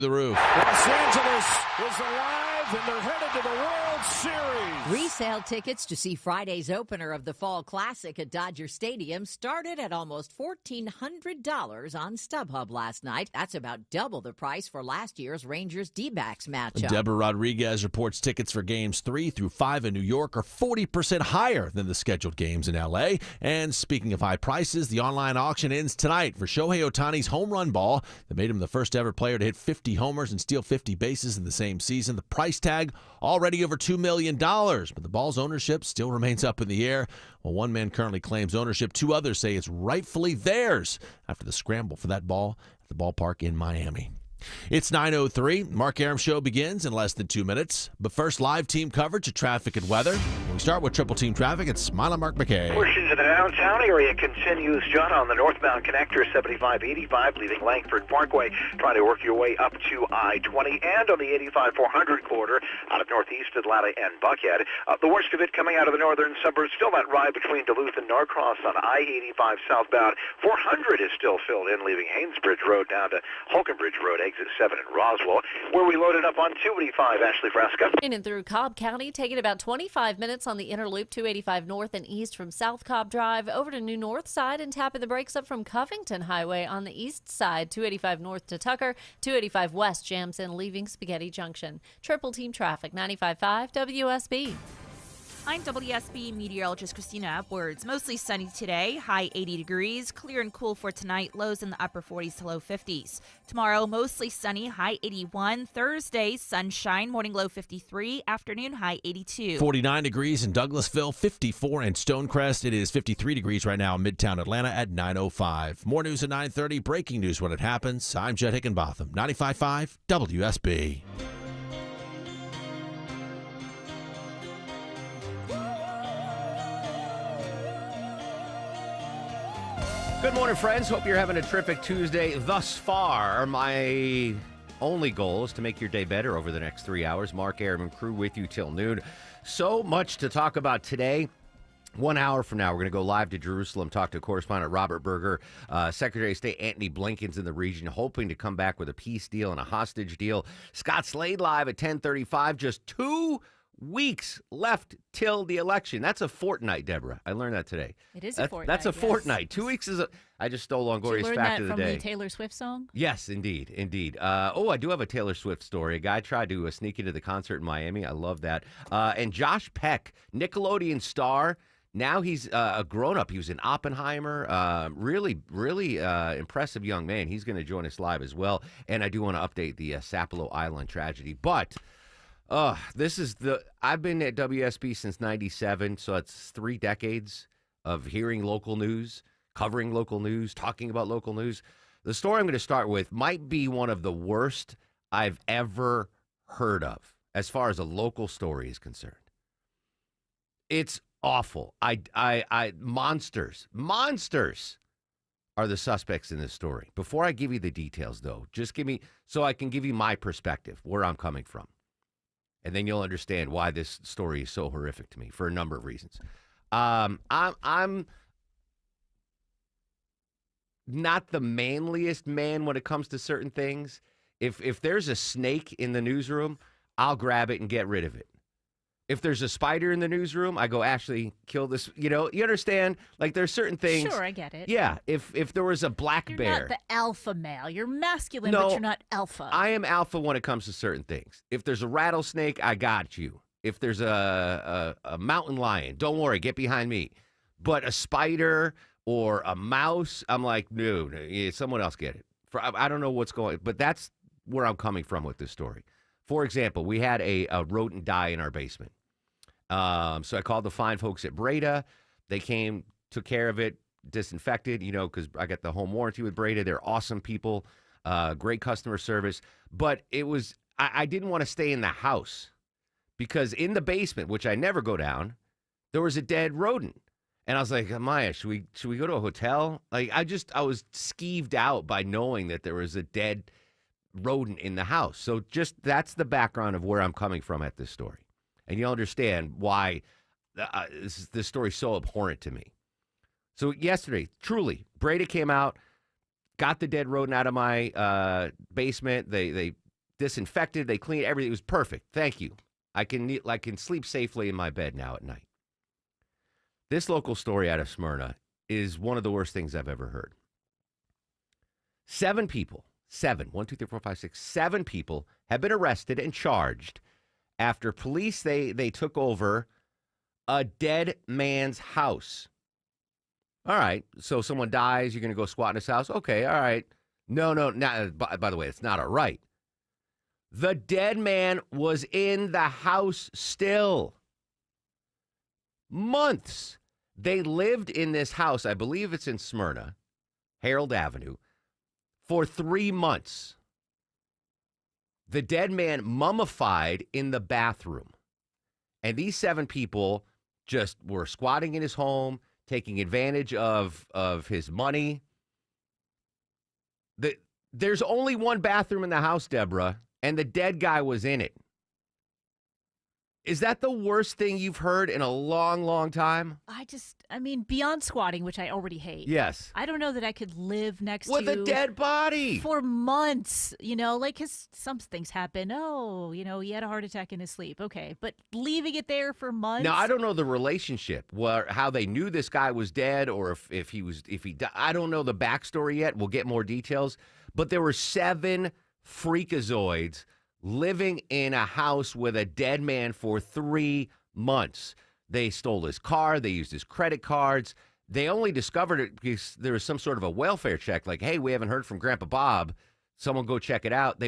the roof. Los Angeles is alive, and they're headed to the World Series. Resale tickets to see Friday's opener of the Fall Classic at Dodger Stadium started at almost $1,400 on StubHub last night. That's about double the price for last year's Rangers D-backs matchup. Deborah Rodriguez reports tickets for games 3 through 5 in New York are 40% higher than the scheduled games in L.A. And speaking of high prices, the online auction ends tonight for Shohei Ohtani's home run ball that made him the first ever player to hit 50 homers and steal 50 bases in the same season. The price tag already over $2 million, but the ball's ownership still remains up in the air. While one man currently claims ownership, two others say it's rightfully theirs after the scramble for that ball at the ballpark in Miami. It's 9:03. Mark Arum Show begins in less than 2 minutes. But first, live team coverage of traffic and weather. We start with Triple Team Traffic at Smile Mark McKay. Portions of the downtown area continues, John, on the northbound connector 7585, leaving Langford Parkway, trying to work your way up to I-20, and on the 85-400 corridor out of northeast Atlanta and Buckhead. The worst of it coming out of the northern suburbs, still that ride between Duluth and Norcross on I-85 southbound. 400 is still filled in, leaving Haynesbridge Road down to Hulkenbridge Road, exit 7 in Roswell, where we loaded up on 285. Ashley Fresca. In and through Cobb County, taking about 25 minutes on the inner loop, 285 north and east from South Cobb Drive over to New North Side, and tapping the brakes up from Covington Highway on the east side, 285 north to Tucker, 285 west jams in leaving Spaghetti Junction. Triple Team Traffic, 95.5 WSB. I'm WSB meteorologist Christina Edwards. Mostly sunny today, high 80 degrees, clear and cool for tonight, lows in the upper 40s to low 50s. Tomorrow, mostly sunny, high 81. Thursday, sunshine, morning low 53, afternoon high 82. 49 degrees in Douglasville, 54 in Stonecrest. It is 53 degrees right now in Midtown Atlanta at 9:05. More news at 9:30, breaking news when it happens. I'm Jed Higginbotham, 95.5 WSB. Good morning, friends. Hope you're having a terrific Tuesday thus far. My only goal is to make your day better over the next 3 hours. Mark Arum and crew with you till noon. So much to talk about today. 1 hour from now, we're going to go live to Jerusalem, talk to correspondent Robert Berger. Secretary of State Antony Blinken's in the region, hoping to come back with a peace deal and a hostage deal. Scott Slade live at 10:35. Just 2 weeks left till the election. That's a fortnight, Deborah. I learned that today. It is a fortnight. That's a yes. fortnight. 2 weeks is a... I just stole Longoria's fact of the day. Did you learn that from the Taylor Swift song? Yes, indeed. I do have a Taylor Swift story. A guy tried to sneak into the concert in Miami. I love that. And Josh Peck, Nickelodeon star, now he's a grown-up. He was in Oppenheimer. Really impressive young man. He's going to join us live as well. And I do want to update the Sapelo Island tragedy. But... I've been at WSB since 97, so it's 3 decades of hearing local news, covering local news, talking about local news. The story I'm going to start with might be one of the worst I've ever heard of as far as a local story is concerned. It's awful. Monsters are the suspects in this story. Before I give you the details, though, just give me, so I can give you my perspective, where I'm coming from. And then you'll understand why this story is so horrific to me for a number of reasons. I'm not the manliest man when it comes to certain things. If there's a snake in the newsroom, I'll grab it and get rid of it. If there's a spider in the newsroom, I go, Ashley, kill this. You know, you understand? Like, there's certain things. Sure, I get it. Yeah, if there was a black You're bear. not the alpha male. You're masculine, No, but you're not alpha. I am alpha when it comes to certain things. If there's a rattlesnake, I got you. If there's a mountain lion, don't worry, get behind me. But a spider or a mouse, I'm like, no, someone else get it. I don't know what's going on, but that's where I'm coming from with this story. For example, we had a rodent die in our basement. So I called the fine folks at Breda. They came, took care of it, disinfected, because I got the home warranty with Breda. They're awesome people, great customer service. But it was, I didn't want to stay in the house because in the basement, which I never go down, there was a dead rodent. And I was like, Maya, should we go to a hotel? Like, I was skeeved out by knowing that there was a dead rodent in the house. So that's the background of where I'm coming from at this story. And you'll understand why this story is so abhorrent to me. So yesterday, truly, Breda came out, got the dead rodent out of my basement. They disinfected. They cleaned everything. It was perfect. Thank you. I can sleep safely in my bed now at night. This local story out of Smyrna is one of the worst things I've ever heard. 7 people, 7 people have been arrested and charged after police, they took over a dead man's house. All right, so someone dies, you're going to go squat in his house? Okay, all right. No, by the way, it's not all right. The dead man was in the house still. Months. They lived in this house, I believe it's in Smyrna, Harold Avenue, for 3 months. The dead man mummified in the bathroom. And these 7 people just were squatting in his home, taking advantage of his money. There's only one bathroom in the house, Deborah, and the dead guy was in it. Is that the worst thing you've heard in a long, long time? I mean, beyond squatting, which I already hate. Yes. I don't know that I could live next With to a dead body for months. Because some things happen. Oh, he had a heart attack in his sleep. Okay, but leaving it there for months. Now I don't know the relationship, how they knew this guy was dead, or if he died. I don't know the backstory yet. We'll get more details. But there were 7 freakazoids living in a house with a dead man for 3 months. They stole his car. They used his credit cards. They only discovered it because there was some sort of a welfare check. Like, hey, we haven't heard from Grandpa Bob. Someone go check it out.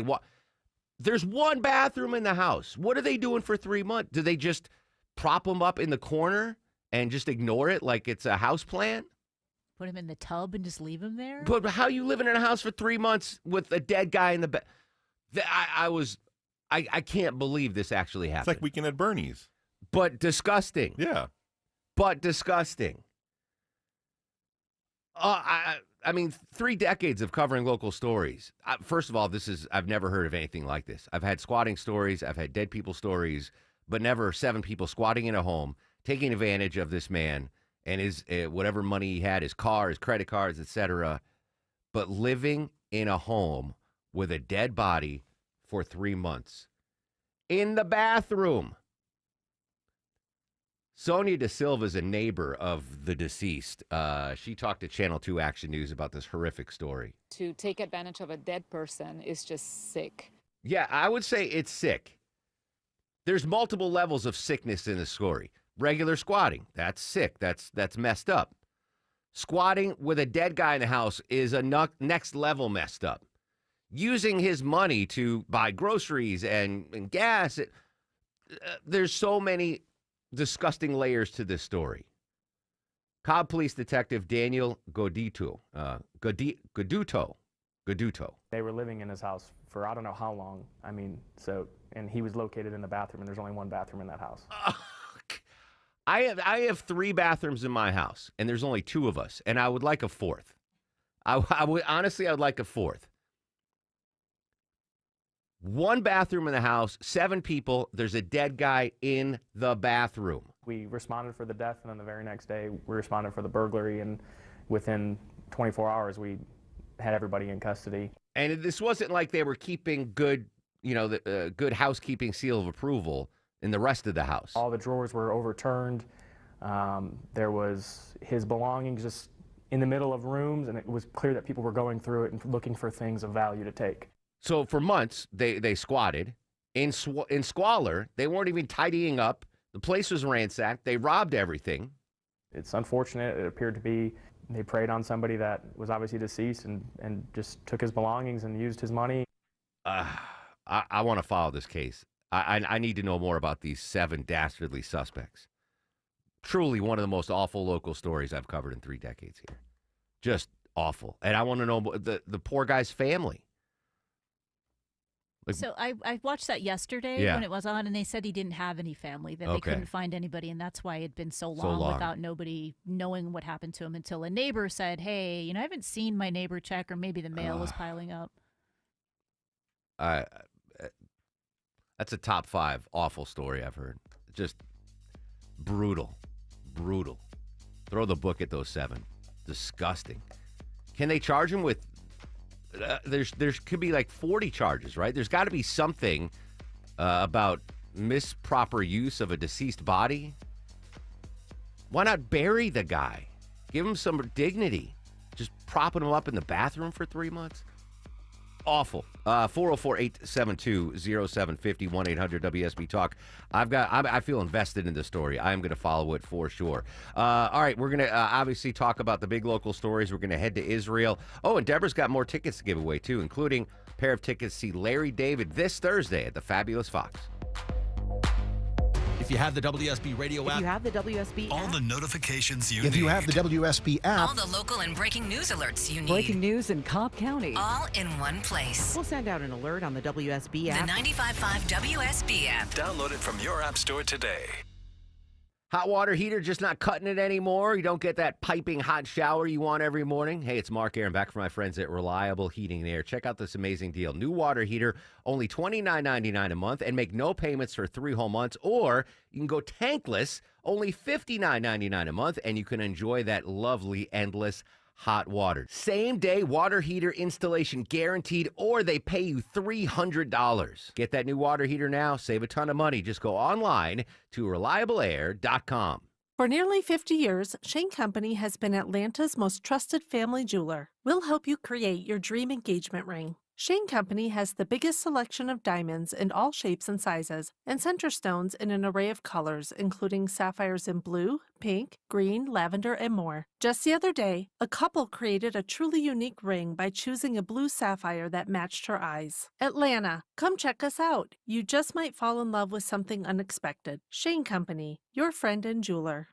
There's one bathroom in the house. What are they doing for 3 months? Do they just prop him up in the corner and just ignore it like it's a house plant? Put him in the tub and just leave him there? But how are you living in a house for 3 months with a dead guy in the bed? I can't believe this actually happened. It's like Weekend at Bernie's. But disgusting. Yeah. But disgusting. I mean, 3 decades of covering local stories. First of all, I've never heard of anything like this. I've had squatting stories. I've had dead people stories, but never 7 people squatting in a home, taking advantage of this man and his whatever money he had, his car, his credit cards, etc. But living in a home with a dead body for 3 months in the bathroom. Sonia De Silva is a neighbor of the deceased. She talked to Channel 2 Action News about this horrific story. To take advantage of a dead person is just sick. Yeah, I would say it's sick. There's multiple levels of sickness in the story. Regular squatting, that's sick. That's messed up. Squatting with a dead guy in the house is a next level messed up. Using his money to buy groceries and gas. There's so many disgusting layers to this story. Cobb Police Detective Daniel Goduto. They were living in his house for I don't know how long. And he was located in the bathroom, and there's only one bathroom in that house. I have 3 bathrooms in my house, and there's only 2 of us, and I would like a 4th. I would like a 4th. 1 bathroom in the house, 7 people. There's a dead guy in the bathroom. We responded for the death, and then the very next day, we responded for the burglary, and within 24 hours, we had everybody in custody. And this wasn't like they were keeping good, the good housekeeping seal of approval in the rest of the house. All the drawers were overturned. There was his belongings just in the middle of rooms, and it was clear that people were going through it and looking for things of value to take. So for months, they squatted. In squalor, they weren't even tidying up. The place was ransacked. They robbed everything. It's unfortunate. It appeared to be they preyed on somebody that was obviously deceased and just took his belongings and used his money. I want to follow this case. I need to know more about these 7 dastardly suspects. Truly one of the most awful local stories I've covered in 3 decades here. Just awful. And I want to know the poor guy's family. So I watched that yesterday when it was on, and they said he didn't have any family, that they couldn't find anybody, and that's why it had been so long without nobody knowing what happened to him until a neighbor said, hey, I haven't seen my neighbor check, or maybe the mail was piling up. That's a top 5 awful story I've heard. Just brutal. Throw the book at those 7. Disgusting. Can they charge him with There could be like 40 charges, right? There's got to be something about misproper use of a deceased body. Why not bury the guy? Give him some dignity. Just propping him up in the bathroom for 3 months? Awful. 404-872-0750, 1-800-WSB Talk. I feel invested in this story. I am going to follow it for sure. All right, we're going to obviously talk about the big local stories. We're going to head to Israel. Oh, and Deborah's got more tickets to give away, too, including a pair of tickets to see Larry David this Thursday at the Fabulous Fox. If you have the WSB radio app. If you have the WSB all app. the notifications you need. If you have the WSB app. All the local and breaking news alerts you need. Breaking news in Cobb County. All in one place. We'll send out an alert on the WSB app. The 95.5 WSB app. Download it from your app store today. Hot water heater just not cutting it anymore? You don't get that piping hot shower you want every morning? Hey, it's Mark Aaron back from my friends at Reliable Heating and Air. Check out this amazing deal. New water heater, only $29.99 a month, and make no payments for 3 whole months. Or you can go tankless, only $59.99 a month, and you can enjoy that lovely, endless hot water. Same day water heater installation guaranteed, or they pay you $300. Get that new water heater now. Save a ton of money. Just go online to reliableair.com. For nearly 50 years, Shane Company has been Atlanta's most trusted family jeweler. We'll help you create your dream engagement ring. Shane Company has the biggest selection of diamonds in all shapes and sizes, and center stones in an array of colors, including sapphires in blue, pink, green, lavender, and more. Just the other day, a couple created a truly unique ring by choosing a blue sapphire that matched her eyes. Atlanta, come check us out. You just might fall in love with something unexpected. Shane Company, your friend and jeweler.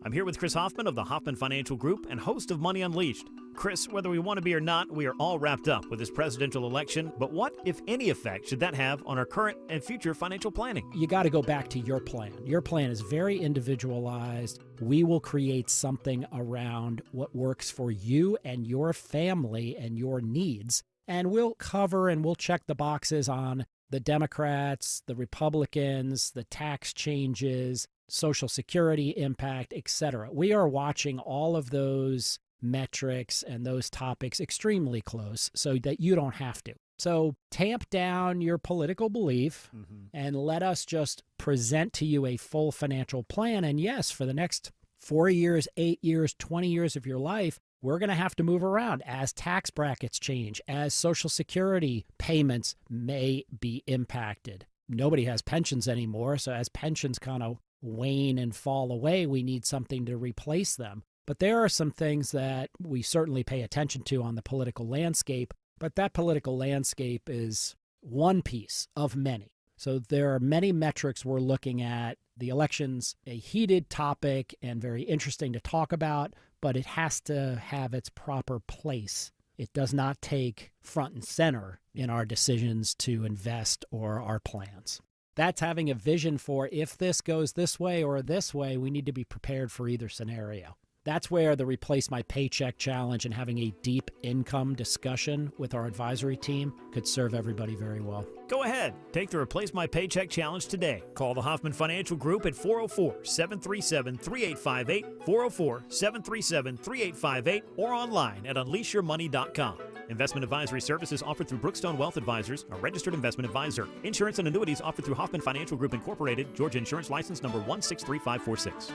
I'm here with Chris Hoffman of the Hoffman Financial Group and host of Money Unleashed. Chris, whether we want to be or not, we are all wrapped up with this presidential election. But what, if any, effect should that have on our current and future financial planning? You got to go back to your plan. Your plan is very individualized. We will create something around what works for you and your family and your needs. And we'll cover and we'll check the boxes on the Democrats, the Republicans, the tax changes, Social Security impact, etc. We are watching all of those metrics and those topics extremely close so that you don't have to. So tamp down your political belief and let us just present to you a full financial plan. And yes, for the next 4 years, 8 years, 20 years of your life, we're going to have to move around as tax brackets change, as Social Security payments may be impacted. Nobody has pensions anymore, so as pensions kind of wane and fall away, we need something to replace them. But there are some things that we certainly pay attention to on the political landscape, but that political landscape is one piece of many. So there are many metrics we're looking at. The election's a heated topic and very interesting to talk about, but it has to have its proper place. It does not take front and center in our decisions to invest or our plans. That's having a vision for if this goes this way or this way, we need to be prepared for either scenario. That's where the Replace My Paycheck Challenge and having a deep income discussion with our advisory team could serve everybody very well. Go ahead. Take the Replace My Paycheck Challenge today. Call the Hoffman Financial Group at 404-737-3858, 404-737-3858, or online at unleashyourmoney.com. Investment advisory services offered through Brookstone Wealth Advisors, a registered investment advisor. Insurance and annuities offered through Hoffman Financial Group Incorporated, Georgia Insurance License number 163546.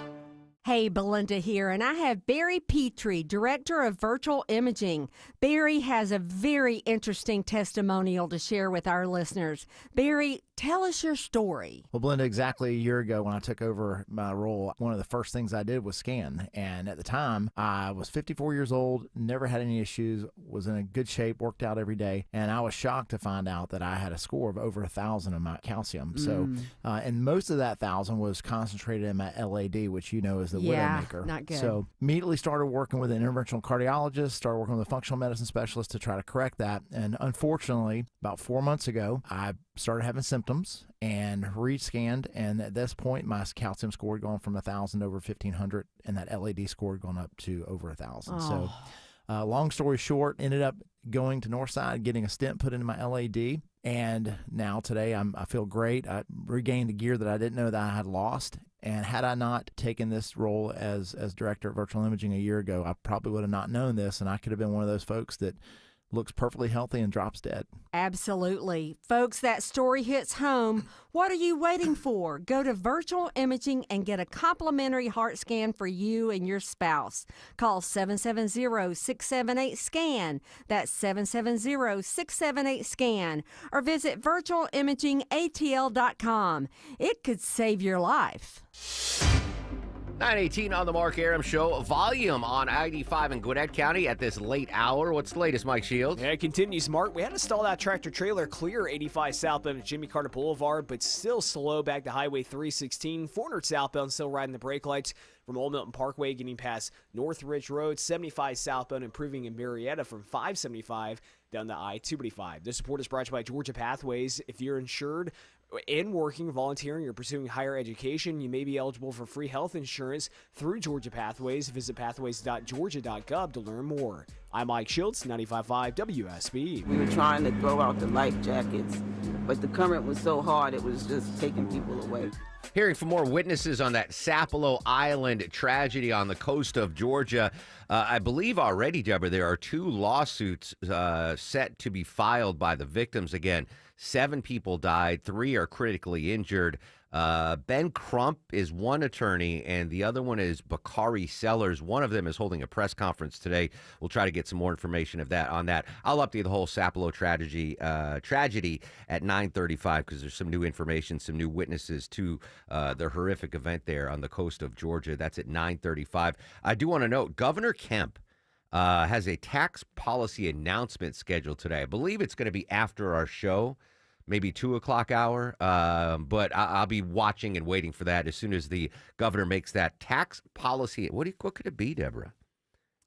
Hey, Belinda here, and I have Barry Petrie, Director of Virtual Imaging. Barry has a very interesting testimonial to share with our listeners. Barry, tell us your story. Well, Belinda, exactly a year ago when I took over my role, one of the first things I did was scan. And at the time, I was 54 years old, never had any issues, was in a good shape, worked out every day. And I was shocked to find out that I had a score of over 1,000 on my calcium. So, and most of that 1,000 was concentrated in my LAD, which you know is the Widowmaker. Not good. So immediately started working with an interventional cardiologist, started working with a functional medicine specialist to try to correct that. And unfortunately, about 4 months ago, I started having symptoms and rescanned. And at this point, my calcium score had gone from 1,000 to over 1,500, and that LAD score had gone up to over 1,000. Oh. So long story short, ended up going to Northside, getting a stent put into my LAD. And now today I feel great. I regained the gear that I didn't know that I had lost. And had I not taken this role as director of virtual imaging a year ago, I probably would have not known this. And I could have been one of those folks that looks perfectly healthy and drops dead. Absolutely. Folks, that story hits home. What are you waiting for? Go to Virtual Imaging and get a complimentary heart scan for you and your spouse. Call 770-678-SCAN. That's 770-678-SCAN. Or visit virtualimagingatl.com. It could save your life. 9:18 on the Mark Arum Show. Volume on I-85 in Gwinnett County at this late hour. What's the latest, Mike Shields? Yeah, it continues, Mark. We had to stall that tractor trailer clear 85 southbound at Jimmy Carter Boulevard, but still slow back to Highway 316. 400 southbound still riding the brake lights from Old Milton Parkway, getting past North Ridge Road. 75 southbound improving in Marietta from 575 down to I-285. This report is brought to you by Georgia Pathways. If you're insured and working, volunteering, or pursuing higher education, you may be eligible for free health insurance through Georgia Pathways. Visit pathways.georgia.gov to learn more. I'm Mike Schultz, 95.5 WSB. We were trying to throw out the life jackets, but the current was so hard it was just taking people away. Hearing from more witnesses on that Sapelo Island tragedy on the coast of Georgia. I believe already, Deborah, there are 2 lawsuits set to be filed by the victims. Again, 7 people died, 3 are critically injured. Ben Crump is one attorney, and the other one is Bakari Sellers. One of them is holding a press conference today. We'll try to get some more information on that. I'll update the whole Sapelo tragedy at 9:35 because there's some new information, some new witnesses to the horrific event there on the coast of Georgia. That's at 9:35. I do want to note, Governor Kemp has a tax policy announcement scheduled today. I believe it's going to be after our show. Maybe 2 o'clock hour, but I'll be watching and waiting for that as soon as the governor makes that tax policy. What could it be, Deborah?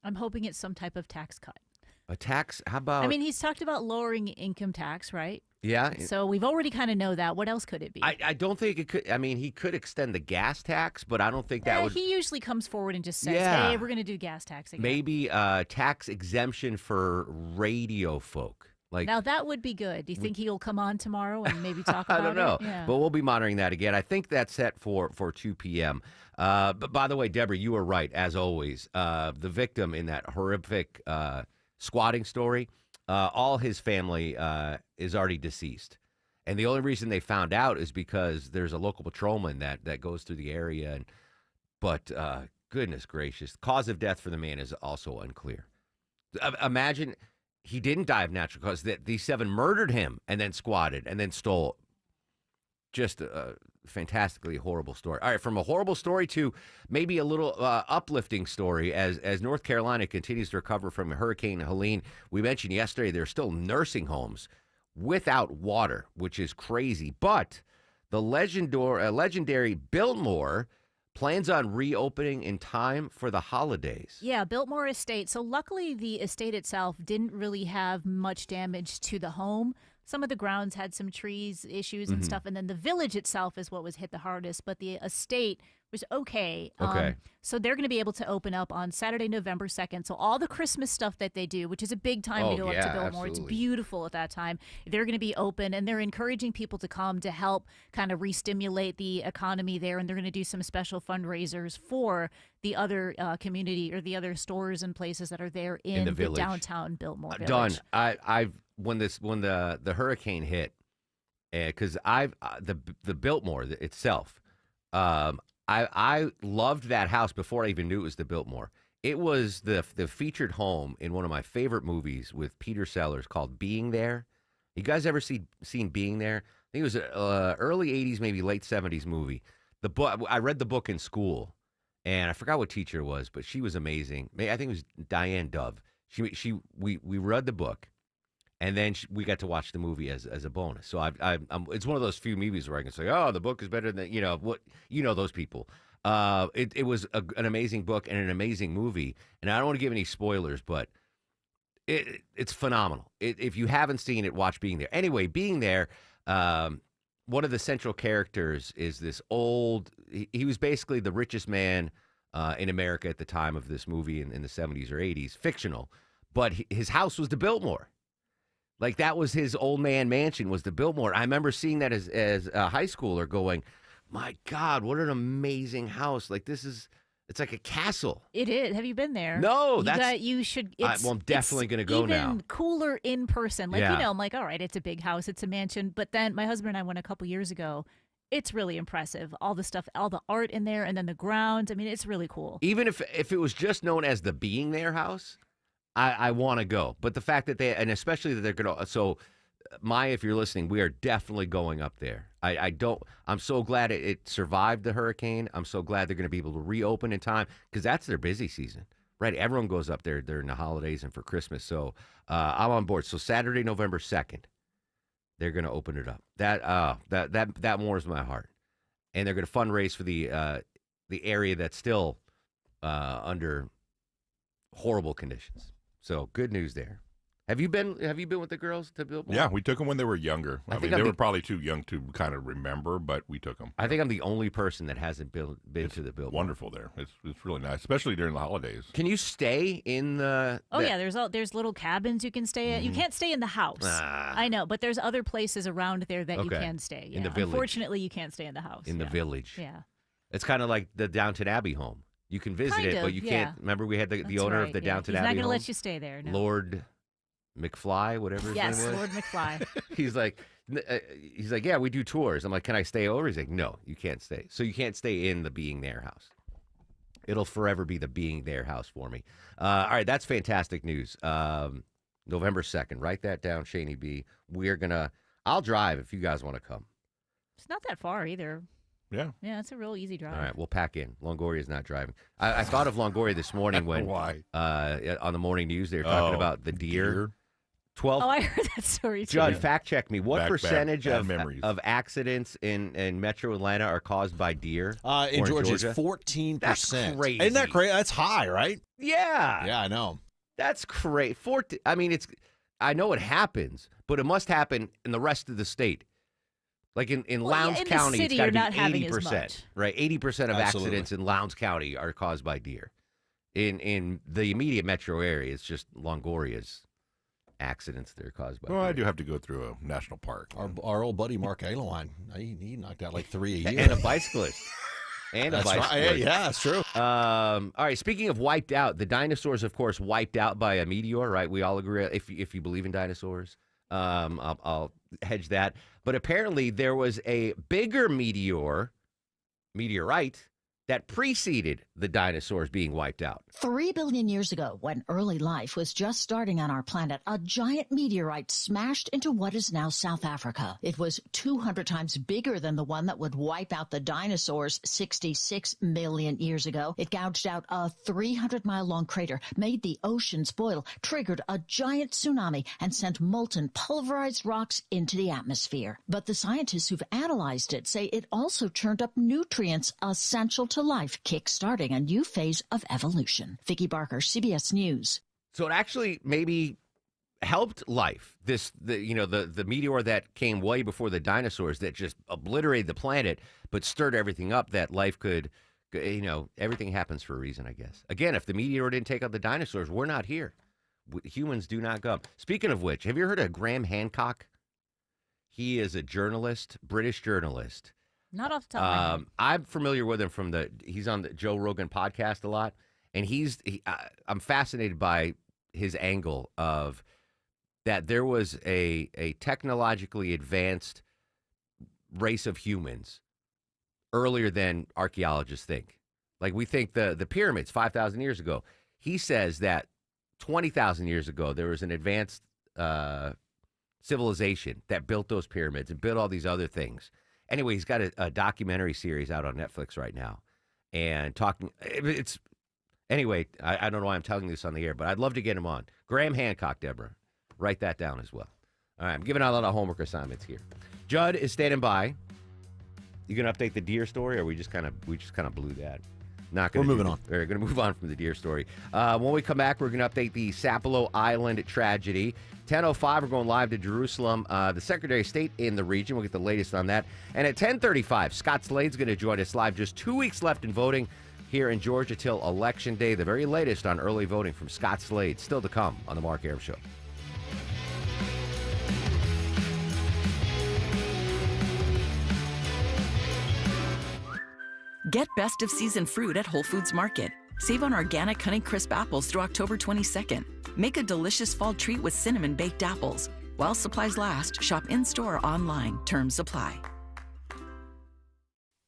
I'm hoping it's some type of tax cut. A tax? How about? I mean, he's talked about lowering income tax, right? Yeah. So we've already kind of know that. What else could it be? I don't think it could. I mean, he could extend the gas tax, but I don't think that would. He usually comes forward and just says, hey, we're going to do gas tax again. Maybe tax exemption for radio folk. Now, that would be good. Do you think he'll come on tomorrow and maybe talk about it? I don't know, Yeah. but we'll be monitoring that again. I think that's set for 2 p.m. But by the way, Deborah, you were right, as always. The victim in that horrific squatting story, all his family is already deceased. And the only reason they found out is because there's a local patrolman that goes through the area. But goodness gracious, cause of death for the man is also unclear. Imagine... He didn't die of natural cause. That these 7 murdered him and then squatted and then stole. Just a fantastically horrible story. All right, from a horrible story to maybe a little uplifting story as North Carolina continues to recover from Hurricane Helene. We mentioned yesterday there are still nursing homes without water, which is crazy. But the legendary Biltmore plans on reopening in time for the holidays. Yeah, Biltmore Estate. So luckily the estate itself didn't really have much damage to the home. Some of the grounds had some trees issues and stuff, and then the village itself is what was hit the hardest, but the estate was okay. So they're going to be able to open up on Saturday, November 2nd. So all the Christmas stuff that they do, which is a big time to go up to Biltmore. Absolutely. It's beautiful at that time. They're going to be open, and they're encouraging people to come to help kind of re-stimulate the economy there, and they're going to do some special fundraisers for the other community or the other stores and places that are there in the downtown Biltmore Village. Done. When the hurricane hit, because the Biltmore itself, I loved that house before I even knew it was the Biltmore. It was the featured home in one of my favorite movies with Peter Sellers called Being There. You guys ever seen Being There? I think it was an early 80s, maybe late 70s movie. The book, I read the book in school, and I forgot what teacher it was, but she was amazing. I think it was Diane Dove. We read the book. And then we got to watch the movie as a bonus. So it's one of those few movies where I can say, oh, the book is better than, those people. It was an amazing book and an amazing movie. And I don't want to give any spoilers, but it's phenomenal. If you haven't seen it, watch Being There. Anyway, Being There, one of the central characters is this he was basically the richest man in America at the time of this movie in the 70s or 80s, fictional. But his house was the Biltmore. Like, that was his old man mansion, was the Biltmore. I remember seeing that as a high schooler going, my God, what an amazing house. Like, this is It's like a castle. It is. Have you been there? No, you should. I'm definitely going to go now. Even cooler in person. Like, Yeah. I'm like, all right, it's a big house, it's a mansion. But then my husband and I went a couple years ago. It's really impressive. All the stuff, all the art in there, and then the grounds. I mean, it's really cool. Even if it was just known as the Being There house, I want to go. But the fact that and especially that they're going to, so Maya, if you're listening, we are definitely going up there. I'm so glad it survived the hurricane. I'm so glad they're going to be able to reopen in time because that's their busy season, right? Everyone goes up there during the holidays and for Christmas. So I'm on board. So Saturday, November 2nd, they're going to open it up. That warms my heart. And they're going to fundraise for the area that's still under horrible conditions. So good news there. Have you been with the girls to Billboard? Yeah, we took them when they were younger. I mean, they were probably too young to kind of remember, but we took them. I think I'm the only person that hasn't been to the Billboard. Wonderful there. It's really nice, especially during the holidays. Can you stay in the? Yeah, there's little cabins you can stay at. You can't stay in the house. I know, but there's other places around there that you can stay. Yeah. In the village. Unfortunately, you can't stay in the house. In the village. Yeah. It's kind of like the Downton Abbey home. You can visit it, but you can't. Remember, we had the owner of the Downton Abbey home. He's not going to let you stay there. No. Lord McFly, whatever his name was. Yes, Lord McFly. He's like, yeah, we do tours. I'm like, can I stay over? He's like, no, you can't stay. So you can't stay in the Being There house. It'll forever be the Being There house for me. All right, that's fantastic news. November 2nd, write that down, Shani B. I'll drive if you guys want to come. It's not that far either. Yeah. Yeah, it's a real easy drive. All right, we'll pack in. Longoria's not driving. I thought of Longoria this morning when Why? On the morning news they were talking about the deer. 12. Oh, I heard that story too. Judd, fact check me. What percentage bad memories. of accidents in Metro Atlanta are caused by deer? In Georgia, it's 14%. That's crazy. Isn't that crazy? That's high, right? Yeah. Yeah, I know. That's crazy. I mean, I know it happens, but it must happen in the rest of the state. Like in Lowndes County, it's got to be 80%, right? 80% of accidents in Lowndes County are caused by deer. In the immediate metro area, it's just Longoria's accidents that are caused by deer. I do have to go through a national park. Our old buddy Mark Aleline, he knocked out like 3 a year. And a bicyclist. That's right. Yeah, that's true. All right, speaking of wiped out, the dinosaurs, of course, wiped out by a meteor, right? We all agree, if you believe in dinosaurs. I'll hedge that. But apparently there was a bigger meteorite, that preceded the dinosaurs being wiped out. 3 billion years ago, when early life was just starting on our planet, a giant meteorite smashed into what is now South Africa. It was 200 times bigger than the one that would wipe out the dinosaurs 66 million years ago. It gouged out a 300-mile-long crater, made the oceans boil, triggered a giant tsunami, and sent molten, pulverized rocks into the atmosphere. But the scientists who've analyzed it say it also churned up nutrients essential to life, kick-starting a new phase of evolution. Vicki Barker, CBS News. So it actually maybe helped life. The meteor that came way before the dinosaurs that just obliterated the planet, but stirred everything up that life could, everything happens for a reason, I guess. Again, if the meteor didn't take out the dinosaurs, we're not here. Humans do not go. Speaking of which, have you heard of Graham Hancock? He is a journalist, British journalist. Not off the top of my head. I'm familiar with him he's on the Joe Rogan podcast a lot, and I'm fascinated by his angle of that there was a technologically advanced race of humans earlier than archaeologists think. Like we think the pyramids 5,000 years ago. He says that 20,000 years ago there was an advanced civilization that built those pyramids and built all these other things. Anyway, he's got a documentary series out on Netflix right now, and anyway, I don't know why I'm telling this on the air, but I'd love to get him on. Graham Hancock, Deborah. Write that down as well. All right, I'm giving out a lot of homework assignments here. Judd is standing by. You gonna update the deer story, or we just kind of blew that? We're moving on. We're going to move on from the deer story. When we come back, we're going to update the Sapelo Island tragedy. 10:05, we're going live to Jerusalem. The Secretary of State in the region. We'll get the latest on that. And at 10:35, Scott Slade's going to join us live. Just 2 weeks left in voting here in Georgia till Election Day. The very latest on early voting from Scott Slade. Still to come on The Mark Arum Show. Get best of season fruit at Whole Foods Market. Save on organic Honeycrisp apples through October 22nd. Make a delicious fall treat with cinnamon baked apples. While supplies last, shop in-store or online. Terms apply.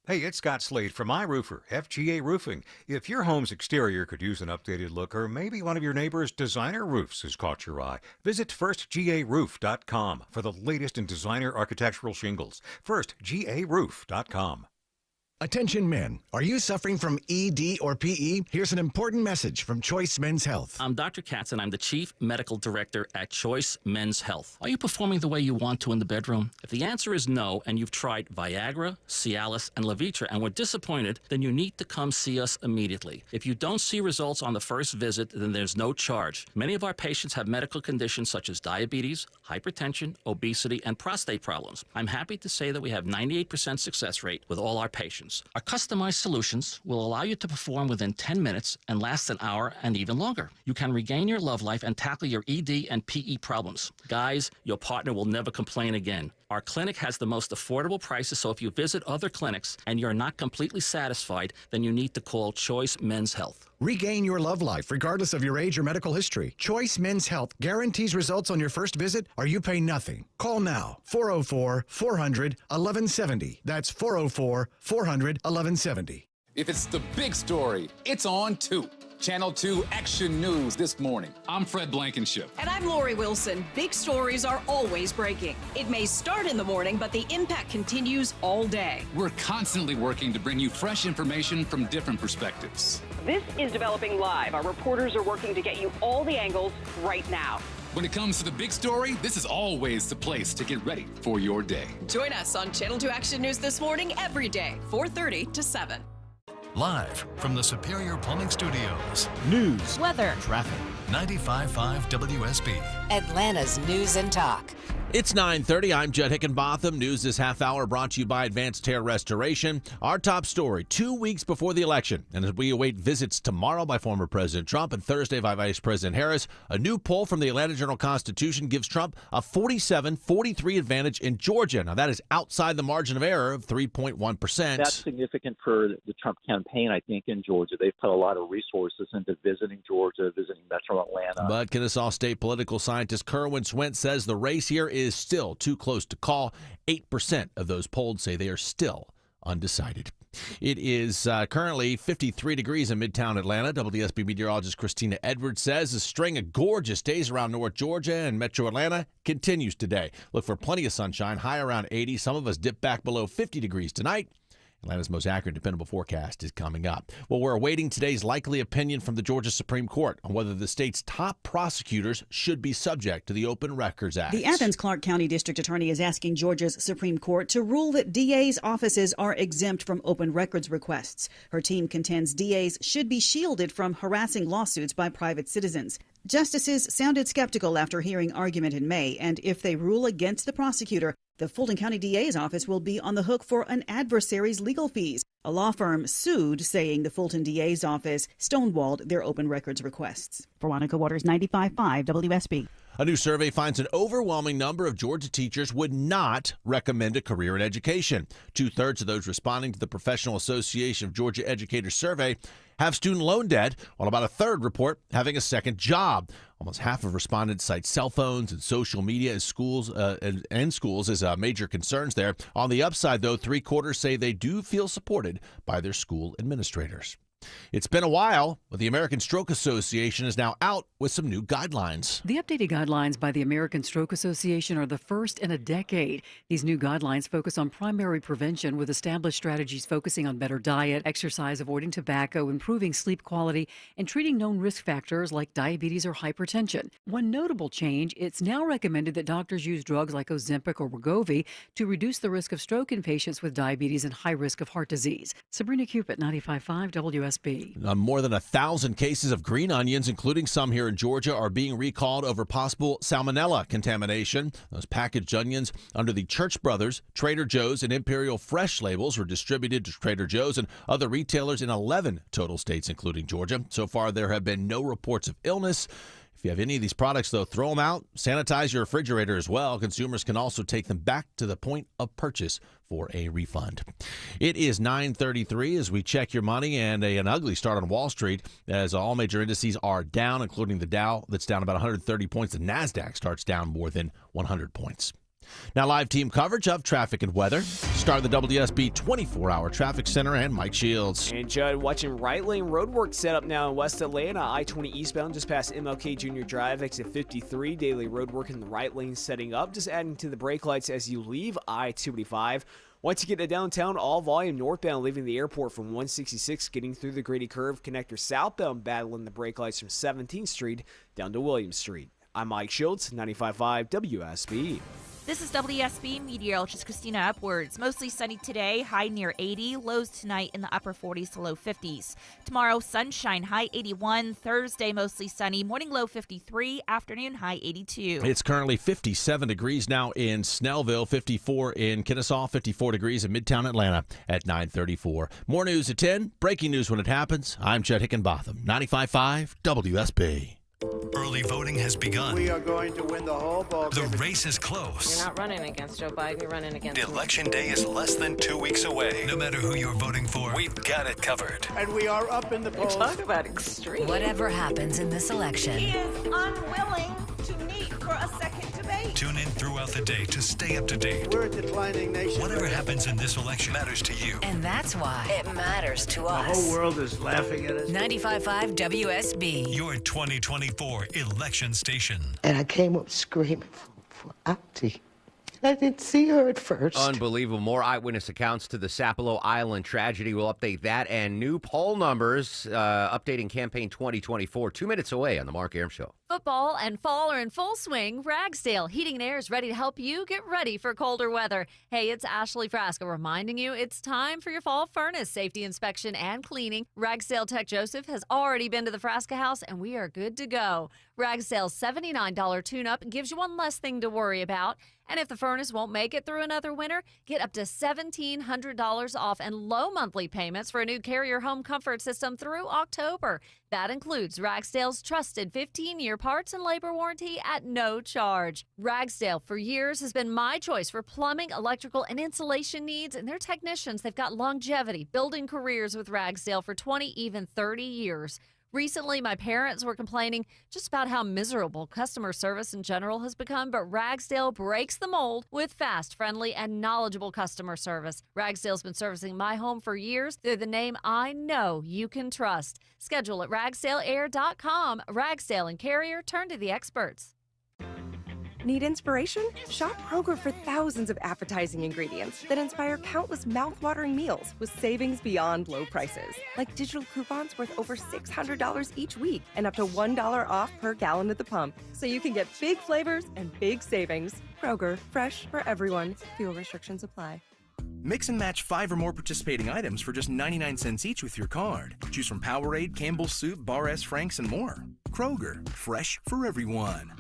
Hey, it's Scott Slade from iRoofer, FGA Roofing. If your home's exterior could use an updated look, or maybe one of your neighbor's designer roofs has caught your eye, visit firstgaroof.com for the latest in designer architectural shingles. firstgaroof.com. Attention men, are you suffering from ED or PE? Here's an important message from Choice Men's Health. I'm Dr. Katz, and I'm the Chief Medical Director at Choice Men's Health. Are you performing the way you want to in the bedroom? If the answer is no, and you've tried Viagra, Cialis, and Levitra and were disappointed, then you need to come see us immediately. If you don't see results on the first visit, then there's no charge. Many of our patients have medical conditions such as diabetes, hypertension, obesity, and prostate problems. I'm happy to say that we have 98% success rate with all our patients. Our customized solutions will allow you to perform within 10 minutes and last an hour and even longer. You can regain your love life and tackle your ED and PE problems. Guys, your partner will never complain again. Our clinic has the most affordable prices, so if you visit other clinics and you're not completely satisfied, then you need to call Choice Men's Health. Regain your love life regardless of your age or medical history. Choice Men's Health guarantees results on your first visit or you pay nothing. Call now, 404-400-1170. That's 404-400-1170. If it's the big story, it's on 2. Channel 2 Action News this morning. I'm Fred Blankenship. And I'm Lori Wilson. Big stories are always breaking. It may start in the morning, but the impact continues all day. We're constantly working to bring you fresh information from different perspectives. This is Developing Live. Our reporters are working to get you all the angles right now. When it comes to the big story, this is always the place to get ready for your day. Join us on Channel 2 Action News this morning every day, 4:30 to 7. Live from the Superior Plumbing Studios. News, weather, traffic. 95.5 WSB. Atlanta's News and Talk. It's 9:30. I'm Judd Hickenbotham. News this half hour brought to you by Advanced Hair Restoration. Our top story, 2 weeks before the election, and as we await visits tomorrow by former President Trump and Thursday by Vice President Harris, a new poll from the Atlanta Journal-Constitution gives Trump a 47-43 advantage in Georgia. Now, that is outside the margin of error of 3.1%. That's significant for the Trump campaign, I think, in Georgia. They've put a lot of resources into visiting Georgia, visiting Metro Atlanta. But Kennesaw State political scientist Kerwin Swint says the race here is still too close to call. 8% of those polled say they are still undecided. It is currently 53 degrees in Midtown Atlanta. WSB meteorologist Christina Edwards says a string of gorgeous days around North Georgia and Metro Atlanta continues today. Look for plenty of sunshine, high around 80. Some of us dip back below 50 degrees tonight. Atlanta's most accurate, dependable forecast is coming up. Well, we're awaiting today's likely opinion from the Georgia Supreme Court on whether the state's top prosecutors should be subject to the Open Records Act. The Athens-Clarke County District Attorney is asking Georgia's Supreme Court to rule that DA's offices are exempt from open records requests. Her team contends DAs should be shielded from harassing lawsuits by private citizens. Justices sounded skeptical after hearing argument in May, and if they rule against the prosecutor, the Fulton County DA's office will be on the hook for an adversary's legal fees. A law firm sued, saying the Fulton DA's office stonewalled their open records requests. Veronica Waters, 95.5 WSB. A new survey finds an overwhelming number of Georgia teachers would not recommend a career in education. 2/3 of those responding to the Professional Association of Georgia Educators survey have student loan debt, while about a third report having a second job. Almost half of respondents cite cell phones and social media as schools as major concerns there. On the upside, though, 3/4 say they do feel supported by their school administrators. It's been a while, but the American Stroke Association is now out with some new guidelines. The updated guidelines by the American Stroke Association are the first in a decade. These new guidelines focus on primary prevention with established strategies focusing on better diet, exercise, avoiding tobacco, improving sleep quality, and treating known risk factors like diabetes or hypertension. One notable change, it's now recommended that doctors use drugs like Ozempic or Wegovy to reduce the risk of stroke in patients with diabetes and high risk of heart disease. Sabrina Cupid, 95.5 WSB. More than 1,000 cases of green onions, including some here in Georgia, are being recalled over possible salmonella contamination. Those packaged onions under the Church Brothers, Trader Joe's, and Imperial Fresh labels were distributed to Trader Joe's and other retailers in 11 total states, including Georgia. So far, there have been no reports of illness. If you have any of these products, though, throw them out. Sanitize your refrigerator as well. Consumers can also take them back to the point of purchase for a refund. It is 9:33 as we check your money, and an ugly start on Wall Street as all major indices are down, including the Dow that's down about 130 points. The NASDAQ starts down more than 100 points. Now, live team coverage of traffic and weather. Start the WSB 24-hour traffic center and Mike Shields. And Judd, watching right lane roadwork set up now in West Atlanta. I-20 eastbound just past MLK Jr. Drive, exit 53. Daily roadwork in the right lane setting up. Just adding to the brake lights as you leave I-285. Once you get to downtown, all volume northbound leaving the airport from 166, getting through the Grady Curve. Connector southbound battling the brake lights from 17th Street down to Williams Street. I'm Mike Shields, 95.5 WSB. This is WSB meteorologist Christina Upwards. Mostly sunny today, high near 80. Lows tonight in the upper 40s to low 50s. Tomorrow, sunshine, high 81. Thursday, mostly sunny. Morning low 53. Afternoon, high 82. It's currently 57 degrees now in Snellville, 54 in Kennesaw, 54 degrees in Midtown Atlanta at 9:34. More news at 10. Breaking news when it happens. I'm Chet Hickenbotham, 95.5 WSB. Early voting has begun. We are going to win the whole ball game. The race is close. You're not running against Joe Biden, you're running against Election day is less than 2 weeks away. No matter who you're voting for, we've got it covered. And we are up in the polls. Talk about extreme. Whatever happens in this election. He is unwilling to meet for a second debate. Tune in throughout the day to stay up to date. We're a declining nation. Whatever happens in this election matters to you. And that's why it matters to us. The whole world is laughing at us. 95.5 WSB. Your 2024 election station. And I came up screaming for Auntie. I didn't see her at first. Unbelievable. More eyewitness accounts to the Sapelo Island tragedy. We'll update that and new poll numbers updating campaign 2024. 2 minutes away on the Mark Arum Show. Football and fall are in full swing. Ragsdale Heating and Air is ready to help you get ready for colder weather. Hey, it's Ashley Frasca reminding you it's time for your fall furnace safety inspection and cleaning. Ragsdale Tech Joseph has already been to the Frasca house, and we are good to go. Ragsdale's $79 tune-up gives you one less thing to worry about. And if the furnace won't make it through another winter, get up to $1,700 off and low monthly payments for a new Carrier home comfort system through October. That includes Ragsdale's trusted 15-year parts and labor warranty at no charge. Ragsdale, for years, has been my choice for plumbing, electrical, and insulation needs, and their technicians, they've got longevity, building careers with Ragsdale for 20, even 30 years. Recently, my parents were complaining just about how miserable customer service in general has become, but Ragsdale breaks the mold with fast, friendly, and knowledgeable customer service. Ragsdale's been servicing my home for years. They're the name I know you can trust. Schedule at ragsdaleair.com. Ragsdale and Carrier, turn to the experts. Need inspiration? Shop Kroger for thousands of appetizing ingredients that inspire countless mouth-watering meals with savings beyond low prices. Like digital coupons worth over $600 each week and up to $1 off per gallon at the pump. So you can get big flavors and big savings. Kroger, fresh for everyone. Fuel restrictions apply. Mix and match 5 or more participating items for just 99 cents each with your card. Choose from Powerade, Campbell's Soup, Bar S, Frank's, and more. Kroger, fresh for everyone.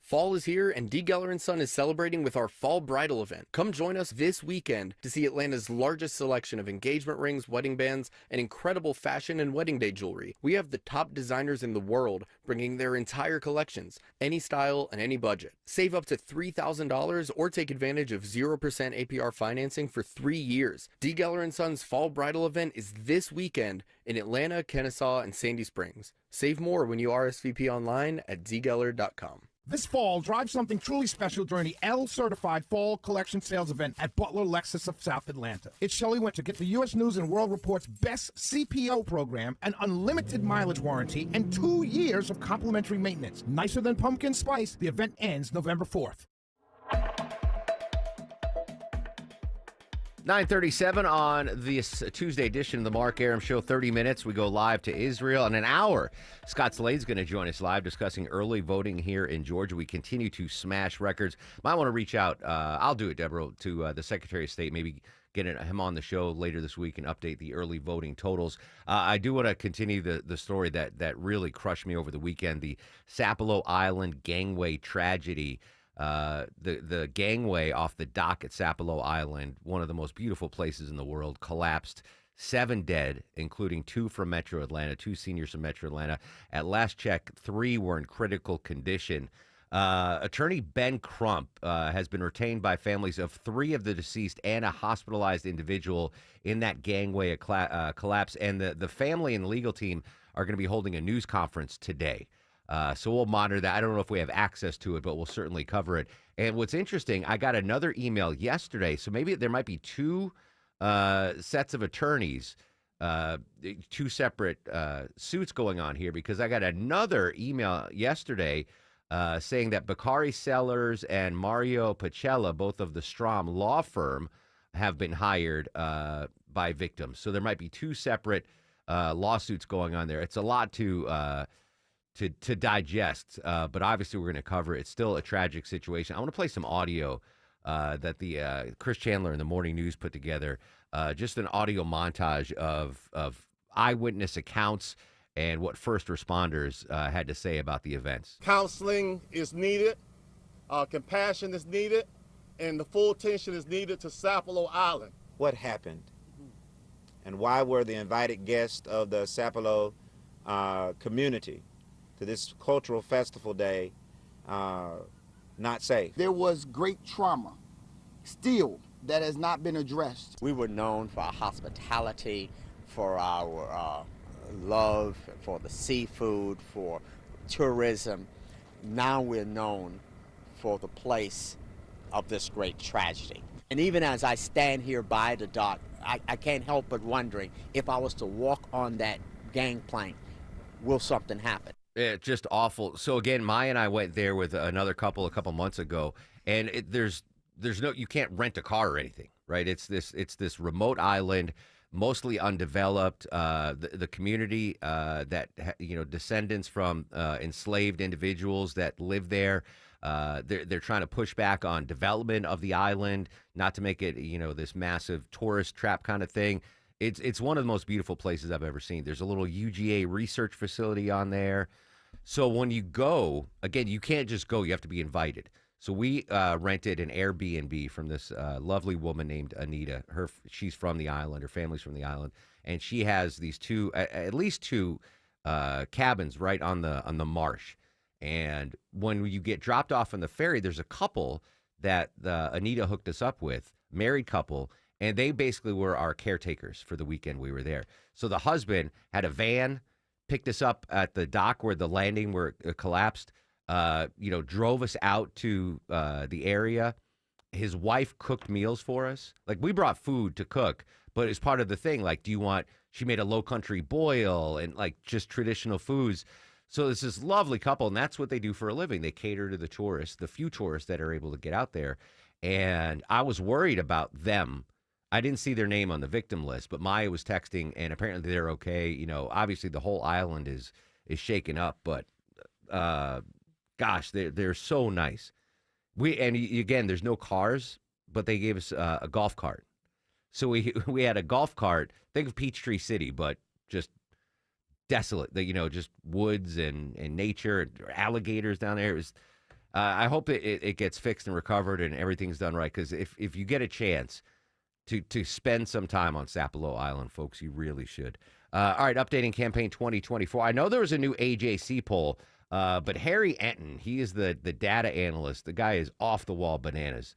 Fall is here, and D. Geller & Son is celebrating with our Fall Bridal event. Come join us this weekend to see Atlanta's largest selection of engagement rings, wedding bands, and incredible fashion and wedding day jewelry. We have the top designers in the world bringing their entire collections, any style and any budget. Save up to $3,000 or take advantage of 0% APR financing for 3 years. D. Geller & Son's Fall Bridal event is this weekend in Atlanta, Kennesaw, and Sandy Springs. Save more when you RSVP online at dgeller.com. This fall, drive something truly special during the L-certified Fall Collection Sales Event at Butler Lexus of South Atlanta. It's Shelley Winter. Get the U.S. News & World Report's best CPO program, an unlimited mileage warranty, and 2 years of complimentary maintenance. Nicer than pumpkin spice. The event ends November 4th. 9:37 on this Tuesday edition of the Mark Arum Show. 30 minutes. We go live to Israel in an hour. Scott Slade's going to join us live discussing early voting here in Georgia. We continue to smash records. Might want to reach out. I'll do it, Deborah, to the Secretary of State. Maybe get him on the show later this week and update the early voting totals. I do want to continue the story that really crushed me over the weekend, the Sapelo Island gangway tragedy. The gangway off the dock at Sapelo Island, one of the most beautiful places in the world, collapsed. 7 dead, including 2 from Metro Atlanta, 2 seniors from Metro Atlanta. At last check, 3 were in critical condition. Attorney Ben Crump has been retained by families of 3 of the deceased and a hospitalized individual in that gangway collapse. And the family and legal team are going to be holding a news conference today. So we'll monitor that. I don't know if we have access to it, but we'll certainly cover it. And what's interesting, I got another email yesterday. So maybe there might be 2 sets of attorneys, 2 separate suits going on here, because I got another email yesterday saying that Bakari Sellers and Mario Pacella, both of the Strom law firm, have been hired by victims. So there might be 2 separate lawsuits going on there. It's a lot to digest, but obviously we're going to cover it. It's still a tragic situation. I want to play some audio that the Chris Chandler and the Morning News put together, just an audio montage of eyewitness accounts and what first responders had to say about the events. Counseling is needed, compassion is needed, and the full attention is needed to Sapelo Island. What happened? And why were the invited guests of the Sapelo community to this cultural festival day not safe? There was great trauma still that has not been addressed. We were known for our hospitality, for our love, for the seafood, for tourism. Now we're known for the place of this great tragedy. And even as I stand here by the dock, I can't help but wondering, if I was to walk on that gangplank, will something happen? Yeah, just awful. So again, Maya and I went there with another couple a couple months ago, and there's no, you can't rent a car or anything, right? It's this remote island, mostly undeveloped. The community that descendants from enslaved individuals that live there. They're trying to push back on development of the island, not to make it this massive tourist trap kind of thing. It's one of the most beautiful places I've ever seen. There's a little UGA research facility on there. So when you go, again, you can't just go. You have to be invited. So we rented an Airbnb from this lovely woman named Anita. She's from the island. Her family's from the island. And she has these at least two cabins right on the marsh. And when you get dropped off on the ferry, there's a couple that Anita hooked us up with, married couple, and they basically were our caretakers for the weekend we were there. So the husband had a van, picked us up at the dock where the landing where it collapsed, drove us out to the area. His wife cooked meals for us. Like, we brought food to cook, but it's part of the thing. Like, she made a low country boil and like just traditional foods. So it's this lovely couple, and that's what they do for a living. They cater to the tourists, the few tourists that are able to get out there. And I was worried about them. I didn't see their name on the victim list, but Maya was texting, and apparently they're okay. Obviously the whole island is shaken up, but gosh, they're so nice. Again, there's no cars, but they gave us a golf cart. So we had a golf cart. Think of Peachtree City, but just desolate. Just woods and nature and alligators down there. It was. I hope it gets fixed and recovered and everything's done right. Because if you get a chance to spend some time on Sapelo Island, folks, you really should. All right, updating campaign 2024. I know there was a new AJC poll, but Harry Enton, he is the data analyst. The guy is off the wall bananas.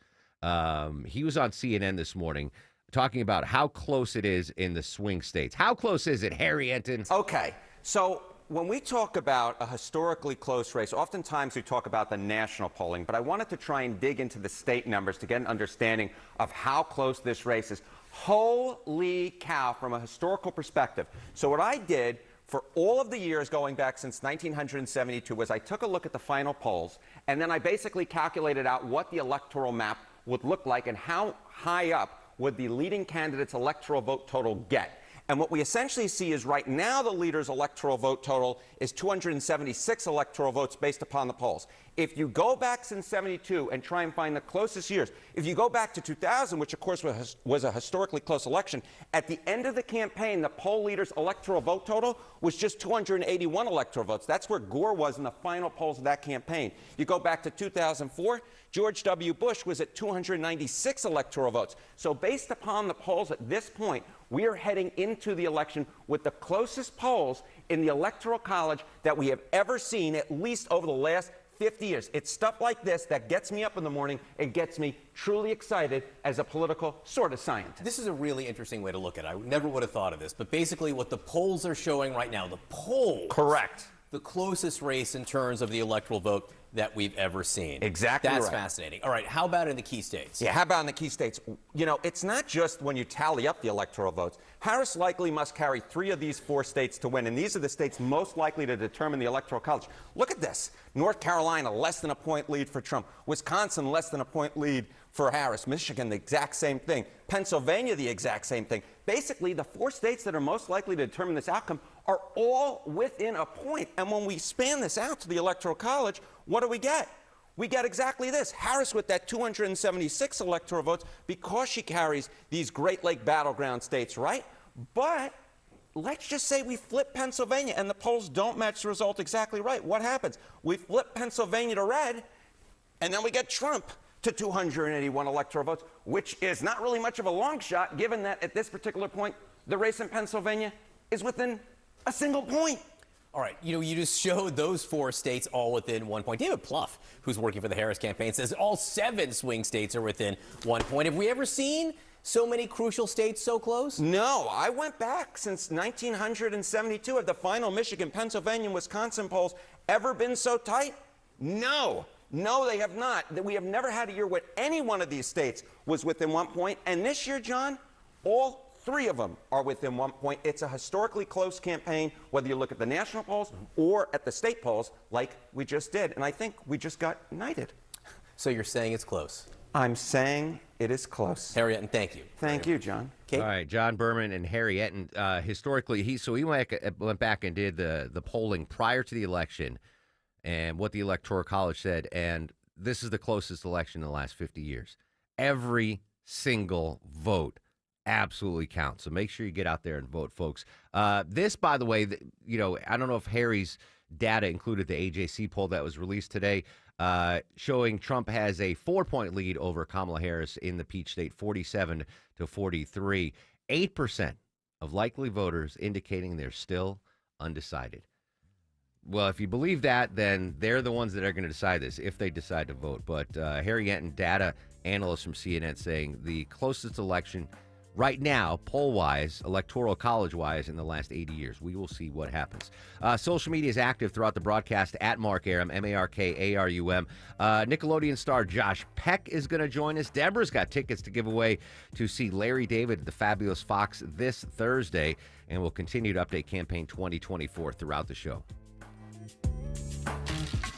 He was on CNN this morning talking about how close it is in the swing states. How close is it, Harry Enton? Okay, so when we talk about a historically close race, oftentimes we talk about the national polling, but I wanted to try and dig into the state numbers to get an understanding of how close this race is. Holy cow, from a historical perspective. So what I did for all of the years going back since 1972 was I took a look at the final polls, and then I basically calculated out what the electoral map would look like and how high up would the leading candidate's electoral vote total get. And what we essentially see is right now the leader's electoral vote total is 276 electoral votes based upon the polls. If you go back since 72 and try and find the closest years, if you go back to 2000, which of course was a historically close election, at the end of the campaign, the poll leader's electoral vote total was just 281 electoral votes. That's where Gore was in the final polls of that campaign. You go back to 2004, George W. Bush was at 296 electoral votes. So based upon the polls at this point, we are heading into the election with the closest polls in the Electoral College that we have ever seen, at least over the last 50 years. It's stuff like this that gets me up in the morning and gets me truly excited as a political sort of scientist. This is a really interesting way to look at it. I never would have thought of this, but basically what the polls are showing right now, the polls. Correct. The closest race in terms of the electoral vote that we've ever seen. Exactly That's right. fascinating. All right, how about in the key states? Yeah, how about in the key states? You know, it's not just when you tally up the electoral votes. Harris likely must carry 3 of these 4 states to win, and these are the states most likely to determine the Electoral College. Look at this. North Carolina, less than a point lead for Trump. Wisconsin, less than a point lead for Harris. Michigan, the exact same thing. Pennsylvania, the exact same thing. Basically, the 4 states that are most likely to determine this outcome are all within a point. And when we span this out to the Electoral College, what do we get? We get exactly this. Harris with that 276 electoral votes because she carries these Great Lake battleground states, right? But let's just say we flip Pennsylvania and the polls don't match the result exactly right. What happens? We flip Pennsylvania to red, and then we get Trump to 281 electoral votes, which is not really much of a long shot, given that at this particular point, the race in Pennsylvania is within a single point. All right, you just showed those 4 states all within 1 point. David Plouffe, who's working for the Harris campaign, says all 7 swing states are within 1 point. Have we ever seen so many crucial states so close? No, I went back since 1972. Have the final Michigan, Pennsylvania, and Wisconsin polls ever been so tight? No. No, they have not. We have never had a year where any one of these states was within 1 point. And this year, John, all 3 of them are within 1 point. It's a historically close campaign, whether you look at the national polls or at the state polls, like we just did. And I think we just got knighted. So you're saying it's close? I'm saying it is close. Harry Etten, thank you. Thank you, John. Kate? All right, John Berman and Harry Etten. Historically, he went back and did the polling prior to the election and what the Electoral College said, and this is the closest election in the last 50 years. Every single vote absolutely counts. So make sure you get out there and vote, folks. This, by the way, I don't know if Harry's data included the AJC poll that was released today, showing Trump has a 4-point lead over Kamala Harris in the Peach State, 47 to 43. 8% of likely voters indicating they're still undecided. Well, if you believe that, then they're the ones that are going to decide this if they decide to vote. But Harry Etten, data analyst from CNN, saying the closest election right now, poll-wise, Electoral College-wise, in the last 80 years. We will see what happens. Social media is active throughout the broadcast at Mark Arum, M-A-R-K-A-R-U-M. Nickelodeon star Josh Peck is going to join us. Deborah's got tickets to give away to see Larry David at the Fabulous Fox this Thursday, and we'll continue to update Campaign 2024 throughout the show.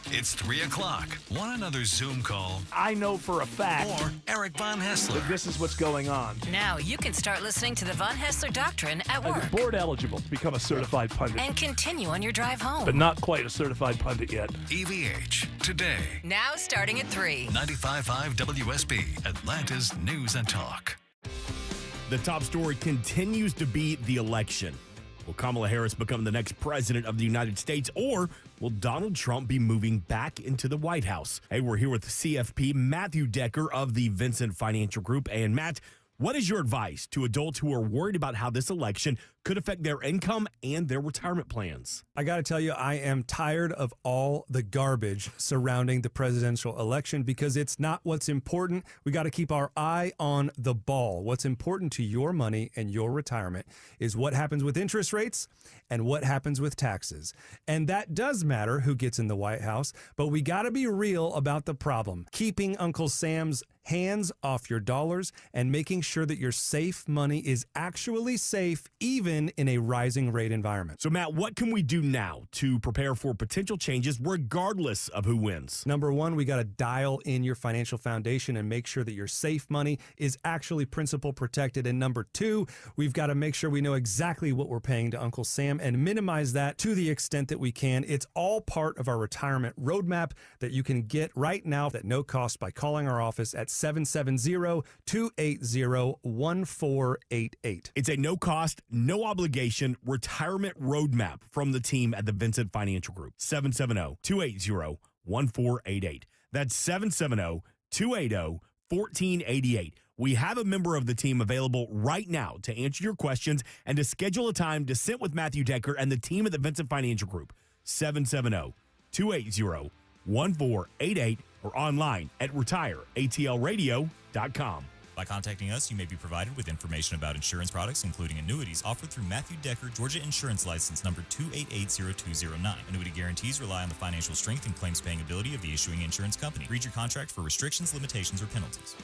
It's 3 o'clock. Want another Zoom call? I know for a fact. Or Eric Von Hessler. This is what's going on. Now you can start listening to the Von Hessler Doctrine at work. Board eligible to become a certified pundit. And continue on your drive home. But not quite a certified pundit yet. EVH, today. Now starting at 3. 95.5 WSB, Atlanta's News and Talk. The top story continues to be the election. Will Kamala Harris become the next president of the United States, or will Donald Trump be moving back into the White House? Hey, we're here with CFP Matthew Decker of the Vincent Financial Group. And Matt, what is your advice to adults who are worried about how this election could affect their income and their retirement plans? I got to tell you, I am tired of all the garbage surrounding the presidential election because it's not what's important. We got to keep our eye on the ball. What's important to your money and your retirement is what happens with interest rates and what happens with taxes. And that does matter who gets in the White House, but we got to be real about the problem. Keeping Uncle Sam's hands off your dollars and making sure that your safe money is actually safe even win in a rising rate environment. So, Matt, what can we do now to prepare for potential changes regardless of who wins? Number one, we got to dial in your financial foundation and make sure that your safe money is actually principal protected. And number two, we've got to make sure we know exactly what we're paying to Uncle Sam and minimize that to the extent that we can. It's all part of our retirement roadmap that you can get right now at no cost by calling our office at 770-280-1488. It's a no-cost, no-obligation retirement roadmap from the team at the Vincent Financial Group. 770-280-1488. That's 770-280-1488. We have a member of the team available right now to answer your questions and to schedule a time to sit with Matthew Decker and the team at the Vincent Financial Group. 770-280-1488 or online at retireatlradio.com. By contacting us, you may be provided with information about insurance products, including annuities offered through Matthew Decker, Georgia Insurance License number 2880209. Annuity guarantees rely on the financial strength and claims-paying ability of the issuing insurance company. Read your contract for restrictions, limitations, or penalties.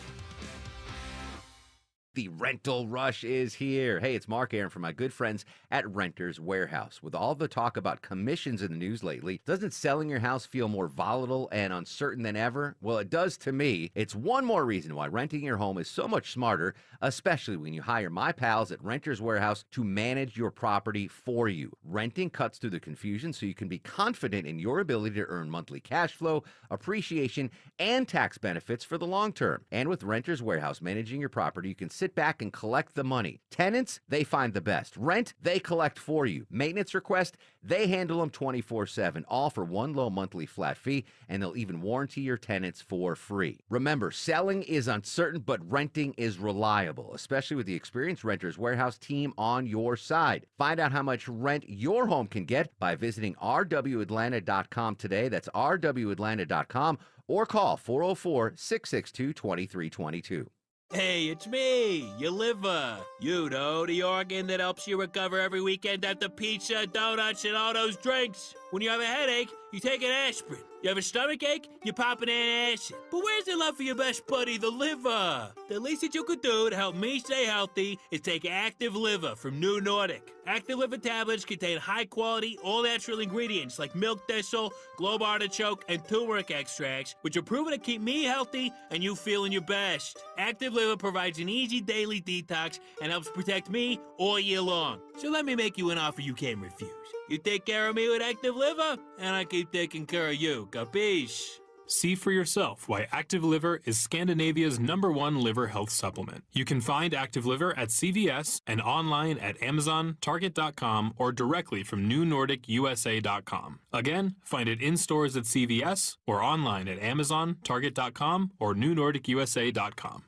The rental rush is here. Hey, it's Mark Aaron from my good friends at Renters Warehouse. With all the talk about commissions in the news lately, doesn't selling your house feel more volatile and uncertain than ever? Well, it does to me. It's one more reason why renting your home is so much smarter, especially when you hire my pals at Renters Warehouse to manage your property for you. Renting cuts through the confusion so you can be confident in your ability to earn monthly cash flow, appreciation, and tax benefits for the long term. And with Renters Warehouse managing your property, you can sit back and collect the money. Tenants, they find the best. Rent, they collect for you. Maintenance requests, they handle them 24/7, all for one low monthly flat fee, and they'll even warranty your tenants for free. Remember, selling is uncertain, but renting is reliable, especially with the experienced Renters Warehouse team on your side. Find out how much rent your home can get by visiting rwatlanta.com today. That's rwatlanta.com, or call 404-662-2322. Hey, it's me, your liver. You know, the organ that helps you recover every weekend after pizza, donuts, and all those drinks. When you have a headache, you take an aspirin. You have a stomach ache, you pop an antacid. But where's the love for your best buddy, the liver? The least that you could do to help me stay healthy is take Active Liver from New Nordic. Active Liver tablets contain high-quality, all-natural ingredients like milk thistle, globe artichoke, and turmeric extracts, which are proven to keep me healthy and you feeling your best. Active Liver provides an easy daily detox and helps protect me all year long. So let me make you an offer you can't refuse. You take care of me with Active Liver, and I keep taking care of you. Capiche? See for yourself why Active Liver is Scandinavia's #1 liver health supplement. You can find Active Liver at CVS and online at Amazon, Target.com, or directly from NewNordicUSA.com. Again, find it in stores at CVS or online at Amazon, Target.com, or NewNordicUSA.com.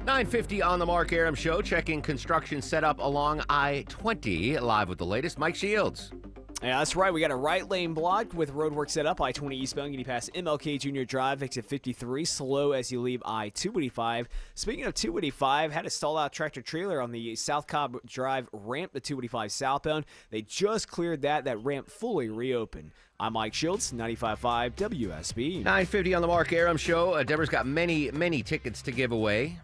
9:50 on the Mark Aram Show, checking construction setup along I-20, live with the latest. Mike Shields. Yeah, that's right. We got a right lane blocked with roadwork set up. I-20 eastbound getting past MLK Junior Drive, exit 53, slow as you leave I-285. Speaking of 285, had a stall-out tractor-trailer on the South Cobb Drive ramp to 285 southbound. They just cleared that ramp fully reopened. I'm Mike Shields, 95.5 WSB. 9:50 on the Mark Aram Show. Deborah's got many, many tickets to give away.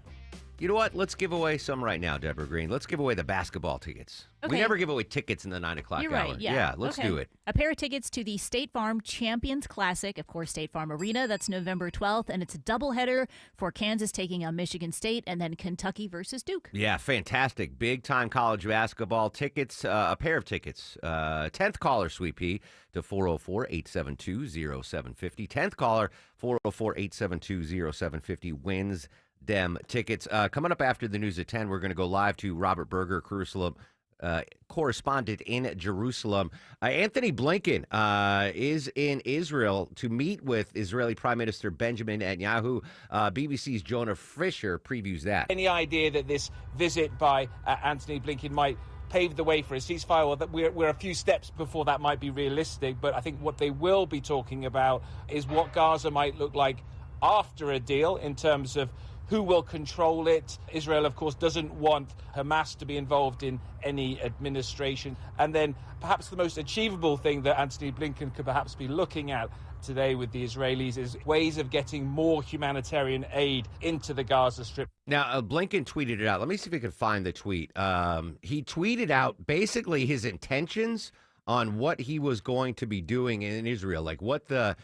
You know what? Let's give away some right now, Deborah Green. Let's give away the basketball tickets. Okay. We never give away tickets in the 9 o'clock You're hour. right, yeah. Let's Okay. do it. A pair of tickets to the State Farm Champions Classic, of course, State Farm Arena. That's November 12th, and it's a doubleheader for Kansas taking on Michigan State and then Kentucky versus Duke. Yeah, fantastic. Big-time college basketball tickets, a pair of tickets. 10th caller, Sweet Pea, to 404-872-0750. 10th caller, 404-872-0750, wins them tickets. Coming up after the news at 10, we're going to go live to Robert Berger, Jerusalem correspondent in Jerusalem. Anthony Blinken is in Israel to meet with Israeli Prime Minister Benjamin Netanyahu. BBC's Jonah Fisher previews that. Any idea that this visit by Anthony Blinken might pave the way for a ceasefire, or that we're a few steps before that might be realistic, but I think what they will be talking about is what Gaza might look like after a deal in terms of who will control it. Israel, of course, doesn't want Hamas to be involved in any administration. And then perhaps the most achievable thing that Anthony Blinken could perhaps be looking at today with the Israelis is ways of getting more humanitarian aid into the Gaza Strip. Now, Blinken tweeted it out. Let me see if we can find the tweet. He tweeted out basically his intentions on what he was going to be doing in Israel, like what the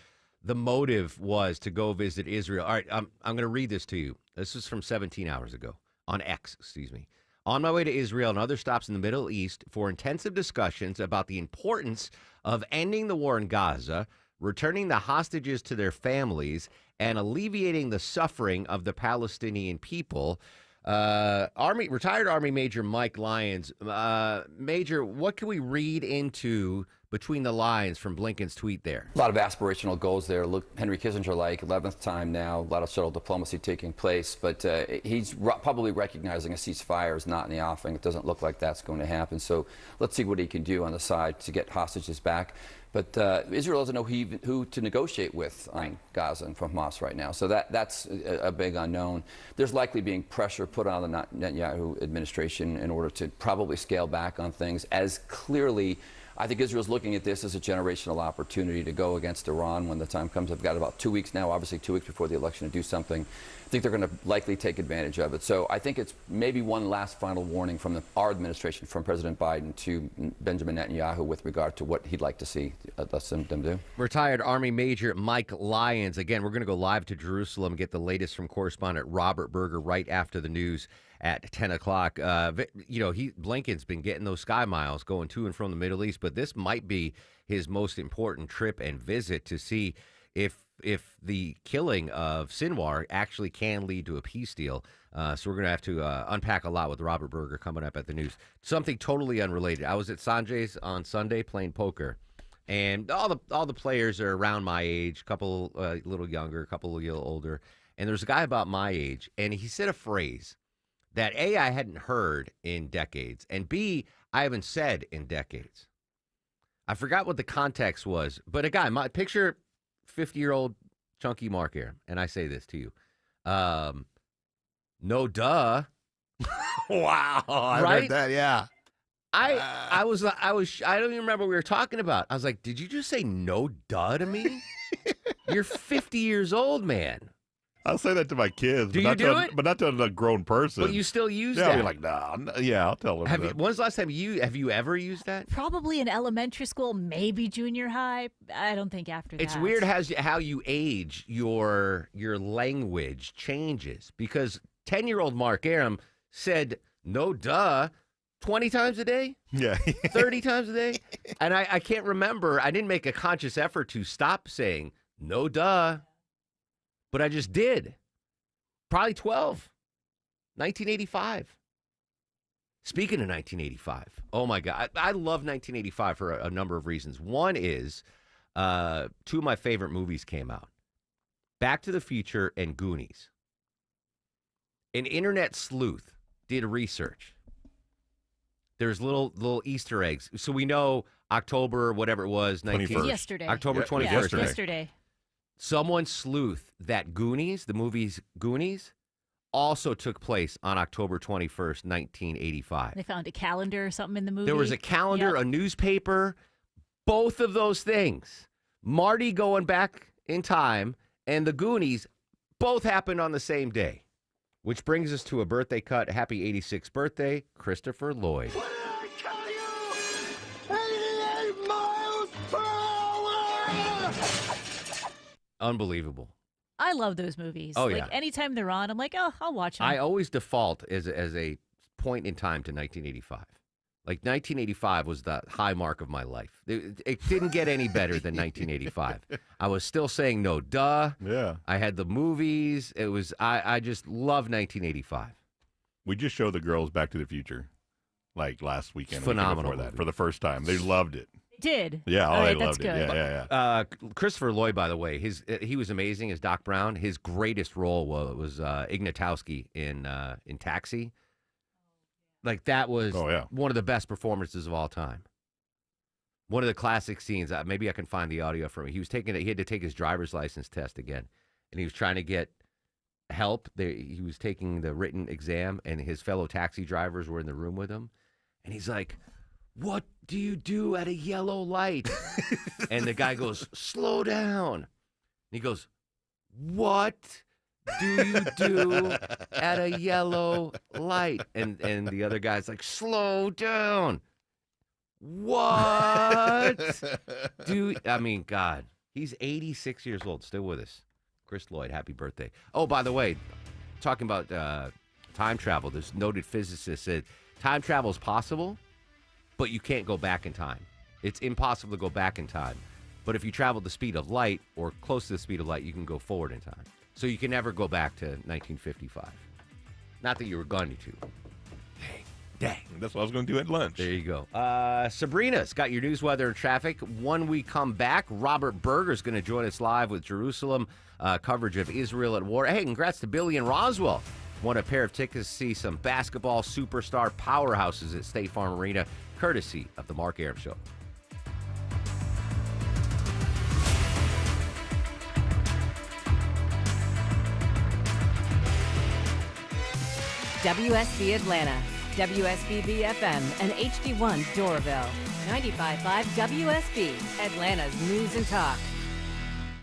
motive was to go visit Israel. All right, I'm going to read this to you. This is from 17 hours ago on X, excuse me. On my way to Israel and other stops in the Middle East for intensive discussions about the importance of ending the war in Gaza, returning the hostages to their families, and alleviating the suffering of the Palestinian people. Retired Army Major Mike Lyons. Major, what can we read into between the lines from Blinken's tweet there? A lot of aspirational goals there. Look, Henry Kissinger-like, 11th time now, a lot of subtle diplomacy taking place, but he's probably recognizing a ceasefire is not in the offing. It doesn't look like that's going to happen. So let's see what he can do on the side to get hostages back. But Israel doesn't know who to negotiate with on Gaza and from Hamas right now. So that's a big unknown. There's likely being pressure put on the Netanyahu administration in order to probably scale back on things, as clearly I think Israel's looking at this as a generational opportunity to go against Iran when the time comes. They've got about 2 weeks now, obviously 2 weeks before the election, to do something. I think they're going to likely take advantage of it. So I think it's maybe one last final warning from our administration, from President Biden to Benjamin Netanyahu, with regard to what he'd like to see them do. Retired Army Major Mike Lyons. Again, we're going to go live to Jerusalem, get the latest from correspondent Robert Berger right after the news at 10 o'clock. Blinken's been getting those sky miles going to and from the Middle East, but this might be his most important trip and visit to see if the killing of Sinwar actually can lead to a peace deal. So we're going to have to unpack a lot with Robert Berger coming up at the news. Something totally unrelated. I was at Sanjay's on Sunday playing poker, and all the players are around my age, a couple a little younger, a couple a little older, and there's a guy about my age, and he said a phrase that A, I hadn't heard in decades, and B, I haven't said in decades. I forgot what the context was, but a guy, picture 50-year-old chunky Mark here, and I say this to you. No duh. Wow. I Right? read that, yeah. I don't even remember what we were talking about. I was like, did you just say no duh to me? You're 50 years old, man. I'll say that to my kids. Do but you not do to it? but not to a grown person. But you still use yeah, that. I'll be like, nah. Yeah, I'll tell them Have you, that. when's the last time have you ever used that? Probably in elementary school, maybe junior high. I don't think after that. It's weird how you age, your language changes, because 10-year-old Mark Aram said no duh 20 times a day? Yeah. 30 times a day? And I can't remember. I didn't make a conscious effort to stop saying no duh, but I just did. Probably 1985. Speaking of 1985, oh my God, I love 1985 for a number of reasons. One is two of my favorite movies came out, Back to the Future and Goonies. An internet sleuth did research. There's little Easter eggs. So we know October, whatever it was, 19... Yesterday. October 21st. Yeah, yesterday. Someone sleuthed that Goonies, the movie's Goonies, also took place on October 21st, 1985. They found a calendar or something in the movie. There was a calendar, a newspaper, both of those things. Marty going back in time and the Goonies both happened on the same day, which brings us to a birthday cut. Happy 86th birthday, Christopher Lloyd. 88 miles per hour! Unbelievable. I love those movies. Oh, like, yeah. anytime they're on, I'm like, oh, I'll watch them. I always default as a point in time to 1985. Like 1985 was the high mark of my life. It didn't get any better than 1985. I was still saying no duh. Yeah. I had the movies. It was I just love 1985. We just showed the girls Back to the Future, like last weekend. Phenomenal Before that, movie. for the first time. They loved it. Did. Yeah, All they right, that's loved it. good. Yeah. Christopher Lloyd, by the way, he was amazing as Doc Brown. His greatest role was Ignatowski in Taxi. Like, that was one of the best performances of all time. One of the classic scenes. Maybe I can find the audio from it. He had to take his driver's license test again, and he was trying to get help. He was taking the written exam, and his fellow taxi drivers were in the room with him, and he's like, "What do you do at a yellow light?" And the guy goes, "Slow down." And he goes, "What do you do at a yellow light? And the other guy's like, slow down. What? I mean, God, he's 86 years old, still with us. Chris Lloyd, happy birthday. Oh, by the way, talking about time travel, this noted physicist said time travel is possible, but you can't go back in time. It's impossible to go back in time. But if you travel the speed of light or close to the speed of light, you can go forward in time. So you can never go back to 1955. Not that you were going to. Dang. That's what I was going to do at lunch. There you go. Sabrina's got your news, weather, and traffic. When we come back, Robert Berger's going to join us live with Jerusalem coverage of Israel at war. Hey, congrats to Billy and Roswell. Won a pair of tickets to see some basketball superstar powerhouses at State Farm Arena, courtesy of the Mark Arum Show. WSB Atlanta, WSBB FM, and HD1 Doraville. 95.5 WSB, Atlanta's News and Talk.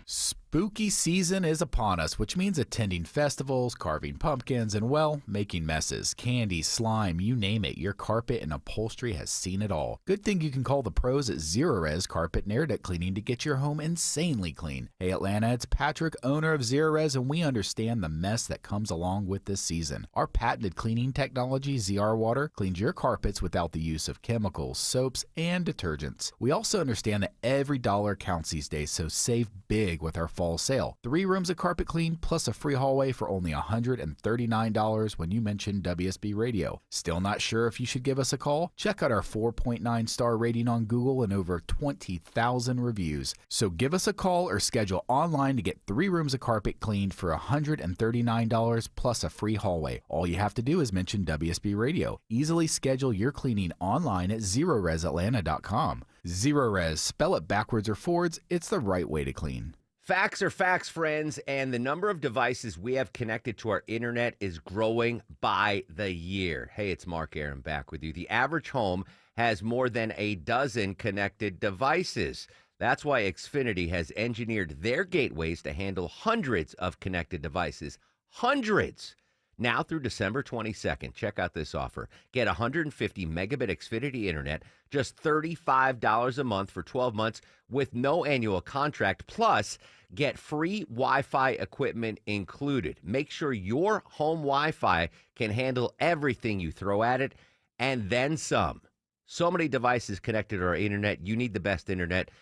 Spooky season is upon us, which means attending festivals, carving pumpkins, and, well, making messes. Candy, slime, you name it. Your carpet and upholstery has seen it all. Good thing you can call the pros at Zerorez Carpet and Air Duct Cleaning to get your home insanely clean. Hey, Atlanta, it's Patrick, owner of Zerorez, and we understand the mess that comes along with this season. Our patented cleaning technology, ZR Water, cleans your carpets without the use of chemicals, soaps, and detergents. We also understand that every dollar counts these days, so save big with our fall sale. 3 rooms of carpet clean plus a free hallway for only $139 when you mention WSB Radio. Still not sure if you should give us a call? Check out our 4.9 star rating on Google and over 20,000 reviews. So give us a call or schedule online to get 3 rooms of carpet cleaned for $139 plus a free hallway. All you have to do is mention WSB Radio. Easily schedule your cleaning online at ZeroResAtlanta.com. Zerorez, spell it backwards or forwards, it's the right way to clean. Facts are facts, friends, and the number of devices we have connected to our internet is growing by the year. Hey, it's Mark Arum back with you. The average home has more than a dozen connected devices. That's why Xfinity has engineered their gateways to handle hundreds of connected devices. Hundreds! Now through December 22nd, check out this offer. Get 150 megabit Xfinity internet, just $35 a month for 12 months with no annual contract, plus get free Wi-Fi equipment included. Make sure your home Wi-Fi can handle everything you throw at it, and then some. So many devices connected to our internet, you need the best internet.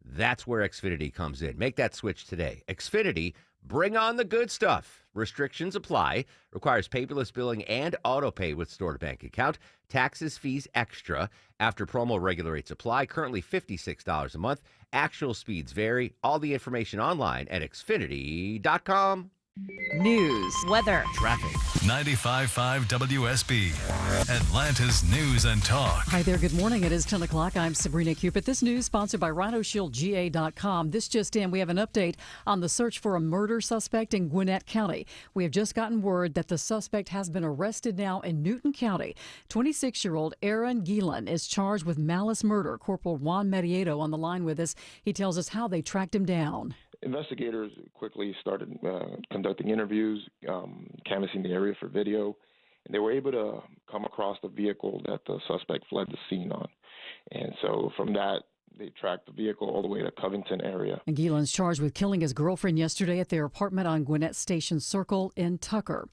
That's where Xfinity comes in. Make that switch today. Xfinity, bring on the good stuff. Restrictions apply. Requires paperless billing and auto pay with stored bank account. Taxes, fees extra. After promo, regular rates apply. Currently $56 a month. Actual speeds vary. All the information online at Xfinity.com. News, weather, traffic. 95.5 WSB, Atlanta's News and Talk. Hi there, good morning. It is 10 o'clock. I'm Sabrina Cupid. This news sponsored by RhinoShieldGA.com. This just in, we have an update on the search for a murder suspect in Gwinnett County. We have just gotten word that the suspect has been arrested now in Newton County. 26-year-old Aaron Gielan is charged with malice murder. Corporal Juan Medieto on the line with us. He tells us how they tracked him down. Investigators quickly started conducting interviews, canvassing the area for video, and they were able to come across the vehicle that the suspect fled the scene on. And so from that, they tracked the vehicle all the way to Covington area. And Gielan's charged with killing his girlfriend yesterday at their apartment on Gwinnett Station Circle in Tucker.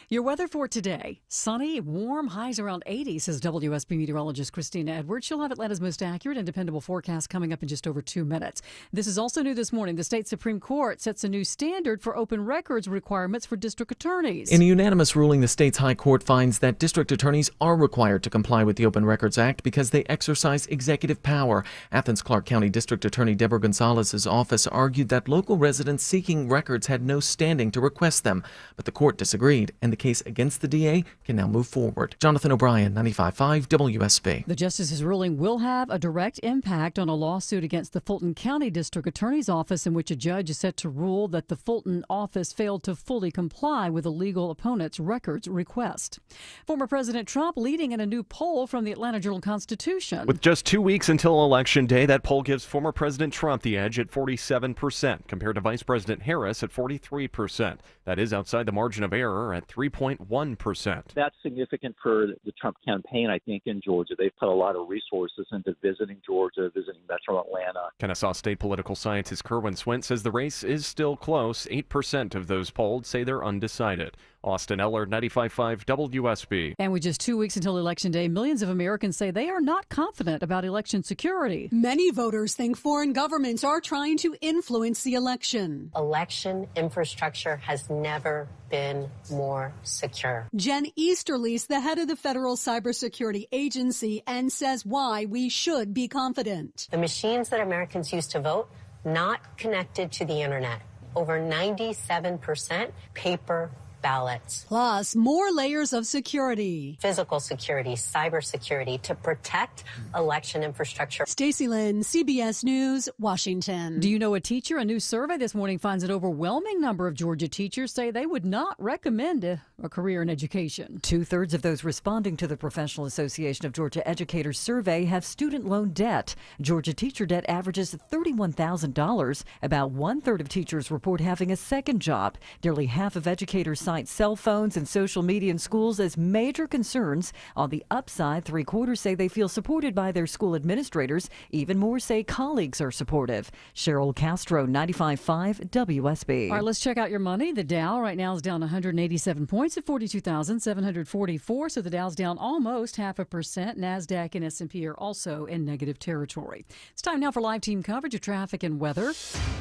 Your weather for today, sunny, warm, highs around 80, says WSB meteorologist Christina Edwards. She'll have Atlanta's most accurate and dependable forecast coming up in just over 2 minutes. This is also new this morning. The state Supreme Court sets a new standard for open records requirements for district attorneys. In a unanimous ruling, the state's high court finds that district attorneys are required to comply with the Open Records Act because they exercise executive power. Athens-Clarke County District Attorney Deborah Gonzalez's office argued that local residents seeking records had no standing to request them, but the court disagreed, and the case against the DA can now move forward. Jonathan O'Brien, 95.5 WSB. The justice's ruling will have a direct impact on a lawsuit against the Fulton County District Attorney's Office, in which a judge is set to rule that the Fulton office failed to fully comply with a legal opponent's records request. Former President Trump leading in a new poll from the Atlanta Journal-Constitution. With just 2 weeks until Election Day, today. That poll gives former President Trump the edge at 47%, compared to Vice President Harris at 43%. That is outside the margin of error at 3.1%. That's significant for the Trump campaign, I think, in Georgia. They've put a lot of resources into visiting Georgia, visiting Metro Atlanta. Kennesaw State political scientist Kerwin Swint says the race is still close. 8% of those polled say they're undecided. Austin Eller, 95.5 WSB. And with just 2 weeks until Election Day, millions of Americans say they are not confident about election security. Many voters think foreign governments are trying to influence the election. Election infrastructure has never been more secure. Jen Easterly's the head of the Federal Cybersecurity Agency and says why we should be confident. The machines that Americans use to vote, not connected to the internet. Over 97% paper ballots. Plus, more layers of security. Physical security, cyber security to protect election infrastructure. Stacey Lynn, CBS News, Washington. Do you know a teacher? A new survey this morning finds an overwhelming number of Georgia teachers say they would not recommend a career in education. 2/3 of those responding to the Professional Association of Georgia Educators survey have student loan debt. Georgia teacher debt averages $31,000. About 1/3 of teachers report having a second job. Nearly half of educators cite cell phones and social media in schools as major concerns. On the upside, 3/4 say they feel supported by their school administrators. Even more say colleagues are supportive. Cheryl Castro, 95.5 WSB. All right, let's check out your money. The Dow right now is down 187 points at 42,744. So the Dow's down almost 0.5%. NASDAQ and S&P are also in negative territory. It's time now for live team coverage of traffic and weather.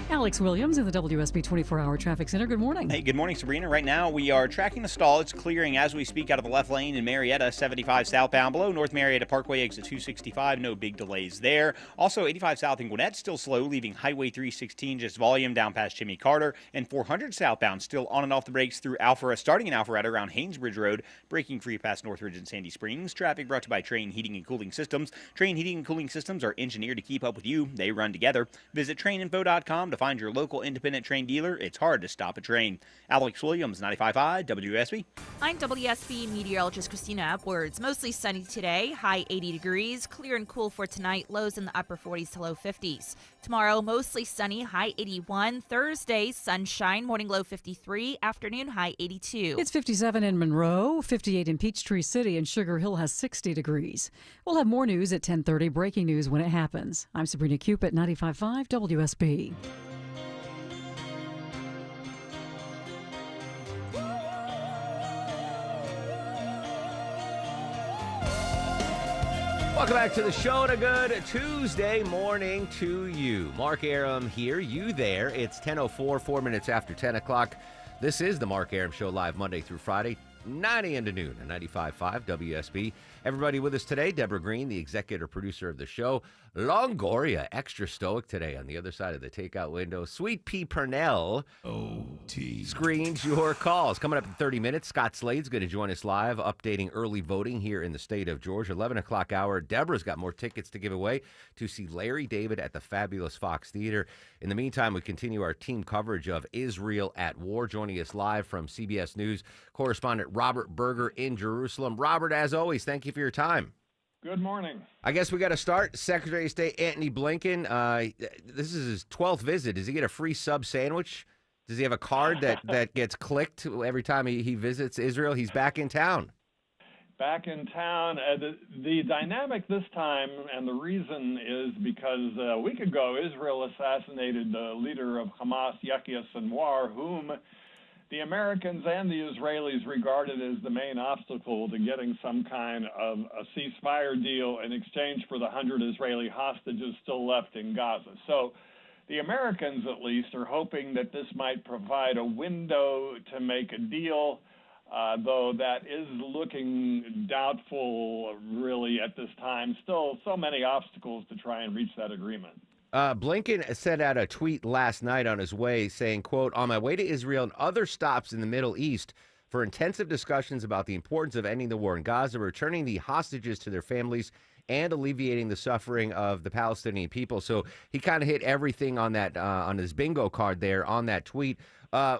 Alex Williams in the WSB 24-hour traffic center. Good morning. Hey, good morning, Sabrina. Right now we are tracking the stall. It's clearing as we speak out of the left lane in Marietta, 75 southbound below North Marietta Parkway, exit 265. No big delays there. Also, 85 south in Gwinnett still slow, leaving Highway 316 just volume down past Jimmy Carter, and 400 southbound still on and off the brakes through Alpharetta, starting in Alpharetta around Haynesbridge Road, breaking free past Northridge and Sandy Springs. Traffic brought to you by Train Heating and Cooling Systems. Train Heating and Cooling Systems are engineered to keep up with you. They run together. Visit traininfo.com to find your local independent Train dealer. It's hard to stop a train. Alex Williams, 95.5 WSB. I'm WSB meteorologist Christina Upwards. Mostly sunny today, high 80 degrees. Clear and cool for tonight, lows in the upper 40s to low 50s. Tomorrow, mostly sunny, high 81. Thursday, sunshine, morning low 53, afternoon high 82. It's 57 in Monroe, 58 in Peachtree City, and Sugar Hill has 60 degrees. We'll have more news at 10:30, breaking news when it happens. I'm Sabrina Cupid, 95.5 WSB. Welcome back to the show, and a good Tuesday morning to you. Mark Arum here, you there. It's 10:04, 4 minutes after 10 o'clock. This is the Mark Arum Show, live Monday through Friday, 9 a.m. to noon at 95.5 WSB. Everybody with us today, Deborah Green, the executive producer of the show. Longoria, extra stoic today on the other side of the takeout window. Sweet Pea Purnell screens your calls. Coming up in 30 minutes, Scott Slade's going to join us live, updating early voting here in the state of Georgia. 11 o'clock hour, Deborah's got more tickets to give away to see Larry David at the fabulous Fox Theater. In the meantime, we continue our team coverage of Israel at war. Joining us live from CBS News, correspondent Robert Berger in Jerusalem. Robert, as always, thank you for your time. Good morning. I guess we got to start. Secretary of State Antony Blinken, this is his 12th visit. Does he get a free sub sandwich? Does he have a card that gets clicked every time he visits Israel? He's back in town. Back in town. The dynamic this time, and the reason is because a week ago, Israel assassinated the leader of Hamas, Yahya Sinwar, whom the Americans and the Israelis regarded as the main obstacle to getting some kind of a ceasefire deal in exchange for the 100 Israeli hostages still left in Gaza. So the Americans, at least, are hoping that this might provide a window to make a deal, though that is looking doubtful, really, at this time. Still so many obstacles to try and reach that agreement. Blinken sent out a tweet last night on his way saying, quote, "On my way to Israel and other stops in the Middle East for intensive discussions about the importance of ending the war in Gaza, returning the hostages to their families, and alleviating the suffering of the Palestinian people." So he kind of hit everything on that on his bingo card there on that tweet. Do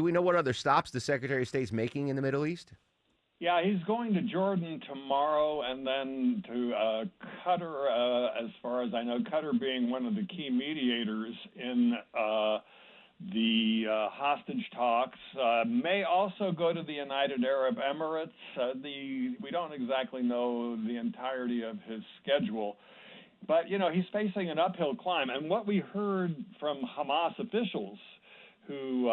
we know what other stops the Secretary of State's making in the Middle East? Yeah, he's going to Jordan tomorrow and then to Qatar, as far as I know, Qatar being one of the key mediators in the hostage talks. May also go to the United Arab Emirates. We don't exactly know the entirety of his schedule. But, he's facing an uphill climb. And what we heard from Hamas officials who,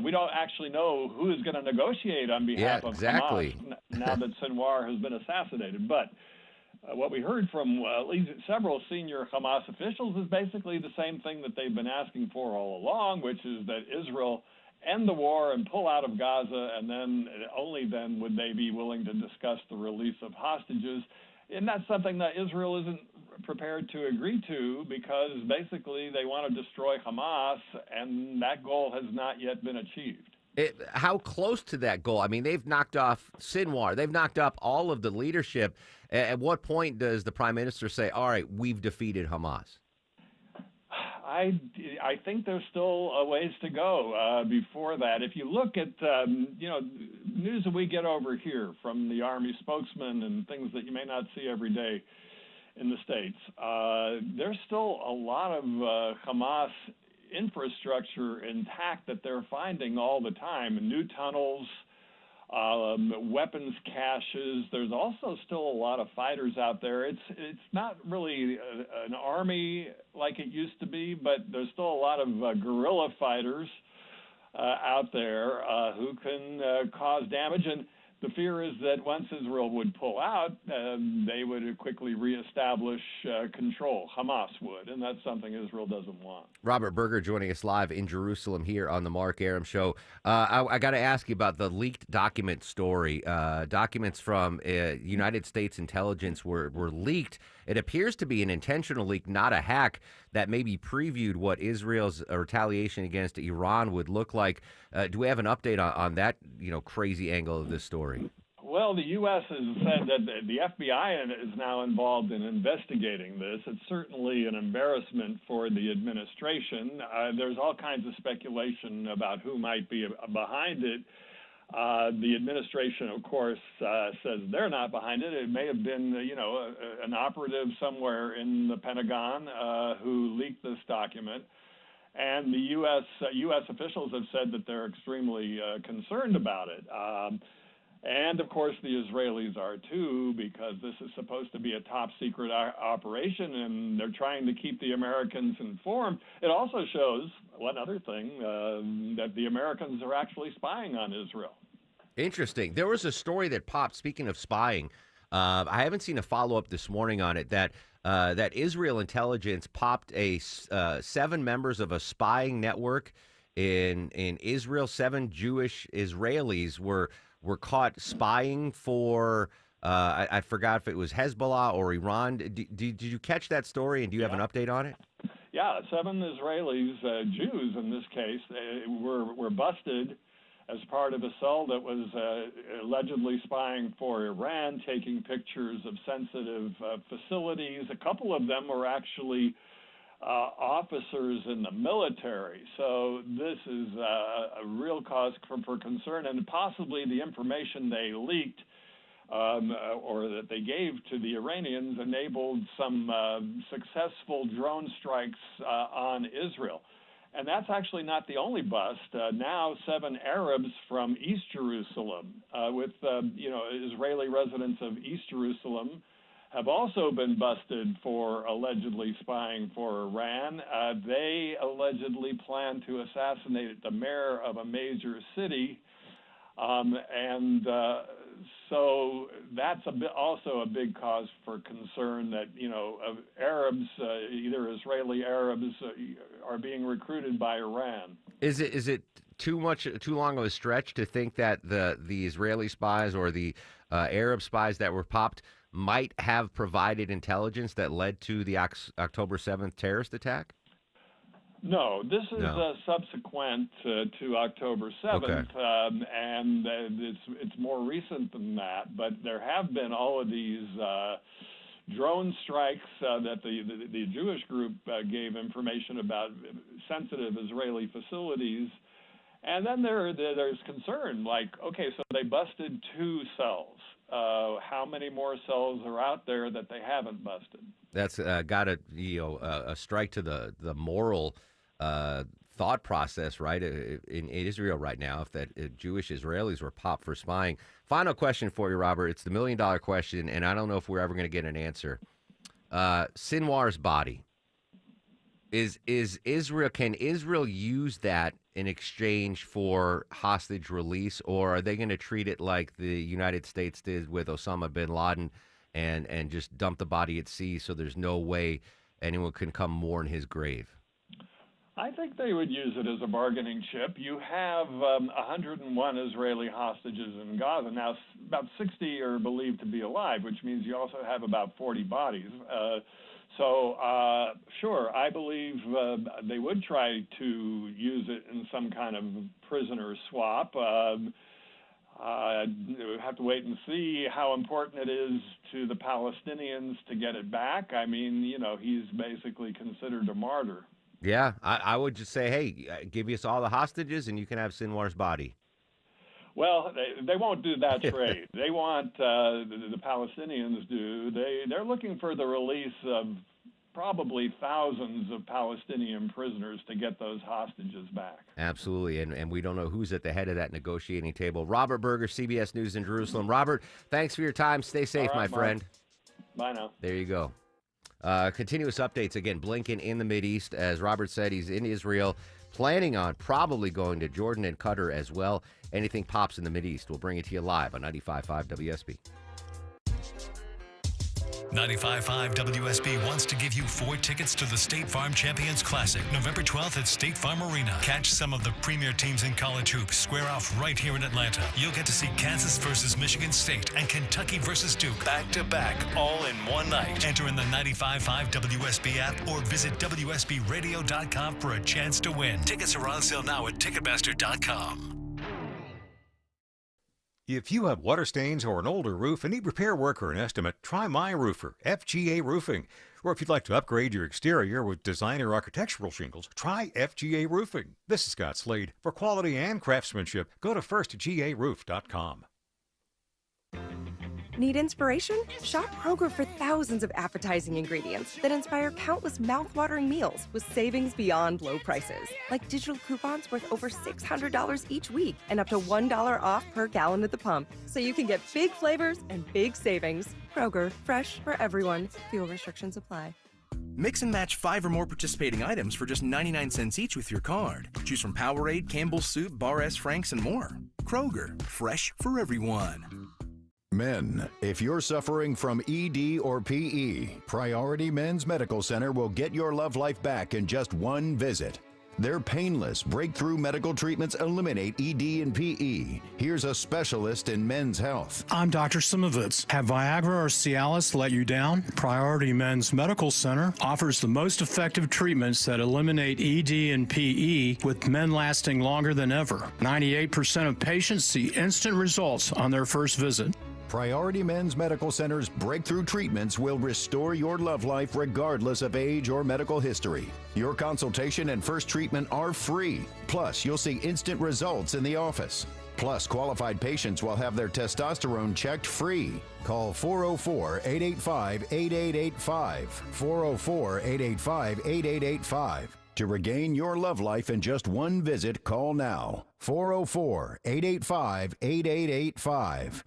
we don't actually know who is going to negotiate on behalf of Hamas now that Sinwar has been assassinated. But what we heard from at least several senior Hamas officials is basically the same thing that they've been asking for all along, which is that Israel end the war and pull out of Gaza, and then only then would they be willing to discuss the release of hostages. And that's something that Israel isn't prepared to agree to because basically they want to destroy Hamas, and that goal has not yet been achieved. How close to that goal? I mean, they've knocked off Sinwar. They've knocked up all of the leadership. At what point does the prime minister say, all right, we've defeated Hamas? I think there's still a ways to go before that. If you look at, news that we get over here from the Army spokesman and things that you may not see every day in the States, there's still a lot of Hamas infrastructure intact that they're finding all the time. New tunnels, weapons caches. There's also still a lot of fighters out there. It's not really an army like it used to be, but there's still a lot of guerrilla fighters out there who can cause damage. And the fear is that once Israel would pull out, they would quickly reestablish control. Hamas would, and that's something Israel doesn't want. Robert Berger joining us live in Jerusalem here on the Mark Arum Show. I got to ask you about the leaked document story. Documents from United States intelligence were leaked. It appears to be an intentional leak, not a hack, that maybe previewed what Israel's retaliation against Iran would look like. Do we have an update on that, crazy angle of this story? Well, the U.S. has said that the FBI is now involved in investigating this. It's certainly an embarrassment for the administration. There's all kinds of speculation about who might be behind it. The administration, of course, says they're not behind it. It may have been, an operative somewhere in the Pentagon who leaked this document. And the U.S. officials have said that they're extremely concerned about it. And, of course, the Israelis are, too, because this is supposed to be a top-secret operation, and they're trying to keep the Americans informed. It also shows, one other thing, that the Americans are actually spying on Israel. Interesting. There was a story that popped, speaking of spying, I haven't seen a follow-up this morning on it, that Israel intelligence popped 7 members of a spying network in Israel. 7 Jewish Israelis were caught spying for, I forgot if it was Hezbollah or Iran. Did you catch that story, and do you have an update on it? Yeah, 7 Israelis, Jews in this case, were busted as part of a cell that was allegedly spying for Iran, taking pictures of sensitive facilities. A couple of them were actually officers in the military. So this is a real cause for concern, and possibly the information they leaked or that they gave to the Iranians enabled some successful drone strikes on Israel. And that's actually not the only bust. Now 7 Arabs from East Jerusalem with Israeli residents of East Jerusalem have also been busted for allegedly spying for Iran. They allegedly plan to assassinate the mayor of a major city. So that's also a big cause for concern that, Arabs, either Israeli Arabs, are being recruited by Iran. Is it too long of a stretch to think that the Israeli spies or the Arab spies that were popped might have provided intelligence that led to the October 7th terrorist attack? No, this is subsequent to October 7th, Okay. And it's more recent than that. But there have been all of these drone strikes that the Jewish group gave information about sensitive Israeli facilities, And then there's concern, like, okay, so they busted 2 cells. How many more cells are out there that they haven't busted? That's got a strike to the moral thought process, right, in Israel right now, if that Jewish Israelis were popped for spying. Final question for you, Robert. It's the $1 million question, and I don't know if we're ever going to get an answer. Sinwar's body. Is Israel, can Israel use that in exchange for hostage release, or are they going to treat it like the United States did with Osama bin Laden and just dump the body at sea so there's no way anyone can come mourn his grave? I think they would use it as a bargaining chip. You have 101 Israeli hostages in Gaza. Now, about 60 are believed to be alive, which means you also have about 40 bodies. Sure, I believe they would try to use it in some kind of prisoner swap. We have to wait and see how important it is to the Palestinians to get it back. I mean, he's basically considered a martyr. Yeah, I would just say, hey, give us all the hostages and you can have Sinwar's body. Well, they won't do that trade. They want, the Palestinians do, they're looking for the release of probably thousands of Palestinian prisoners to get those hostages back. Absolutely, and we don't know who's at the head of that negotiating table. Robert Berger, CBS News in Jerusalem. Robert, thanks for your time. Stay safe, All right, my friend. Mark. Bye now. There you go. Continuous updates again. Blinken in the Mideast, as Robert said, he's in Israel, planning on probably going to Jordan and Qatar as well. Anything pops in the Mideast, we'll bring it to you live on 95.5 WSB. 95.5 WSB wants to give you 4 tickets to the State Farm Champions Classic, November 12th at State Farm Arena. Catch some of the premier teams in college hoops square off right here in Atlanta. You'll get to see Kansas versus Michigan State and Kentucky versus Duke back-to-back, all in one night. Enter in the 95.5 WSB app or visit WSBradio.com for a chance to win. Tickets are on sale now at Ticketmaster.com. If you have water stains or an older roof and need repair work or an estimate, try My Roofer, FGA Roofing. Or if you'd like to upgrade your exterior with designer architectural shingles, try FGA Roofing. This is Scott Slade. For quality and craftsmanship, go to firstgaroof.com. Need inspiration? Shop Kroger for thousands of appetizing ingredients that inspire countless mouth-watering meals with savings beyond low prices. Like digital coupons worth over $600 each week and up to $1 off per gallon at the pump. So you can get big flavors and big savings. Kroger, fresh for everyone. Fuel restrictions apply. Mix and match 5 or more participating items for just 99 cents each with your card. Choose from Powerade, Campbell's Soup, Bar S, Frank's, and more. Kroger, fresh for everyone. Men, if you're suffering from ED or PE, Priority Men's Medical Center will get your love life back in just one visit. Their painless, breakthrough medical treatments eliminate ED and PE. Here's a specialist in men's health. I'm Dr. Simovitz. Have Viagra or Cialis let you down? Priority Men's Medical Center offers the most effective treatments that eliminate ED and PE, with men lasting longer than ever. 98% of patients see instant results on their first visit. Priority Men's Medical Center's breakthrough treatments will restore your love life regardless of age or medical history. Your consultation and first treatment are free. Plus, you'll see instant results in the office. Plus, qualified patients will have their testosterone checked free. Call 404-885-8885. 404-885-8885. To regain your love life in just one visit, call now. 404-885-8885.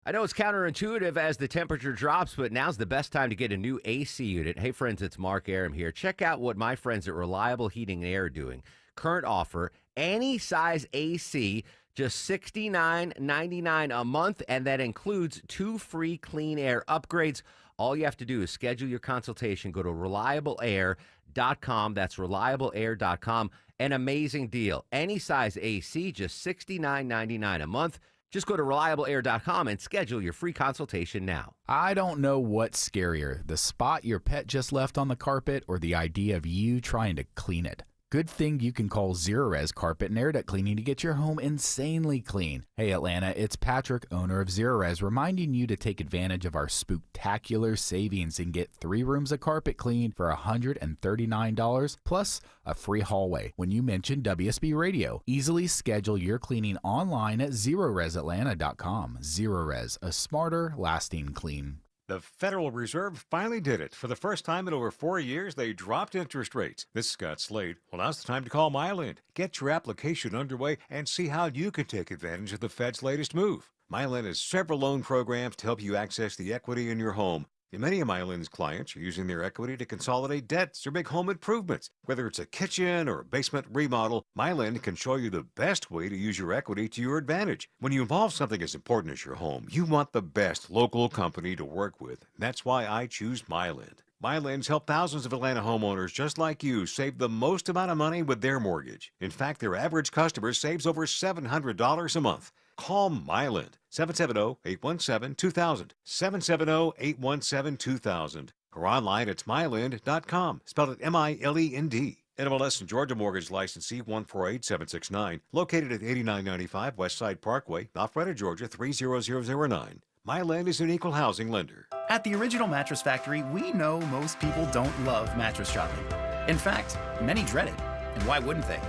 I know it's counterintuitive as the temperature drops, but now's the best time to get a new AC unit. Hey, friends, it's Mark Aram here. Check out what my friends at Reliable Heating and Air are doing. Current offer, any size AC, just $69.99 a month, and that includes 2 free clean air upgrades. All you have to do is schedule your consultation. Go to ReliableAir.com. That's ReliableAir.com. An amazing deal. Any size AC, just $69.99 a month. Just go to ReliableAir.com and schedule your free consultation now. I don't know what's scarier, the spot your pet just left on the carpet or the idea of you trying to clean it. Good thing you can call Zerorez Carpet and Air Duct Cleaning to get your home insanely clean. Hey Atlanta, it's Patrick, owner of Zerorez, reminding you to take advantage of our spooktacular savings and get 3 rooms of carpet cleaned for $139 plus a free hallway when you mention WSB Radio. Easily schedule your cleaning online at ZerorezAtlanta.com. Zerorez, a smarter, lasting clean. The Federal Reserve finally did it. For the first time in over 4 years, they dropped interest rates. This is Scott Slade. Well, now's the time to call Myland. Get your application underway and see how you can take advantage of the Fed's latest move. Myland has several loan programs to help you access the equity in your home. And many of Myland's clients are using their equity to consolidate debts or make home improvements. Whether it's a kitchen or a basement remodel, Myland can show you the best way to use your equity to your advantage. When you involve something as important as your home, you want the best local company to work with. That's why I choose Myland. Myland's helped thousands of Atlanta homeowners just like you save the most amount of money with their mortgage. In fact, their average customer saves over $700 a month. Call Myland, 770-817-2000, 770-817-2000, or online at myland.com, spelled it M-I-L-E-N-D. NMLS and Georgia Mortgage Licensee 148769, located at 8995 Westside Parkway, Alpharetta, Georgia 30009. Myland is an equal housing lender. At the Original Mattress Factory, we know most people don't love mattress shopping. In fact, many dread it. And why wouldn't they?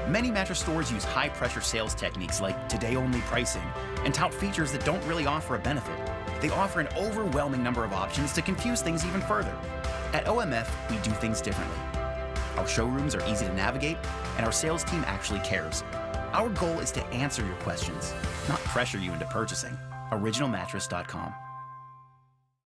Many mattress stores use high-pressure sales techniques like today-only pricing and tout features that don't really offer a benefit. They offer an overwhelming number of options to confuse things even further. At OMF, we do things differently. Our showrooms are easy to navigate, and our sales team actually cares. Our goal is to answer your questions, not pressure you into purchasing. OriginalMattress.com.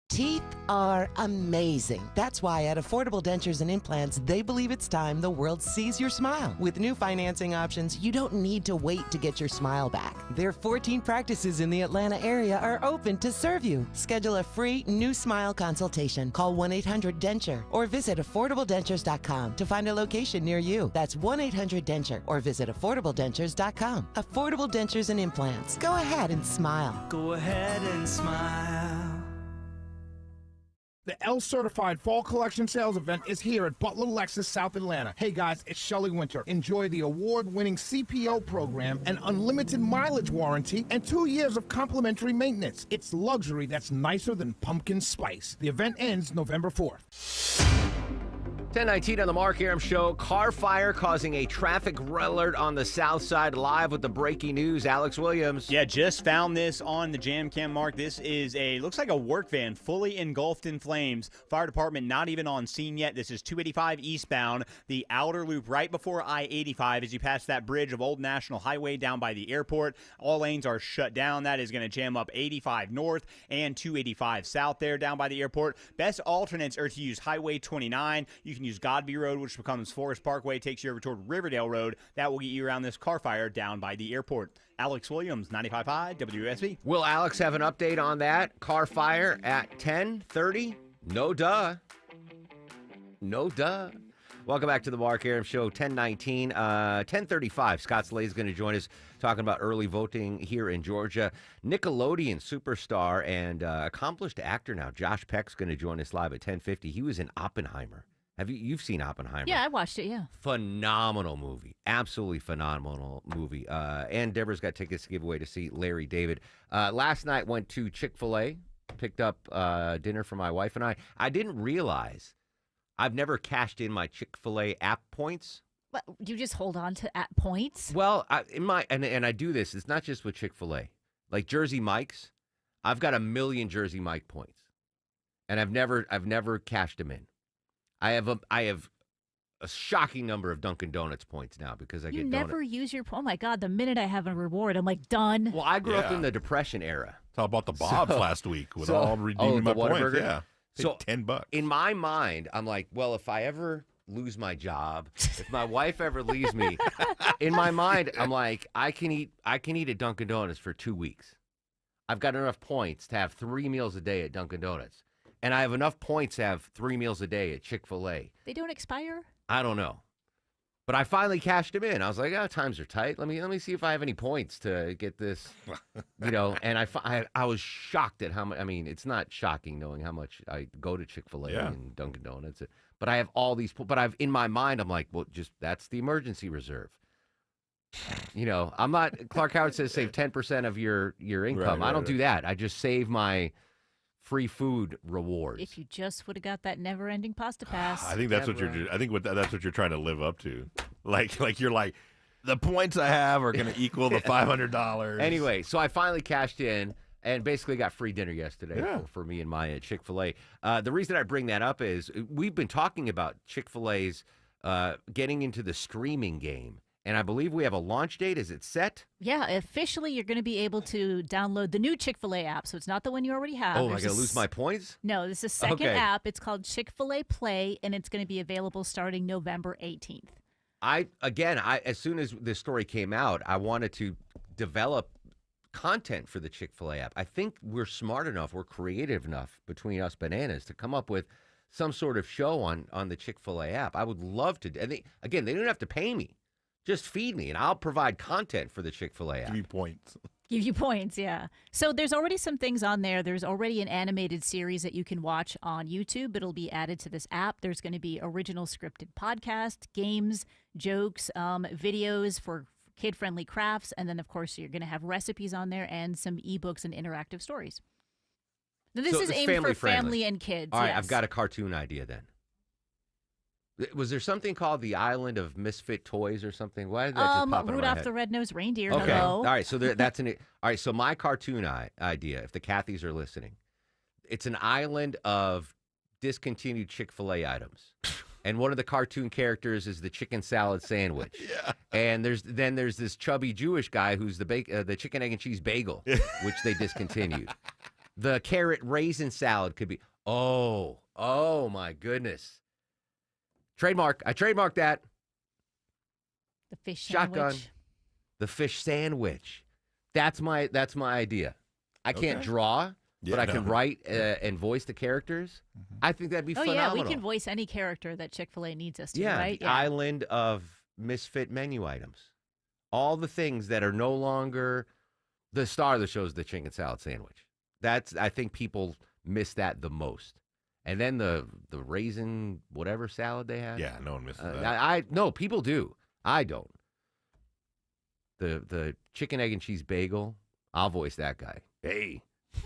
Teeth are amazing. That's why at Affordable Dentures and Implants, they believe it's time the world sees your smile. With new financing options, you don't need to wait to get your smile back. Their 14 practices in the Atlanta area are open to serve you. Schedule a free new smile consultation. Call 1-800-DENTURE or visit AffordableDentures.com to find a location near you. That's 1-800-DENTURE or visit AffordableDentures.com. Affordable Dentures and Implants. Go ahead and smile. Go ahead and smile. The L Certified Fall Collection Sales Event is here at Butler Lexus, South Atlanta. Hey guys, it's Shelley Winter. Enjoy the award-winning CPO program, an unlimited mileage warranty, and 2 years of complimentary maintenance. It's luxury that's nicer than pumpkin spice. The event ends November 4th. 10:19 on the Mark Arum Show. Car fire causing a traffic alert on the south side. Live with the breaking news, Alex Williams. Yeah, just found this on the Jam Cam, Mark. This is looks like a work van fully engulfed in flames. Fire department not even on scene yet. This is 285 eastbound, the outer loop right before I-85 as you pass that bridge of Old National Highway down by the airport. All lanes are shut down. That is going to jam up 85 north and 285 south there down by the airport. Best alternates are to use Highway 29. You can use Godby Road, which becomes Forest Parkway, takes you over toward Riverdale Road. That will get you around this car fire down by the airport. Alex Williams, 95.5 WSB. Will Alex have an update on that car fire at 10:30? No duh. No duh. Welcome back to the Mark Arum Show, 10:19. 10:35, Scott Slade is going to join us talking about early voting here in Georgia. Nickelodeon superstar and accomplished actor now, Josh Peck's going to join us live at 10:50. He was in Oppenheimer. You've seen Oppenheimer? Yeah, I watched it, yeah. Phenomenal movie. Absolutely phenomenal movie. And Deborah's got tickets to give away to see Larry David. Last night went to Chick-fil-A, picked up dinner for my wife and I. I didn't realize I've never cashed in my Chick-fil-A app points. What, you just hold on to at points? Well, and I do this. It's not just with Chick-fil-A. Like Jersey Mike's, I've got 1 million Jersey Mike points, and I've never cashed them in. I have a shocking number of Dunkin' Donuts points now because I get donuts. You never use your oh my God, the minute I have a reward, I'm like, done. Well, I grew up in the Depression era. How about the Bob's last week with all redeeming my points? Whataburger? Yeah. So $10. In my mind, I'm like, well, if I ever lose my job, if my wife ever leaves me, in my mind, I'm like, I can eat at Dunkin' Donuts for 2 weeks. I've got enough points to have 3 meals a day at Dunkin' Donuts. And I have enough points to have 3 meals a day at Chick-fil-A. They don't expire? I don't know. But I finally cashed him in. I was like, oh, times are tight. Let me see if I have any points to get this, And I was shocked at how much. I mean, it's not shocking knowing how much I go to Chick-fil-A and Dunkin' Donuts. But I have all these. But I've in my mind, I'm like, well, just that's the emergency reserve. I'm not. Clark Howard says save 10% of your income. I don't do that. I just save my free food rewards. If you just would have got that never-ending pasta pass. I think that's what you're. I think that's what you're trying to live up to. Like you're like, the points I have are going to equal the $500. Anyway, so I finally cashed in and basically got free dinner yesterday for me and my Chick-fil-A. The reason I bring that up is we've been talking about Chick-fil-A's getting into the streaming game. And I believe we have a launch date. Is it set? Yeah, officially you're going to be able to download the new Chick-fil-A app. So it's not the one you already have. Oh, I got to lose my points? No, this is a second app. It's called Chick-fil-A Play, and it's going to be available starting November 18th. As soon as this story came out, I wanted to develop content for the Chick-fil-A app. I think we're smart enough, we're creative enough between us bananas to come up with some sort of show on the Chick-fil-A app. I would love to. And they don't have to pay me. Just feed me, and I'll provide content for the Chick-fil-A app. Give you points. Give you points, yeah. So there's already some things on there. There's already an animated series that you can watch on YouTube. It'll be added to this app. There's going to be original scripted podcast, games, jokes, videos for kid-friendly crafts, and then, of course, you're going to have recipes on there and some ebooks and interactive stories. Now, this is aimed for family and kids. All right, yes. I've got a cartoon idea then. Was there something called the Island of Misfit Toys or something? Why did that just pop into my Rudolph head? the Red-Nosed Reindeer. Okay. Hello. All right. So that's all right. So my cartoon idea, if the Cathys are listening, it's an island of discontinued Chick-fil-A items, and one of the cartoon characters is the chicken salad sandwich. And there's this chubby Jewish guy who's the chicken egg and cheese bagel, which they discontinued. The carrot raisin salad could be. Oh my goodness. Trademark. I trademarked that. The fish Shotgun. sandwich. The fish sandwich. That's my idea. I can't draw, but I can write and voice the characters. I think that'd be phenomenal. Yeah, we can voice any character that Chick-fil-A needs us to, yeah, right? The island of misfit menu items. All the things that are no longer the star of the show is the chicken salad sandwich. I think people miss that the most. And then the raisin whatever salad they had. Yeah, no one misses that. No, people do. I don't. The chicken egg and cheese bagel. I'll voice that guy. Hey,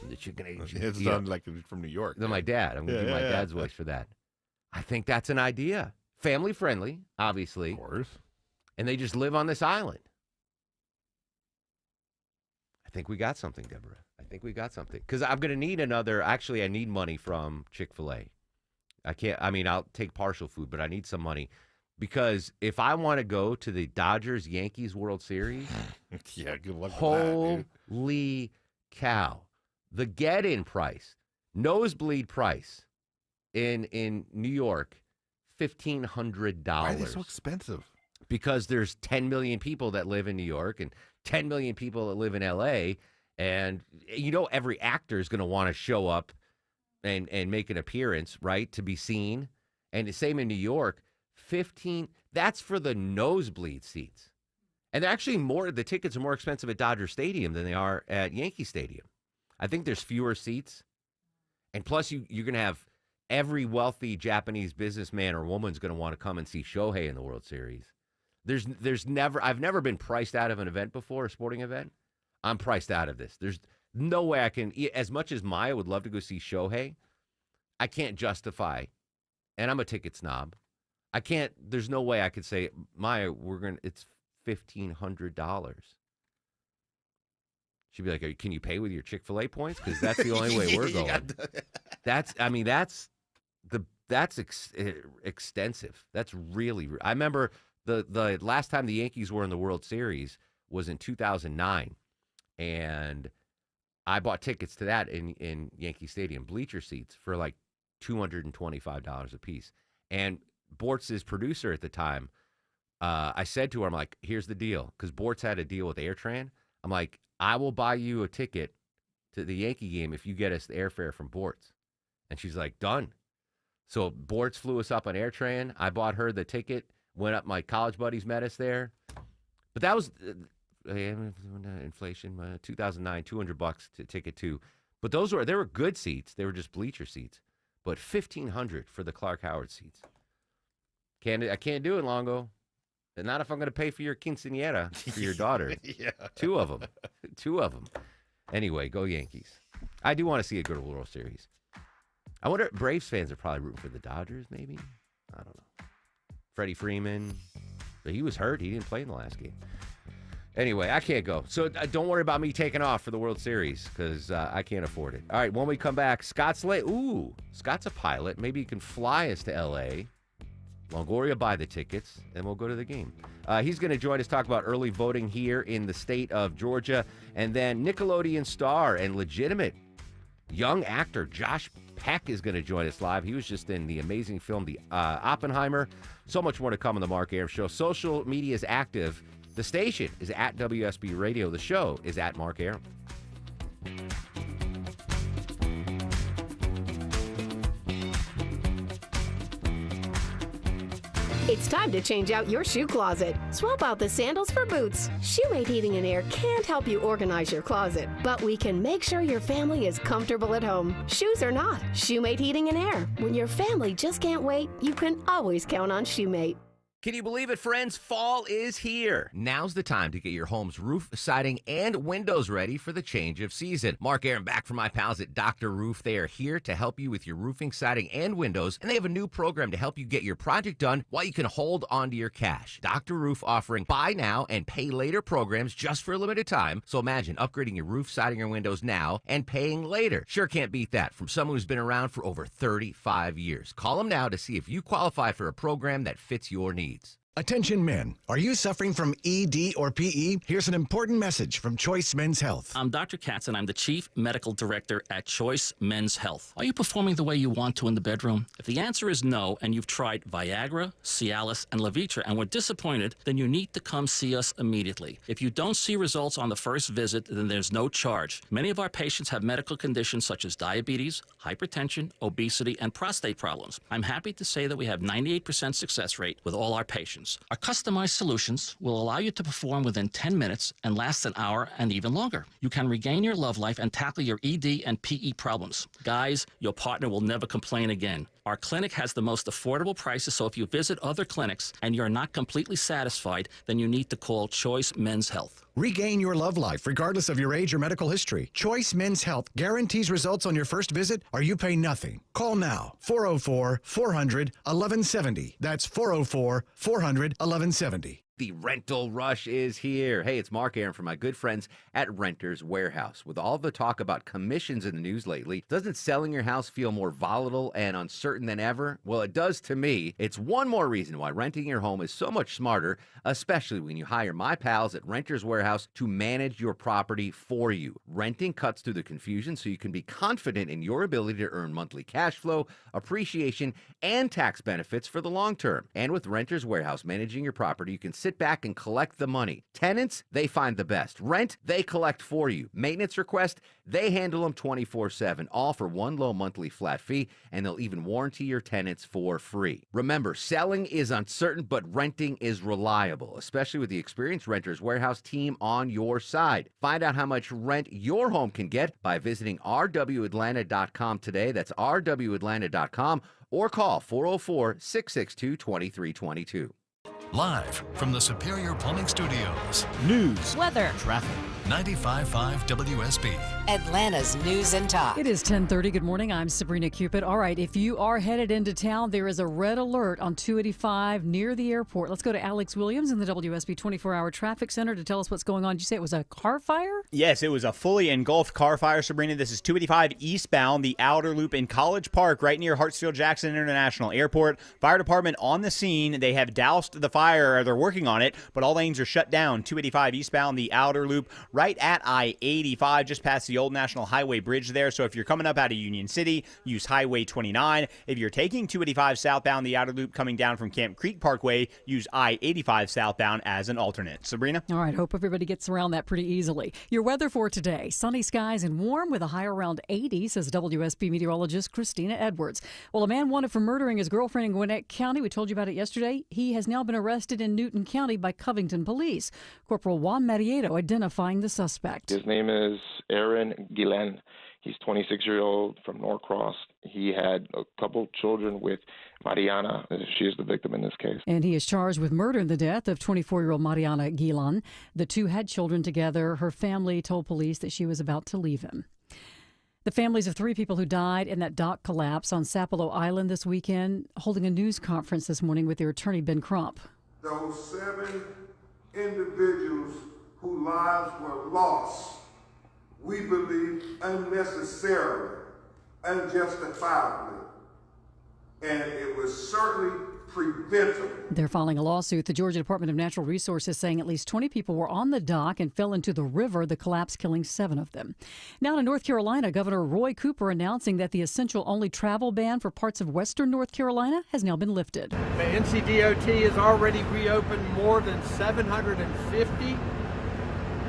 the chicken egg and cheese. It's done like from New York. Then my dad. I'm gonna do my dad's voice for that. I think that's an idea. Family friendly, obviously. Of course. And they just live on this island. I think we got something, Deborah. I think we got something. Because I'm going to need actually, I need money from Chick-fil-A. I'll take partial food, but I need some money. Because if I want to go to the Dodgers-Yankees World Series, yeah, good luck with that, dude. Holy cow. The get-in price, nosebleed price in New York, $1,500. Why are they so expensive? Because there's 10 million people that live in New York and 10 million people that live in L.A., and every actor is going to want to show up and make an appearance, right, to be seen. And the same in New York, 15, that's for the nosebleed seats. And they're actually the tickets are more expensive at Dodger Stadium than they are at Yankee Stadium. I think there's fewer seats. And plus you're going to have every wealthy Japanese businessman or woman's going to want to come and see Shohei in the World Series. I've never been priced out of an event before, a sporting event. I'm priced out of this. There's no way I can, as much as Maya would love to go see Shohei, I can't justify, and I'm a ticket snob. There's no way I could say, Maya, it's $1,500. She'd be like, can you pay with your Chick-fil-A points? Because that's the only way we're going. That's extensive. That's really, I remember the last time the Yankees were in the World Series was in 2009. And I bought tickets to that in Yankee Stadium, bleacher seats for like $225 a piece. And Bortz's producer at the time, I said to her, I'm like, here's the deal. Because Bortz had a deal with AirTran. I'm like, I will buy you a ticket to the Yankee game if you get us the airfare from Bortz. And she's like, done. So Bortz flew us up on AirTran. I bought her the ticket. Went up. My college buddies met us there. But that was inflation. 2009, $200 to ticket too. But they were good seats. They were just bleacher seats. But $1,500 for the Clark Howard seats. I can't do it, Longo. And not if I'm going to pay for your quinceañera for your daughter. Yeah. Two of them. Anyway, go Yankees. I do want to see a good World Series. I wonder, Braves fans are probably rooting for the Dodgers, maybe? I don't know. Freddie Freeman, but he was hurt. He didn't play in the last game. Anyway, I can't go. So don't worry about me taking off for the World Series because I can't afford it. All right, when we come back, Scott's late. Ooh, Scott's a pilot. Maybe he can fly us to L.A., Longoria buy the tickets, and we'll go to the game. He's going to join us, talk about early voting here in the state of Georgia. And then Nickelodeon star and legitimate young actor Josh Peck is going to join us live. He was just in the amazing film, The Oppenheimer. So much more to come on the Mark Arum Show. Social media is active. The station is at WSB Radio. The show is at Mark Arum. It's time to change out your shoe closet. Swap out the sandals for boots. Shoemate Heating and Air can't help you organize your closet, but we can make sure your family is comfortable at home. Shoes or not, Shoemate Heating and Air. When your family just can't wait, you can always count on Shoemate. Can you believe it, friends? Fall is here. Now's the time to get your home's roof, siding, and windows ready for the change of season. Mark Arum back from my pals at Dr. Roof. They are here to help you with your roofing, siding, and windows, and they have a new program to help you get your project done while you can hold on to your cash. Dr. Roof offering buy now and pay later programs just for a limited time. So imagine upgrading your roof, siding, or windows now and paying later. Sure can't beat that from someone who's been around for over 35 years. Call them now to see if you qualify for a program that fits your needs. Attention men, are you suffering from ED or PE? Here's an important message from Choice Men's Health. I'm Dr. Katz, and I'm the Chief Medical Director at Choice Men's Health. Are you performing the way you want to in the bedroom? If the answer is no, and you've tried Viagra, Cialis, and Levitra and were disappointed, then you need to come see us immediately. If you don't see results on the first visit, then there's no charge. Many of our patients have medical conditions such as diabetes, hypertension, obesity, and prostate problems. I'm happy to say that we have 98% success rate with all our patients. Our customized solutions will allow you to perform within 10 minutes and last an hour and even longer. You can regain your love life and tackle your ED and PE problems. Guys, your partner will never complain again. Our clinic has the most affordable prices, so if you visit other clinics and you're not completely satisfied, then you need to call Choice Men's Health. Regain your love life regardless of your age or medical history. Choice Men's Health guarantees results on your first visit or you pay nothing. Call now, 404-400-1170. That's 404-400-1170. The rental rush is here. Hey, it's Mark Arum from my good friends at Renters Warehouse. With all the talk about commissions in the news lately, doesn't selling your house feel more volatile and uncertain than ever? Well, it does to me. It's one more reason why renting your home is so much smarter, especially when you hire my pals at Renters Warehouse to manage your property for you. Renting cuts through the confusion so you can be confident in your ability to earn monthly cash flow, appreciation, and tax benefits for the long term. And with Renters Warehouse managing your property, you can sit back and collect the money. Tenants, they find the best. Rent, they collect for you. Maintenance request, they handle them 24/7, all for one low monthly flat fee, and they'll even warranty your tenants for free. Remember, selling is uncertain, but renting is reliable, especially with the experienced Renters Warehouse team on your side. Find out how much rent your home can get by visiting rwatlanta.com today. That's rwatlanta.com, or call 404-662-2322. Live from the Superior Plumbing Studios. News, weather, traffic. 95.5 WSB. Atlanta's News and Talk. It is 10:30. Good morning. I'm Sabrina Cupid. All right, if you are headed into town, there is a red alert on 285 near the airport. Let's go to Alex Williams in the WSB 24-hour traffic center to tell us what's going on. Did you say it was a car fire? Yes, it was a fully engulfed car fire, Sabrina. This is 285 eastbound, the outer loop in College Park, right near Hartsfield-Jackson International Airport. Fire department on the scene. They have doused the fire, or they're working on it, but all lanes are shut down. 285 eastbound, the outer loop, right at I-85, just past the old National Highway Bridge there. So if you're coming up out of Union City, use Highway 29. If you're taking 285 southbound, the outer loop coming down from Camp Creek Parkway, use I-85 southbound as an alternate. Sabrina? All right, hope everybody gets around that pretty easily. Your weather for today, sunny skies and warm with a high around 80, says WSB meteorologist Christina Edwards. Well, a man wanted for murdering his girlfriend in Gwinnett County, we told you about it yesterday, he has now been arrested in Newton County by Covington Police. Corporal Juan Marieto identifying the suspect. His name is Aaron Gillen. He's 26-year-old from Norcross. He had a couple children with Mariana. She is the victim in this case. And he is charged with murder in the death of 24-year-old Mariana Gillen. The two had children together. Her family told police that she was about to leave him. The families of 3 people who died in that dock collapse on Sapelo Island this weekend holding a news conference this morning with their attorney, Ben Crump. Those 7 individuals whose lives were lost, we believe unnecessarily, unjustifiably, and it was certainly preventable. They're filing a lawsuit. The Georgia Department of Natural Resources saying at least 20 people were on the dock and fell into the river, the collapse killing 7 of them. Now to North Carolina, Governor Roy Cooper announcing that the essential only travel ban for parts of western North Carolina has now been lifted. The NCDOT has already reopened more than 750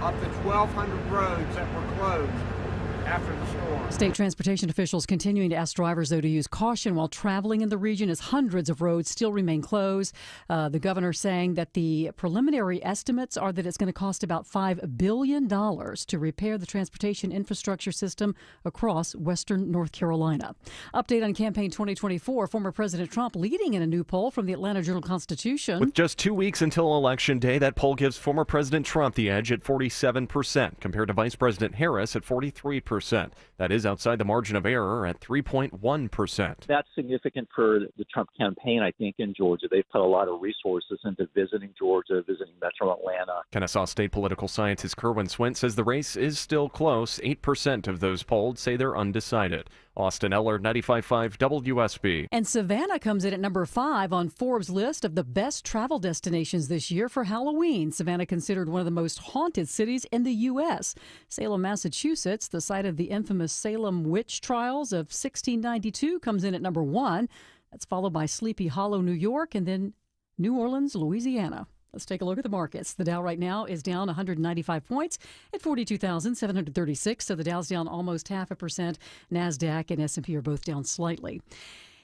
up to 1,200 roads that were closed after the storm. State transportation officials continuing to ask drivers, though, to use caution while traveling in the region as hundreds of roads still remain closed. The governor saying that the preliminary estimates are that it's going to cost about $5 billion to repair the transportation infrastructure system across western North Carolina. Update on campaign 2024. Former President Trump leading in a new poll from the Atlanta Journal-Constitution. With just 2 weeks until Election Day, that poll gives former President Trump the edge at 47% compared to Vice President Harris at 43%. That is outside the margin of error at 3.1%. That's significant for the Trump campaign, I think, in Georgia. They've put a lot of resources into visiting Georgia, visiting Metro Atlanta. Kennesaw State political scientist Kerwin Swint says the race is still close. 8% of those polled say they're undecided. Austin Eller, 95.5 WSB. And Savannah comes in at number 5 on Forbes' list of the best travel destinations this year for Halloween. Savannah considered one of the most haunted cities in the U.S. Salem, Massachusetts, the site of the infamous Salem witch trials of 1692, comes in at number 1. That's followed by Sleepy Hollow, New York, and then New Orleans, Louisiana. Let's take a look at the markets. The Dow right now is down 195 points at 42,736. So the Dow's down almost 0.5%. NASDAQ and S&P are both down slightly.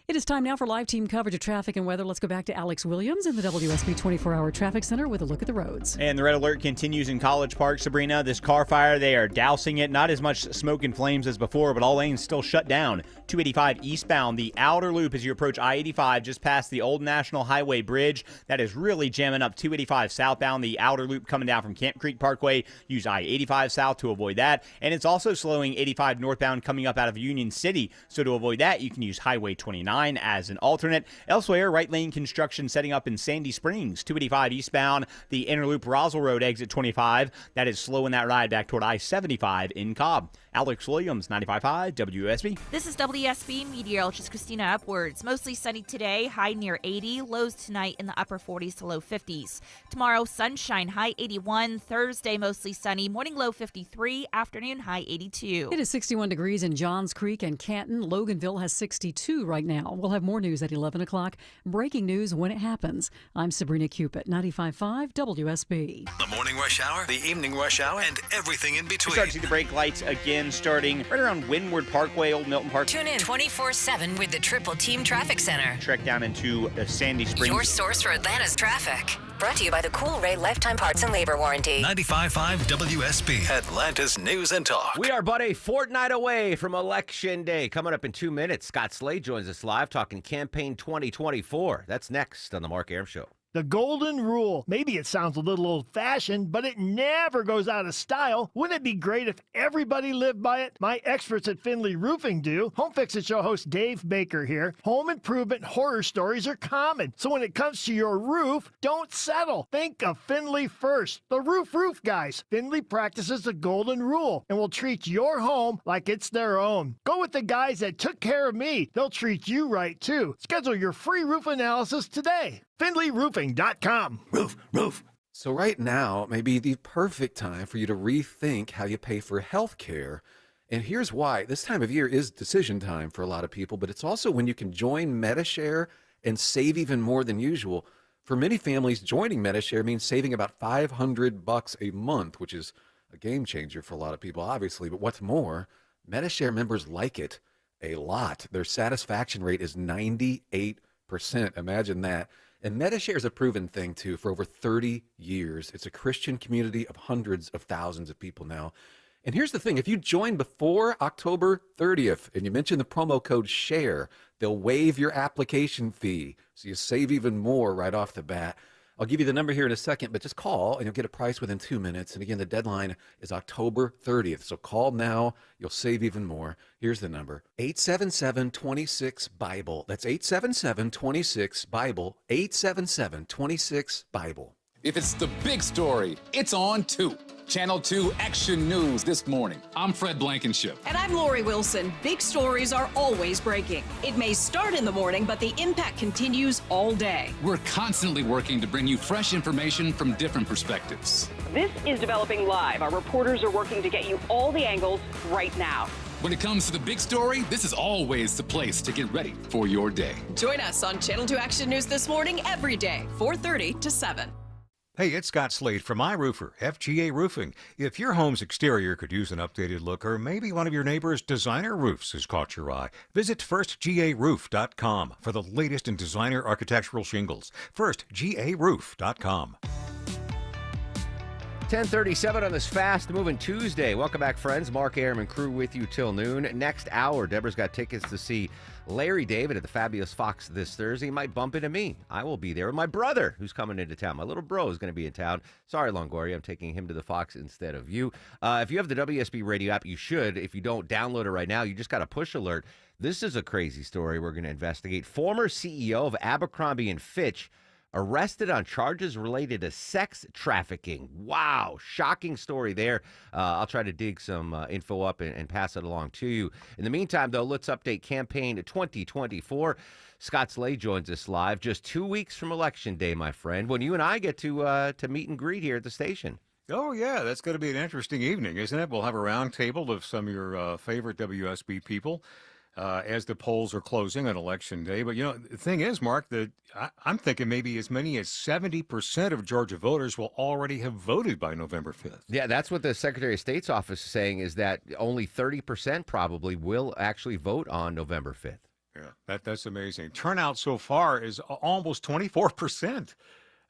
It is time now for live team coverage of traffic and weather. Let's go back to Alex Williams in the WSB 24-hour traffic center with a look at the roads. And the red alert continues in College Park, Sabrina. This car fire, they are dousing it. Not as much smoke and flames as before, but all lanes still shut down. 285 eastbound, the outer loop as you approach I-85 just past the old National Highway Bridge. That is really jamming up 285 southbound, the outer loop coming down from Camp Creek Parkway. Use I-85 south to avoid that. And it's also slowing 85 northbound coming up out of Union City. So to avoid that, you can use Highway 29 as an alternate. Elsewhere, right lane construction setting up in Sandy Springs. 285 eastbound, the inner loop Roswell Road exit 25. That is slowing that ride back toward I-75 in Cobb. Alex Williams, 95.5 WSB. This is WSB meteorologist Christina Upwards. Mostly sunny today, high near 80. Lows tonight in the upper 40s to low 50s. Tomorrow, sunshine, high 81. Thursday, mostly sunny. Morning low 53. Afternoon, high 82. It is 61 degrees in Johns Creek and Canton. Loganville has 62 right now. We'll have more news at 11 o'clock. Breaking news when it happens. I'm Sabrina Cupid, 95.5 WSB. The morning rush hour, the evening rush hour, and everything in between. We start to see the brake lights again starting right around Windward Parkway, Old Milton Park. Tune in 24/7 with the Triple Team Traffic Center. Trek down into Sandy Springs. Your source for Atlanta's traffic. Brought to you by the Cool Ray Lifetime Parts and Labor Warranty. 95.5 WSB, Atlanta's News and Talk. We are but a fortnight away from Election Day. Coming up in 2 minutes, Scott Slade joins us live talking campaign 2024. That's next on the Mark Arum Show. The golden rule. Maybe it sounds a little old-fashioned, but it never goes out of style. Wouldn't it be great if everybody lived by it? My experts at Finley Roofing do. Home Fix It Show host Dave Baker here. Home improvement horror stories are common. So when it comes to your roof, don't settle. Think of Finley first. The roof guys. Finley practices the golden rule and will treat your home like it's their own. Go with the guys that took care of me. They'll treat you right, too. Schedule your free roof analysis today. FinleyRoofing.com. Roof. So right now may be the perfect time for you to rethink how you pay for health care. And here's why. This time of year is decision time for a lot of people, but it's also when you can join MediShare and save even more than usual. For many families, joining MediShare means saving about $500 a month, which is a game changer for a lot of people, obviously. But what's more, MediShare members like it a lot. Their satisfaction rate is 98%. Imagine that. And MediShare is a proven thing, too, for over 30 years. It's a Christian community of hundreds of thousands of people now. And here's the thing. If you join before October 30th and you mention the promo code SHARE, they'll waive your application fee. So you save even more right off the bat. I'll give you the number here in a second, but just call and you'll get a price within 2 minutes. And again, the deadline is October 30th. So call now. You'll save even more. Here's the number: 877-26-BIBLE. That's 877-26-BIBLE. 877-26-BIBLE. If it's the big story, it's on 2. Channel 2 Action News this morning. I'm Fred Blankenship. And I'm Lori Wilson. Big stories are always breaking. It may start in the morning, but the impact continues all day. We're constantly working to bring you fresh information from different perspectives. This is Developing Live. Our reporters are working to get you all the angles right now. When it comes to the big story, this is always the place to get ready for your day. Join us on Channel 2 Action News this morning every day, 4:30 to 7. Hey, it's Scott Slade from iRoofer, FGA Roofing. If your home's exterior could use an updated look, or maybe one of your neighbor's designer roofs has caught your eye, visit firstgaroof.com for the latest in designer architectural shingles. Firstgaroof.com. 10:37 on this fast-moving Tuesday. Welcome back, friends. Mark Arum and crew with you till noon. Next hour, Deborah's got tickets to see Larry David at the Fabulous Fox this Thursday. He might bump into me. I will be there with my brother, who's coming into town. My little bro is going to be in town. Sorry, Longoria, I'm taking him to the Fox instead of you. If you have the WSB radio app, you should. If you don't, download it right now. You just got a push alert. This is a crazy story we're going to investigate. Former CEO of Abercrombie & Fitch arrested on charges related to sex trafficking. Wow, shocking story there. I'll try to dig some info up and pass it along to you. In the meantime, though, let's update campaign 2024. Scott Slade joins us live just 2 weeks from Election Day, my friend, when you and I get to meet and greet here at the station. Oh, yeah, that's going to be an interesting evening, isn't it? We'll have a round table of some of your favorite WSB people as the polls are closing on Election Day. But, you know, the thing is, Mark, that I'm thinking maybe as many as 70% of Georgia voters will already have voted by November 5th. Yeah, that's what the Secretary of State's office is saying, is that only 30% probably will actually vote on November 5th. Yeah, that's amazing. Turnout so far is almost 24%.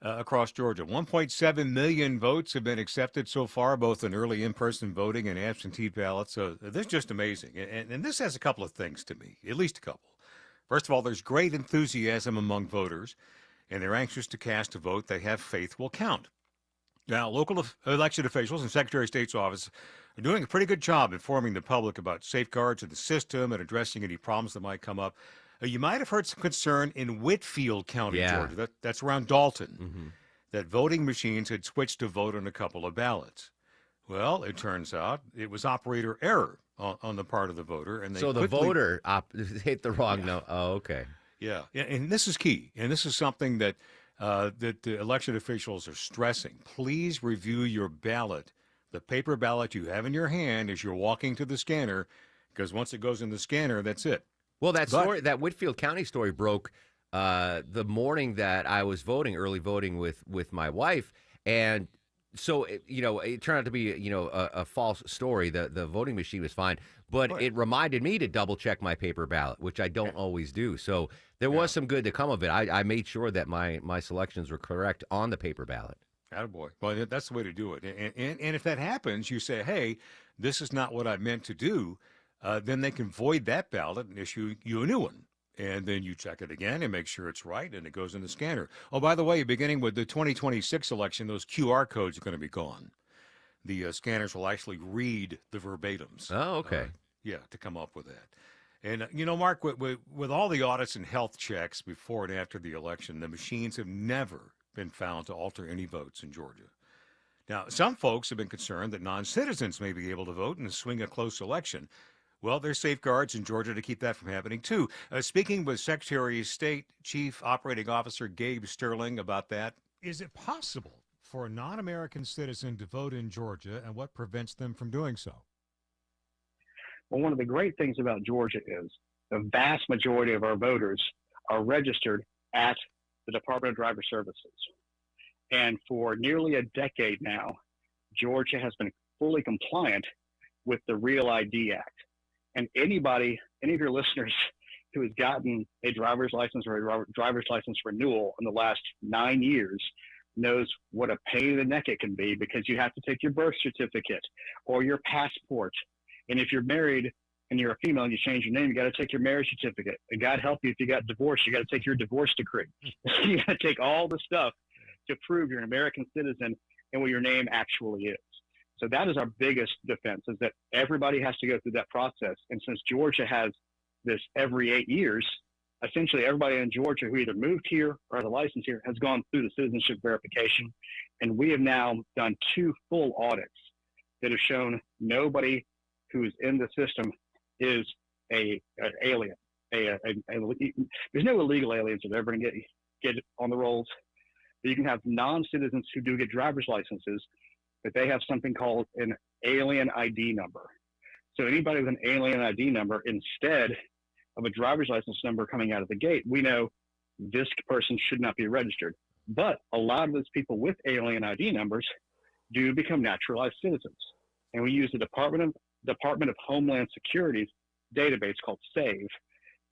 Across Georgia. 1.7 million votes have been accepted so far, both in early in-person voting and absentee ballots. So this is just amazing. And this has a couple of things to me, at least a couple. First of all, there's great enthusiasm among voters, and they're anxious to cast a vote they have faith will count. Now, local election officials and Secretary of State's office are doing a pretty good job informing the public about safeguards of the system and addressing any problems that might come up. You might have heard some concern in Whitfield County, Georgia. That's around Dalton, that voting machines had switched to vote on a couple of ballots. Well, it turns out it was operator error on the part of the voter. And so the voter hit the wrong note. Oh, okay. Yeah, and this is key. And this is something that the election officials are stressing. Please review your ballot, the paper ballot you have in your hand as you're walking to the scanner, because once it goes in the scanner, that's it. Well, that Whitfield County story broke the morning that I was voting, early voting with my wife, and so it turned out to be a false story. The voting machine was fine, but it reminded me to double check my paper ballot, which I don't always do. So there was some good to come of it. I made sure that my selections were correct on the paper ballot. Attaboy. Well, that's the way to do it. And if that happens, you say, hey, this is not what I meant to do. Then they can void that ballot and issue you a new one. And then you check it again and make sure it's right, and it goes in the scanner. Oh, by the way, beginning with the 2026 election, those QR codes are going to be gone. The scanners will actually read the verbatims. Oh, okay. To come up with that. And, Mark, with all the audits and health checks before and after the election, the machines have never been found to alter any votes in Georgia. Now, some folks have been concerned that non-citizens may be able to vote and swing a close election. Well, there's safeguards in Georgia to keep that from happening, too. Speaking with Secretary of State Chief Operating Officer Gabe Sterling about that. Is it possible for a non-American citizen to vote in Georgia, and what prevents them from doing so? Well, one of the great things about Georgia is the vast majority of our voters are registered at the Department of Driver Services. And for nearly a decade now, Georgia has been fully compliant with the Real ID Act. And any of your listeners who has gotten a driver's license or a driver's license renewal in the last 9 years knows what a pain in the neck it can be, because you have to take your birth certificate or your passport. And if you're married and you're a female and you change your name, you got to take your marriage certificate. And God help you if you got divorced, you got to take your divorce decree. You got to take all the stuff to prove you're an American citizen and what your name actually is. So that is our biggest defense, is that everybody has to go through that process. And since Georgia has this every 8 years, essentially everybody in Georgia who either moved here or has a license here has gone through the citizenship verification. And we have now done 2 full audits that have shown nobody who is in the system is an alien. There's no illegal aliens that are ever going to get on the rolls. But you can have non-citizens who do get driver's licenses, but they have something called an alien ID number. So anybody with an alien ID number, instead of a driver's license number coming out of the gate, we know this person should not be registered. But a lot of those people with alien ID numbers do become naturalized citizens. And we use the Department of Homeland Security's database called SAVE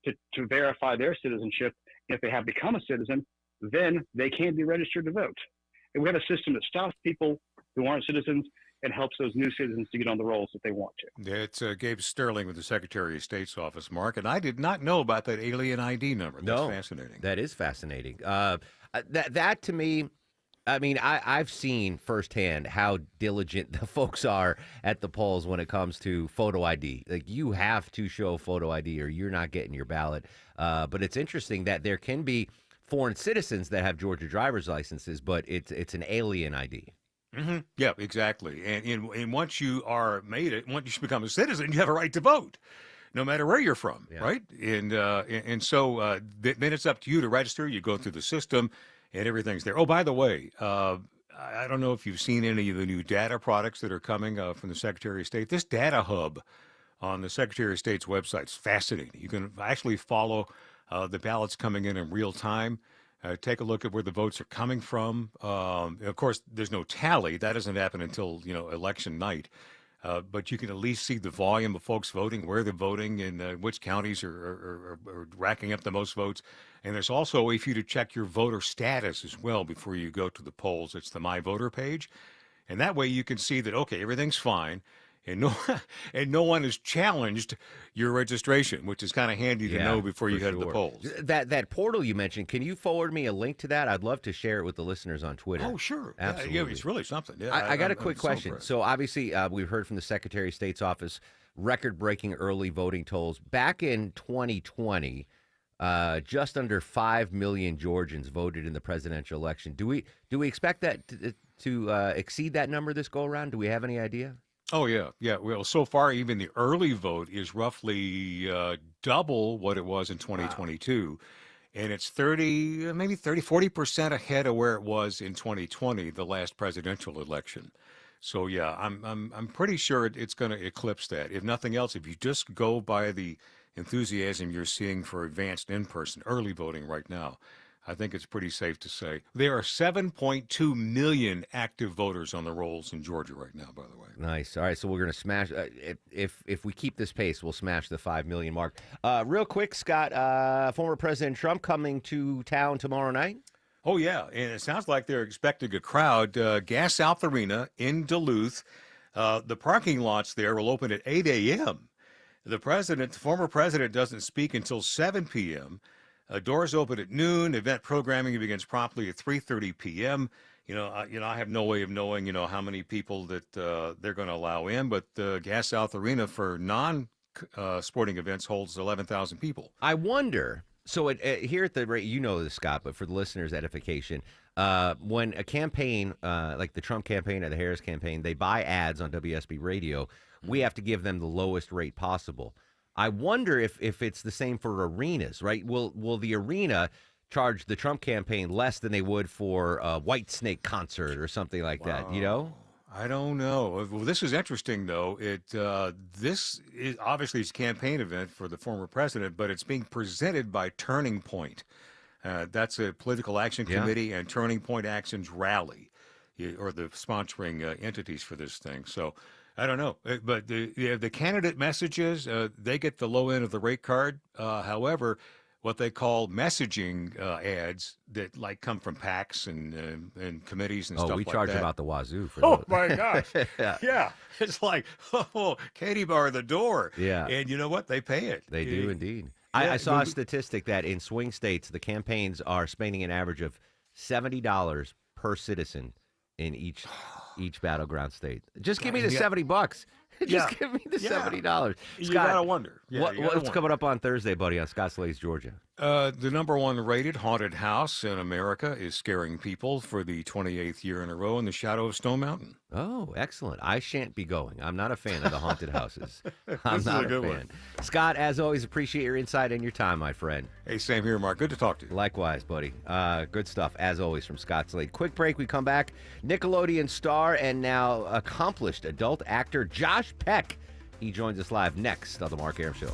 to verify their citizenship. If they have become a citizen, then they can be registered to vote. And we have a system that stops people who aren't citizens and helps those new citizens to get on the rolls if they want to. It's Gabe Sterling with the Secretary of State's office, Mark, and I did not know about that alien ID number. That's fascinating. That is fascinating. That to me, I mean, I've seen firsthand how diligent the folks are at the polls when it comes to photo ID. Like, you have to show photo ID or you're not getting your ballot. But it's interesting that there can be foreign citizens that have Georgia driver's licenses, but it's an alien ID. Mm-hmm. Yeah, exactly. And once you once you become a citizen, you have a right to vote, no matter where you're from, right? And so then it's up to you to register. You go through the system, and everything's there. Oh, by the way, I don't know if you've seen any of the new data products that are coming from the Secretary of State. This data hub on the Secretary of State's website is fascinating. You can actually follow the ballots coming in real time. Take a look at where the votes are coming from. Of course, there's no tally. That doesn't happen until election night. But you can at least see the volume of folks voting, where they're voting, and which counties are racking up the most votes. And there's also a way for you to check your voter status as well before you go to the polls. It's the My Voter page. And that way you can see that, okay, everything's fine. And no one has challenged your registration, which is kind of handy to know before you head to the polls. That portal you mentioned, can you forward me a link to that? I'd love to share it with the listeners on Twitter. Oh, sure. Absolutely. Yeah, it's really something. Yeah, I got a quick question. So obviously we've heard from the Secretary of State's office, record-breaking early voting totals. Back in 2020, just under 5 million Georgians voted in the presidential election. Do we expect that to exceed that number this go-around? Do we have any idea? Oh, yeah. Yeah. Well, so far, even the early vote is roughly double what it was in 2022. Wow. And it's 40% ahead of where it was in 2020, the last presidential election. So, yeah, I'm pretty sure it's going to eclipse that. If nothing else, if you just go by the enthusiasm you're seeing for advanced in-person early voting right now, I think it's pretty safe to say. There are 7.2 million active voters on the rolls in Georgia right now, by the way. Nice. All right, so we're going to smash, if we keep this pace, we'll smash the 5 million mark. Real quick, Scott, former President Trump coming to town tomorrow night? Oh, yeah, and it sounds like they're expecting a crowd. Gas South Arena in Duluth. The parking lots there will open at 8 a.m. The former president doesn't speak until 7 p.m., doors open at noon. Event programming begins promptly at 3:30 p.m. I have no way of knowing, how many people that they're going to allow in, but the Gas South Arena for non-sporting events holds 11,000 people. I wonder. So here at the rate, this, Scott, but for the listeners' edification, when a campaign like the Trump campaign or the Harris campaign, they buy ads on WSB Radio, we have to give them the lowest rate possible. I wonder if it's the same for arenas, right? Will the arena charge the Trump campaign less than they would for a White Snake concert or something like that, you know? I don't know. Well, this is interesting, though. This is obviously his campaign event for the former president, but it's being presented by Turning Point. That's a political action committee, and Turning Point Actions Rally, or the sponsoring entities for this thing. So I don't know. But the candidate messages, they get the low end of the rate card. However, what they call messaging ads that come from PACs and committees and stuff like that. Oh, we charge about the wazoo for Oh those. my gosh. Yeah. Yeah. It's like, candy bar the door. Yeah. And you know what? They pay it. They do indeed. Yeah, I saw a statistic that in swing states, the campaigns are spending an average of $70 per citizen in each battleground state. Just give me the $70. Just give me the $70. You Scott, gotta wonder. What's coming up on Thursday, buddy, on Scott Slade's Georgia? The number one rated haunted house in America is scaring people for the 28th year in a row in the shadow of Stone Mountain. Oh, excellent. I shan't be going. I'm not a fan of the haunted houses. I'm This is not a good fan. one. Scott, as always, appreciate your insight and your time, my friend. Hey, same here, Mark. Good to talk to you. Likewise, buddy. Good stuff, as always, from Scott Slade. Quick break. We come back. Nickelodeon star and now accomplished adult actor Josh Peck. He joins us live next on The Mark Arum Show.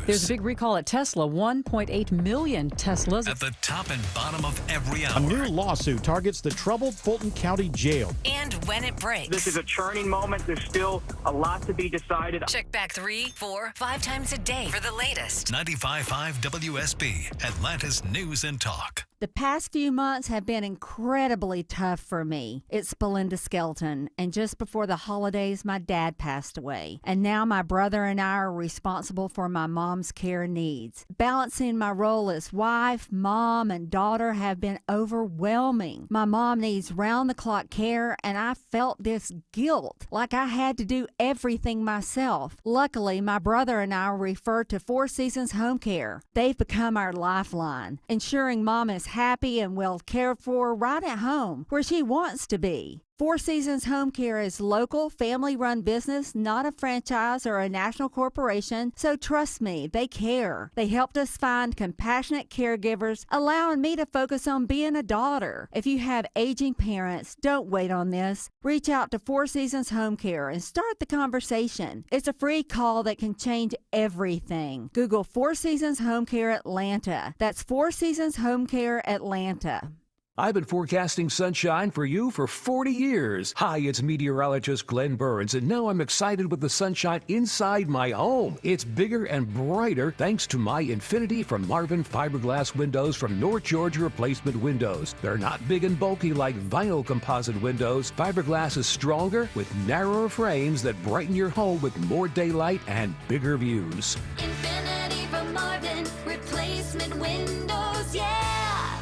There's a big recall at Tesla. 1.8 million Teslas. At the top and bottom of every hour. A new lawsuit targets the troubled Fulton County Jail. And when it breaks. This is a churning moment. There's still a lot to be decided. Check back 3, 4, 5 times a day for the latest. 95.5 WSB, Atlanta's News and Talk. The past few months have been incredibly tough for me. It's Belinda Skelton, and just before the holidays, my dad passed away. And now my brother and I are responsible for my mom's care needs. Balancing my role as wife, mom, and daughter have been overwhelming. My mom needs round-the-clock care, and I felt this guilt, like I had to do everything myself. Luckily, my brother and I are referred to Four Seasons Home Care. They've become our lifeline, ensuring mom is happy and well cared for right at home, where she wants to be. Four Seasons Home Care is local, family-run business, not a franchise or a national corporation, so trust me, they care. They helped us find compassionate caregivers, allowing me to focus on being a daughter. If you have aging parents, don't wait on this. Reach out to Four Seasons Home Care and start the conversation. It's a free call that can change everything. Google Four Seasons Home Care Atlanta. That's Four Seasons Home Care Atlanta. I've been forecasting sunshine for you for 40 years. Hi, it's meteorologist Glenn Burns, and now I'm excited with the sunshine inside my home. It's bigger and brighter thanks to my Infinity from Marvin fiberglass windows from North Georgia Replacement Windows. They're not big and bulky like vinyl composite windows. Fiberglass is stronger with narrower frames that brighten your home with more daylight and bigger views. Infinity from Marvin Replacement Windows, yeah!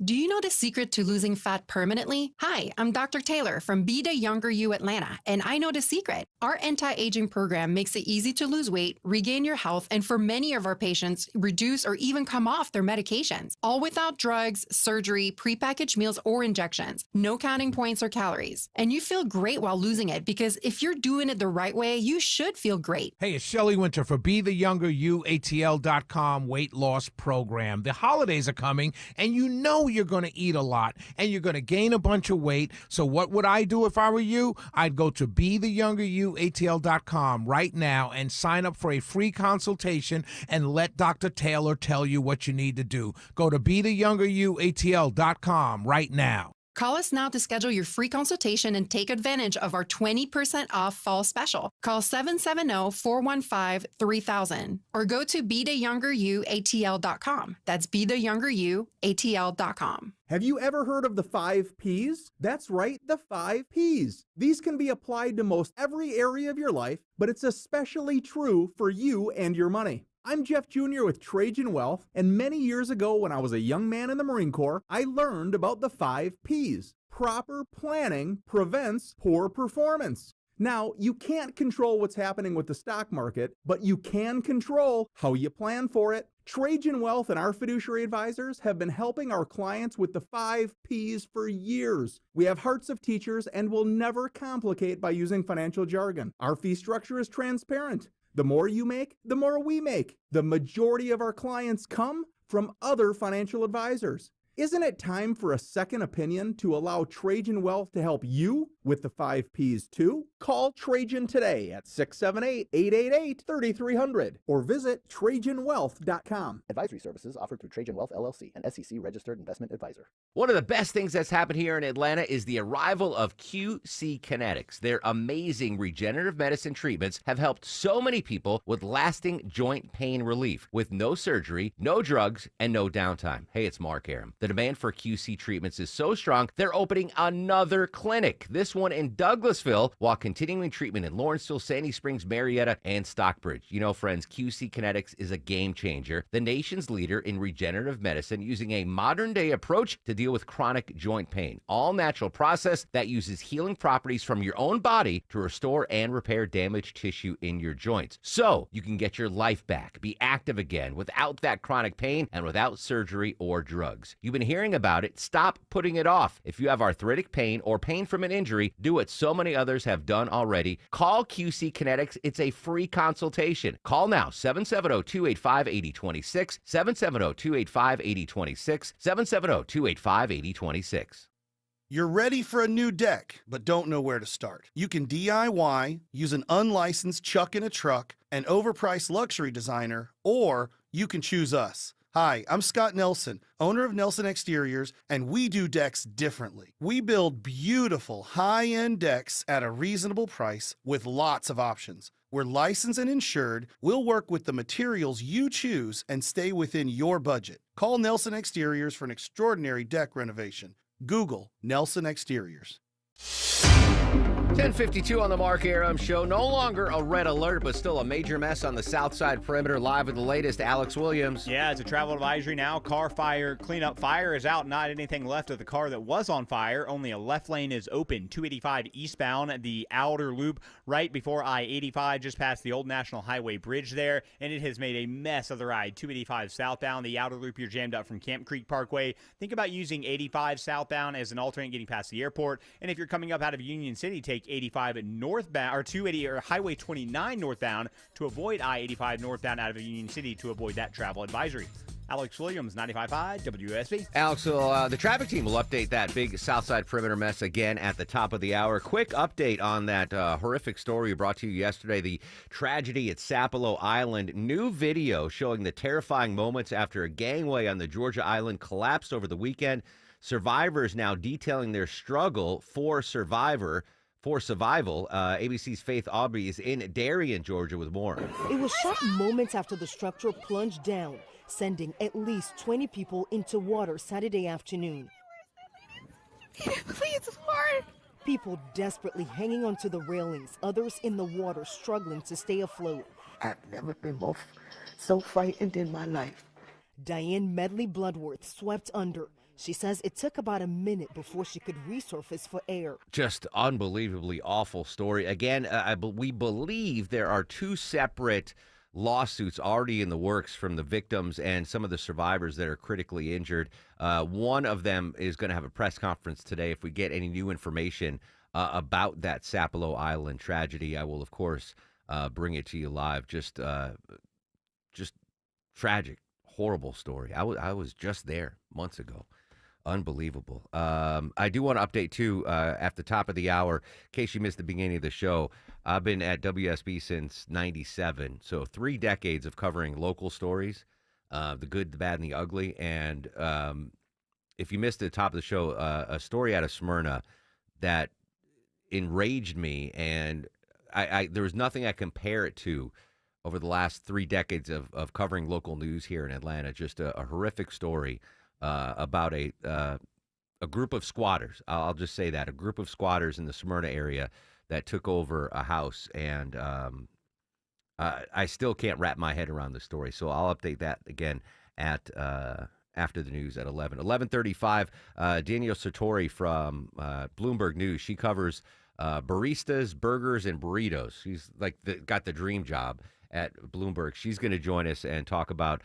Do you know the secret to losing fat permanently? Hi, I'm Dr. Taylor from Be the Younger You Atlanta, and I know the secret. Our anti-aging program makes it easy to lose weight, regain your health, and for many of our patients, reduce or even come off their medications. All without drugs, surgery, prepackaged meals, or injections. No counting points or calories. And you feel great while losing it because if you're doing it the right way, you should feel great. Hey, it's Shelley Winter for Be the Younger You, ATL.com weight loss program. The holidays are coming, and you know you're going to eat a lot, and you're going to gain a bunch of weight. So what would I do if I were you? I'd go to BeTheYoungerYouATL.com right now and sign up for a free consultation and let Dr. Taylor tell you what you need to do. Go to BeTheYoungerYouATL.com right now. Call us now to schedule your free consultation and take advantage of our 20% off fall special. Call 770-415-3000 or go to BeTheYoungerYouATL.com. That's BeTheYoungerYouATL.com. Have you ever heard of the 5 Ps? That's right, the 5 Ps. These can be applied to most every area of your life, but it's especially true for you and your money. I'm Jeff Jr. with Trajan Wealth, and many years ago when I was a young man in the Marine Corps, I learned about the 5 Ps. Proper planning prevents poor performance. Now, you can't control what's happening with the stock market, but you can control how you plan for it. Trajan Wealth and our fiduciary advisors have been helping our clients with the 5 Ps for years. We have hearts of teachers and will never complicate by using financial jargon. Our fee structure is transparent. The more you make, the more we make. The majority of our clients come from other financial advisors. Isn't it time for a second opinion to allow Trajan Wealth to help you with the 5 Ps too? Call Trajan today at 678-888-3300 or visit TrajanWealth.com. Advisory services offered through Trajan Wealth LLC, an SEC registered investment advisor. One of the best things that's happened here in Atlanta is the arrival of QC Kinetics. Their amazing regenerative medicine treatments have helped so many people with lasting joint pain relief with no surgery, no drugs, and no downtime. Hey, it's Mark Aram. The demand for QC treatments is so strong, they're opening another clinic, this one in Douglasville, while continuing treatment in Lawrenceville, Sandy Springs, Marietta, and Stockbridge. You know, friends, QC Kinetics is a game changer, the nation's leader in regenerative medicine, using a modern-day approach to deal with chronic joint pain. All-natural process that uses healing properties from your own body to restore and repair damaged tissue in your joints. So you can get your life back, be active again, without that chronic pain and without surgery or drugs. You've been hearing about it. Stop putting it off. If you have arthritic pain or pain from an injury, do what so many others have done already. Call QC Kinetics. It's a free consultation. Call now, 770-285-8026, 770-285-8026, 770-285-8026. You're ready for a new deck, but don't know where to start. You can DIY, use an unlicensed chuck in a truck, an overpriced luxury designer, or you can choose us. Hi, I'm Scott Nelson, owner of Nelson Exteriors, and we do decks differently. We build beautiful, high-end decks at a reasonable price with lots of options. We're licensed and insured. We'll work with the materials you choose and stay within your budget. Call Nelson Exteriors for an extraordinary deck renovation. Google Nelson Exteriors. 10:52 on the Mark Aram Show. No longer a red alert, but still a major mess on the south side perimeter. Live with the latest, Alex Williams. Yeah, it's a travel advisory now. Car fire cleanup. Fire is out. Not anything left of the car that was on fire. Only a left lane is open. 285 eastbound, the outer loop right before I-85, just past the old National Highway bridge there. And it has made a mess of the ride. 285 southbound, the outer loop, you're jammed up from Camp Creek Parkway. Think about using 85 southbound as an alternate getting past the airport. And if you're coming up out of Union City, take 85 northbound, or 280 or Highway 29 northbound to avoid I-85 northbound out of Union City to avoid that travel advisory. Alex Williams, 95.5 WSB. Alex, the traffic team will update that big Southside perimeter mess again at the top of the hour. Quick update on that horrific story we brought to you yesterday, the tragedy at Sapelo Island. New video showing the terrifying moments after a gangway on the Georgia Island collapsed over the weekend. Survivors now detailing their struggle for survival. ABC's Faith Aubrey is in Darien, Georgia, with more. It was shot moments after the structure plunged down, sending at least 20 people into water Saturday afternoon. Please, Lord. People desperately hanging onto the railings, others in the water struggling to stay afloat. I've never been so frightened in my life. Diane Medley Bloodworth swept under. She says it took about a minute before she could resurface for air. Just unbelievably awful story. Again, we believe there are two separate lawsuits already in the works from the victims and some of the survivors that are critically injured. One of them is going to have a press conference today. If we get any new information about that Sapelo Island tragedy, I will, of course, bring it to you live. Just tragic, horrible story. I was just there months ago. Unbelievable. I do want to update, too, at the top of the hour, in case you missed the beginning of the show. I've been at WSB since 97, so 3 decades of covering local stories, the good, the bad, and the ugly. And if you missed the top of the show, a story out of Smyrna that enraged me, and there was nothing I compare it to over the last 3 decades of covering local news here in Atlanta. Just a horrific story. About a group of squatters. I'll just say that, a group of squatters in the Smyrna area that took over a house, and I still can't wrap my head around the story. So I'll update that again at after the news at 11. 11:35. Danielle Sartori from Bloomberg News. She covers baristas, burgers, and burritos. She's like got the dream job at Bloomberg. She's going to join us and talk about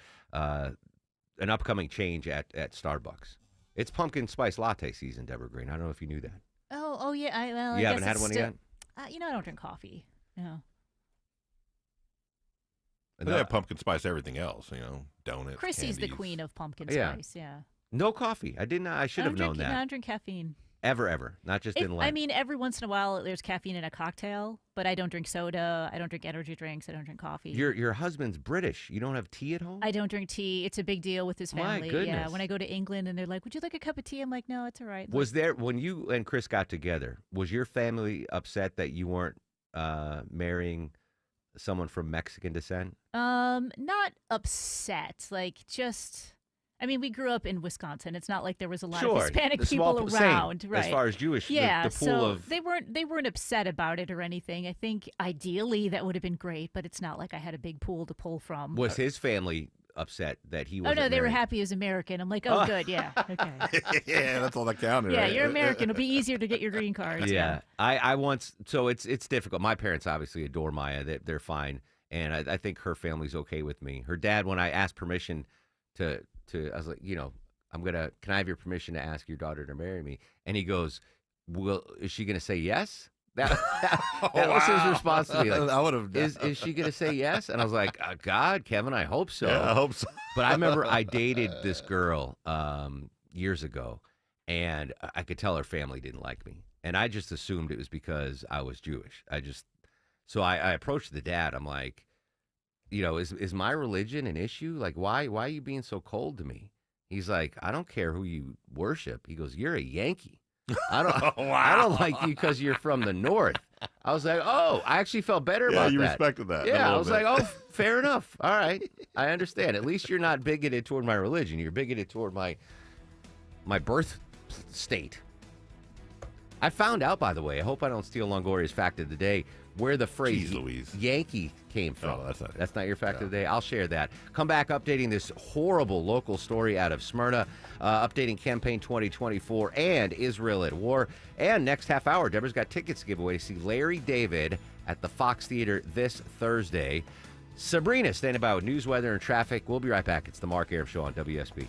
an upcoming change at Starbucks. It's pumpkin spice latte season, Deborah Green. I don't know if you knew that. Oh yeah. I you haven't had one yet? I don't drink coffee. No. But they have pumpkin spice everything else, donuts, Chrissy's the candies. queen of pumpkin Yeah. spice, yeah. No coffee. I didn't. I should have known that. I don't drink caffeine. Ever. Not just in Lent. I mean, every once in a while there's caffeine in a cocktail, but I don't drink soda. I don't drink energy drinks. I don't drink coffee. Your husband's British. You don't have tea at home? I don't drink tea. It's a big deal with his My family. Yeah, goodness. when I go to England and they're like, "Would you like a cup of tea?" I'm like, "No, it's all right." Was there, when you and Chris got together, was your family upset that you weren't marrying someone from Mexican descent? Not upset. Like, just, I mean, we grew up in Wisconsin. It's not like there was a lot of Sure, Hispanic the small people same, around, right? as far as Jewish, the yeah. pool so of- they weren't upset about it or anything. I think ideally that would have been great, but it's not like I had a big pool to pull from. Was his family upset that he was? Oh no, they were happy as American. I'm like, oh, good, yeah, okay. Yeah, that's all that counted. Yeah, right? you're American. It'll be easier to get your green cards. Yeah, I once. So it's difficult. My parents obviously adore Maya. They're fine, and I think her family's okay with me. Her dad, when I asked permission to, I was like, can I have your permission to ask your daughter to marry me? And he goes, "Well, is she gonna say yes?" That was his response to me. Like, I would have. Is she gonna say yes? And I was like, God, Kevin, I hope so. Yeah, I hope so. But I remember I dated this girl years ago, and I could tell her family didn't like me, and I just assumed it was because I was Jewish. So I approached the dad. I'm like, is my religion an issue? Like, why are you being so cold to me? He's like, I don't care who you worship. He goes, you're a Yankee. I don't like you because you're from the North. I was like, oh, I actually felt better about that. you respected that. Yeah, I was like, oh, fair enough. All right, I understand. At least you're not bigoted toward my religion. You're bigoted toward my birth state. I found out, by the way, I hope I don't steal Longoria's fact of the day, where the phrase Yankee came from. Oh, that's not your fact of the day. I'll share that. Come back updating this horrible local story out of Smyrna, updating Campaign 2024 and Israel at War. And next half hour, Deborah's got tickets to give away to see Larry David at the Fox Theater this Thursday. Sabrina standing by with news, weather, and traffic. We'll be right back. It's the Mark Arum Show on WSB.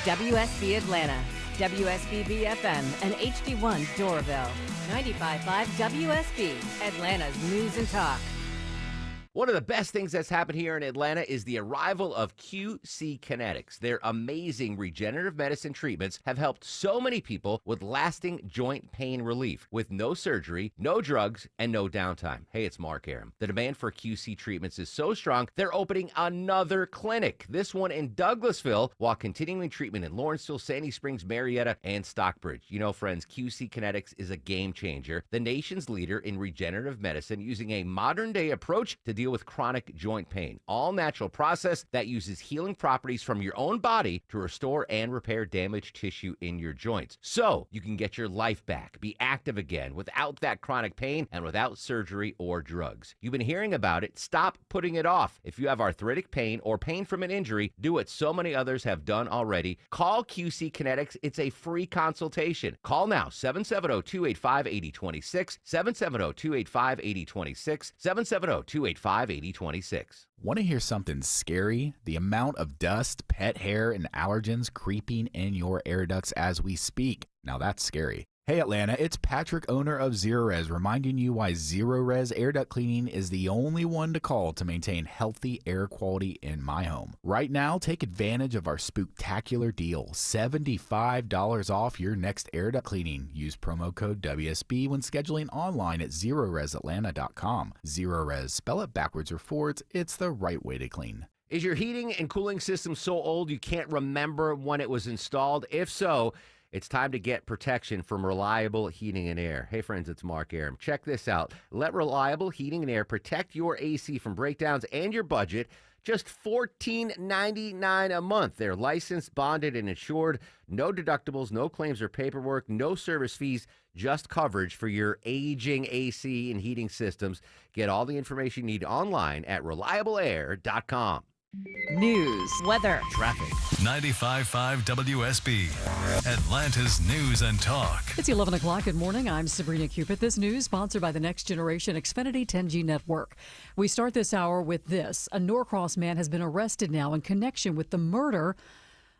WSB Atlanta, WSB BFM, and HD1 Doraville. 95.5 WSB, Atlanta's news and talk. One of the best things that's happened here in Atlanta is the arrival of QC Kinetics. Their amazing regenerative medicine treatments have helped so many people with lasting joint pain relief with no surgery, no drugs, and no downtime. Hey, it's Mark Arum. The demand for QC treatments is so strong, they're opening another clinic, this one in Douglasville, while continuing treatment in Lawrenceville, Sandy Springs, Marietta, and Stockbridge. You know, friends, QC Kinetics is a game changer, the nation's leader in regenerative medicine, using a modern-day approach to deal with chronic joint pain. All natural process that uses healing properties from your own body to restore and repair damaged tissue in your joints. So you can get your life back, be active again without that chronic pain and without surgery or drugs. You've been hearing about it. Stop putting it off. If you have arthritic pain or pain from an injury, do what so many others have done already. Call QC Kinetics. It's a free consultation. Call now, 770-285-8026, 770-285-8026, 770-285-8026. Want to hear something scary? The amount of dust, pet hair, and allergens creeping in your air ducts as we speak. Now that's scary. Hey Atlanta, it's Patrick, owner of Zerorez, reminding you why Zerorez air duct cleaning is the only one to call to maintain healthy air quality in my home. Right now, take advantage of our spooktacular deal, $75 off your next air duct cleaning. Use promo code WSB when scheduling online at ZerorezAtlanta.com. Zerorez, spell it backwards or forwards, it's the right way to clean. Is your heating and cooling system so old you can't remember when it was installed? If so, it's time to get protection from Reliable Heating and Air. Hey friends, it's Mark Arum. Check this out. Let Reliable Heating and Air protect your AC from breakdowns and your budget. Just $14.99 a month. They're licensed, bonded, and insured. No deductibles, no claims or paperwork, no service fees, just coverage for your aging AC and heating systems. Get all the information you need online at reliableair.com. News, weather, traffic. 95.5 WSB, Atlanta's news and talk. It's 11 o'clock. Good morning. I'm Sabrina Cupid. This news sponsored by the Next Generation Xfinity 10G network. We start this hour with this. A Norcross man has been arrested now in connection with the murder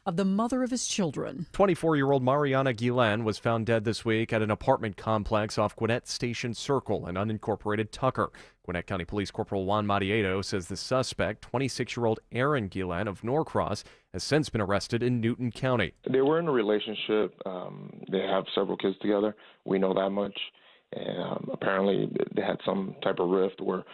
of the mother of his children. 24-year-old Mariana Guillen was found dead this week at an apartment complex off Gwinnett Station Circle in unincorporated Tucker. Gwinnett County Police Corporal Juan Marieto says the suspect, 26-year-old Aaron Guillen of Norcross, has since been arrested in Newton County. They were in a relationship. They have several kids together. We know that much. And apparently they had some type of rift where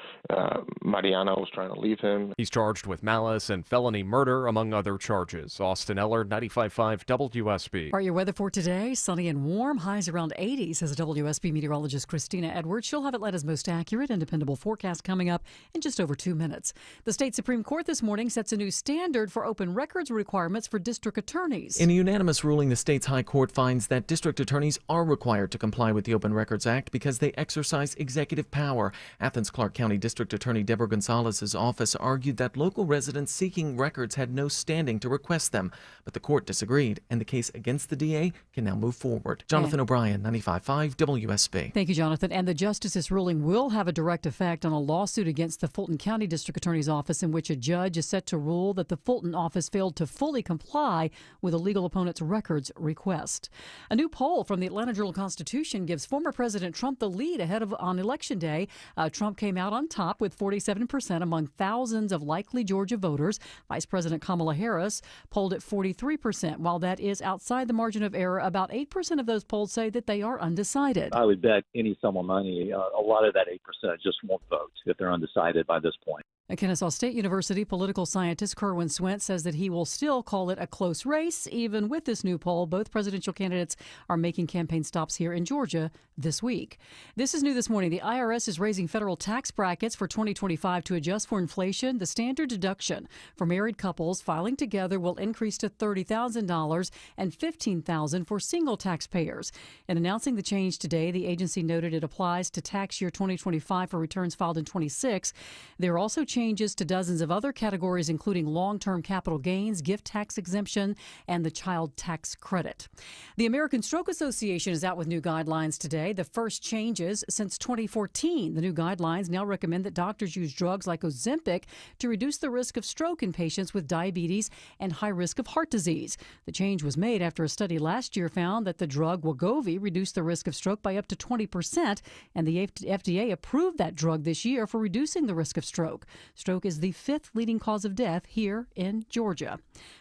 Mariana was trying to leave him. He's charged with malice and felony murder, among other charges. Austin Eller, 95.5 WSB. All right, your weather for today, sunny and warm, highs around 80, says WSB meteorologist Christina Edwards. She'll have Atlanta's most accurate and dependable forecast coming up in just over 2 minutes. The state Supreme Court this morning sets a new standard for open records requirements for district attorneys. In a unanimous ruling, the state's high court finds that district attorneys are required to comply with the Open Records Act because they exercise executive power. Athens-Clarke County District Attorney Deborah Gonzalez's office argued that local residents seeking records had no standing to request them, but the court disagreed, and the case against the DA can now move forward. Jonathan O'Brien, 95.5 WSB. Thank you, Jonathan. And the justice's ruling will have a direct effect on a lawsuit against the Fulton County District Attorney's office in which a judge is set to rule that the Fulton office failed to fully comply with a legal opponent's records request. A new poll from the Atlanta Journal-Constitution gives former President Trump the lead ahead of on Election Day. Trump came out on top with 47% among thousands of likely Georgia voters. Vice President Kamala Harris polled at 43%. While that is outside the margin of error, about 8% of those polls say that they are undecided. I would bet any sum of money, a lot of that 8% just won't vote if they're undecided by this point. At Kennesaw State University political scientist Kerwin Swint says that he will still call it a close race. Even with this new poll, both presidential candidates are making campaign stops here in Georgia this week. This is new this morning. The IRS is raising federal tax brackets for 2025 to adjust for inflation. The standard deduction for married couples filing together will increase to $30,000 and $15,000 for single taxpayers. In announcing the change today, the agency noted it applies to tax year 2025 for returns filed in 26. There are also changes to dozens of other categories, including long-term capital gains, gift tax exemption, and the child tax credit. The American Stroke Association is out with new guidelines today, the first changes since 2014. The new guidelines now recommend that doctors use drugs like Ozempic to reduce the risk of stroke in patients with diabetes and high risk of heart disease. The change was made after a study last year found that the drug Wegovy reduced the risk of stroke by up to 20%, and the FDA approved that drug this year for reducing the risk of stroke. Stroke is the 5th leading cause of death here in Georgia.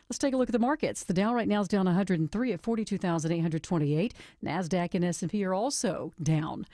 Let's take a look at the markets. The Dow right now is down 103 at 42,828. NASDAQ and S&P are also down.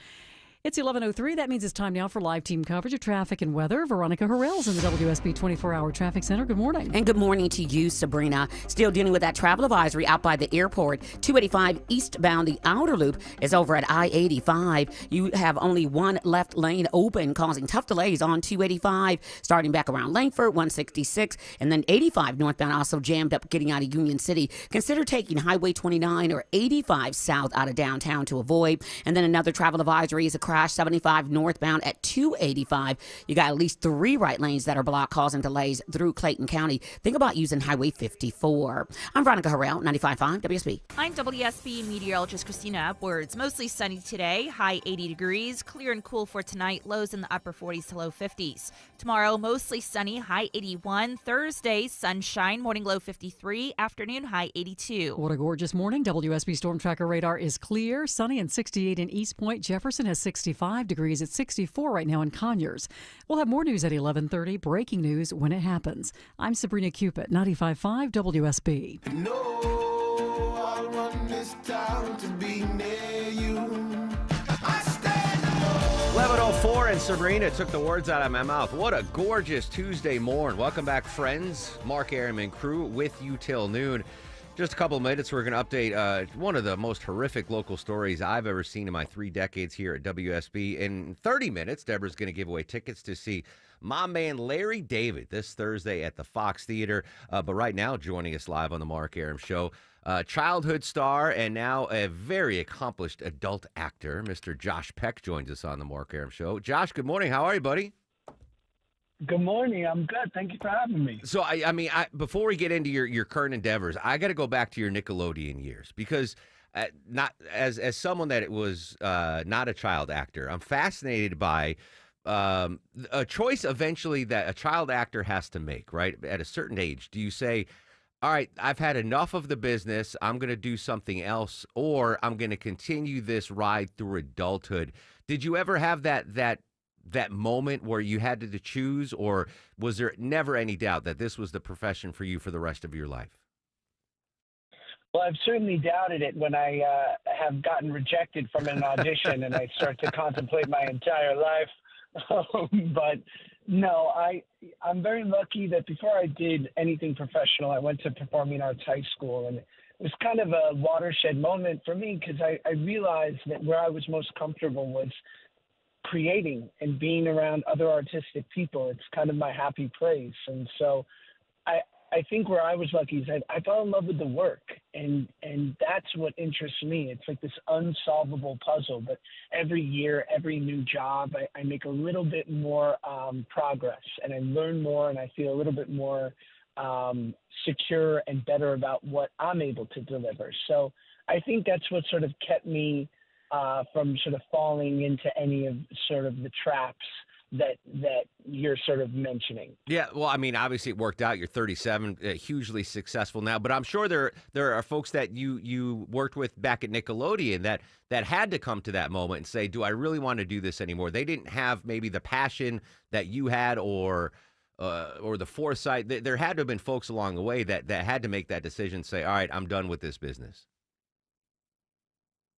It's 11:03. That means it's time now for live team coverage of traffic and weather. Veronica Harrell's in the WSB 24-hour traffic center. Good morning. And good morning to you, Sabrina. Still dealing with that travel advisory out by the airport. 285 eastbound, the outer loop is over at I-85. You have only one left lane open, causing tough delays on 285, starting back around Langford, 166, and then 85 northbound also jammed up getting out of Union City. Consider taking Highway 29 or 85 south out of downtown to avoid. And then another travel advisory is a crash 75 northbound at 285. You got at least 3 right lanes that are blocked, causing delays through Clayton County. Think about using Highway 54. I'm Veronica Harrell, 95.5 WSB. I'm WSB meteorologist Christina Edwards. Mostly sunny today, high 80 degrees, clear and cool for tonight, lows in the upper 40s to low 50s. Tomorrow, mostly sunny, high 81. Thursday, sunshine, morning low 53, afternoon high 82. What a gorgeous morning. WSB Storm Tracker radar is clear, sunny and 68 in East Point. Jefferson has 65 degrees at 64 right now in Conyers. We'll have more news at 11:30, breaking news when it happens. I'm Sabrina Cupid, 95.5 WSB. I'll run this town to be near you. 11:04 and Sabrina took the words out of my mouth. What a gorgeous Tuesday morn. Welcome back, friends. Mark Aram and crew with you till noon. Just a couple of minutes, we're going to update one of the most horrific local stories I've ever seen in my 3 decades here at WSB. In 30 minutes, Deborah's going to give away tickets to see my man Larry David this Thursday at the Fox Theater. But right now, joining us live on the Mark Aram Show, childhood star and now a very accomplished adult actor, Mr. Josh Peck joins us on the Mark Aram Show. Josh, good morning. How are you, buddy? Good morning. I'm good. Thank you for having me. So, I mean, before we get into your current endeavors, I got to go back to your Nickelodeon years because not as someone that was not a child actor, I'm fascinated by a choice eventually that a child actor has to make, right? At a certain age, do you say, all right, I've had enough of the business. I'm going to do something else, or I'm going to continue this ride through adulthood. Did you ever have that moment where you had to choose, or was there never any doubt that this was the profession for you for the rest of your life? Well, I've certainly doubted it when I have gotten rejected from an audition and I start to contemplate my entire life. But no, I'm very lucky that before I did anything professional, I went to Performing Arts High School, and it was kind of a watershed moment for me because I realized that where I was most comfortable was creating and being around other artistic people. It's kind of my happy place. And so I think where I was lucky is I fell in love with the work, and that's what interests me. It's like this unsolvable puzzle, but every year, every new job, I make a little bit more progress, and I learn more, and I feel a little bit more secure and better about what I'm able to deliver. So I think that's what sort of kept me from sort of falling into any of sort of the traps that you're sort of mentioning. Yeah, well, I mean, obviously it worked out. You're 37, hugely successful now. But I'm sure there are folks that you worked with back at Nickelodeon that had to come to that moment and say, do I really want to do this anymore? They didn't have maybe the passion that you had or the foresight. There had to have been folks along the way that had to make that decision, say, all right, I'm done with this business.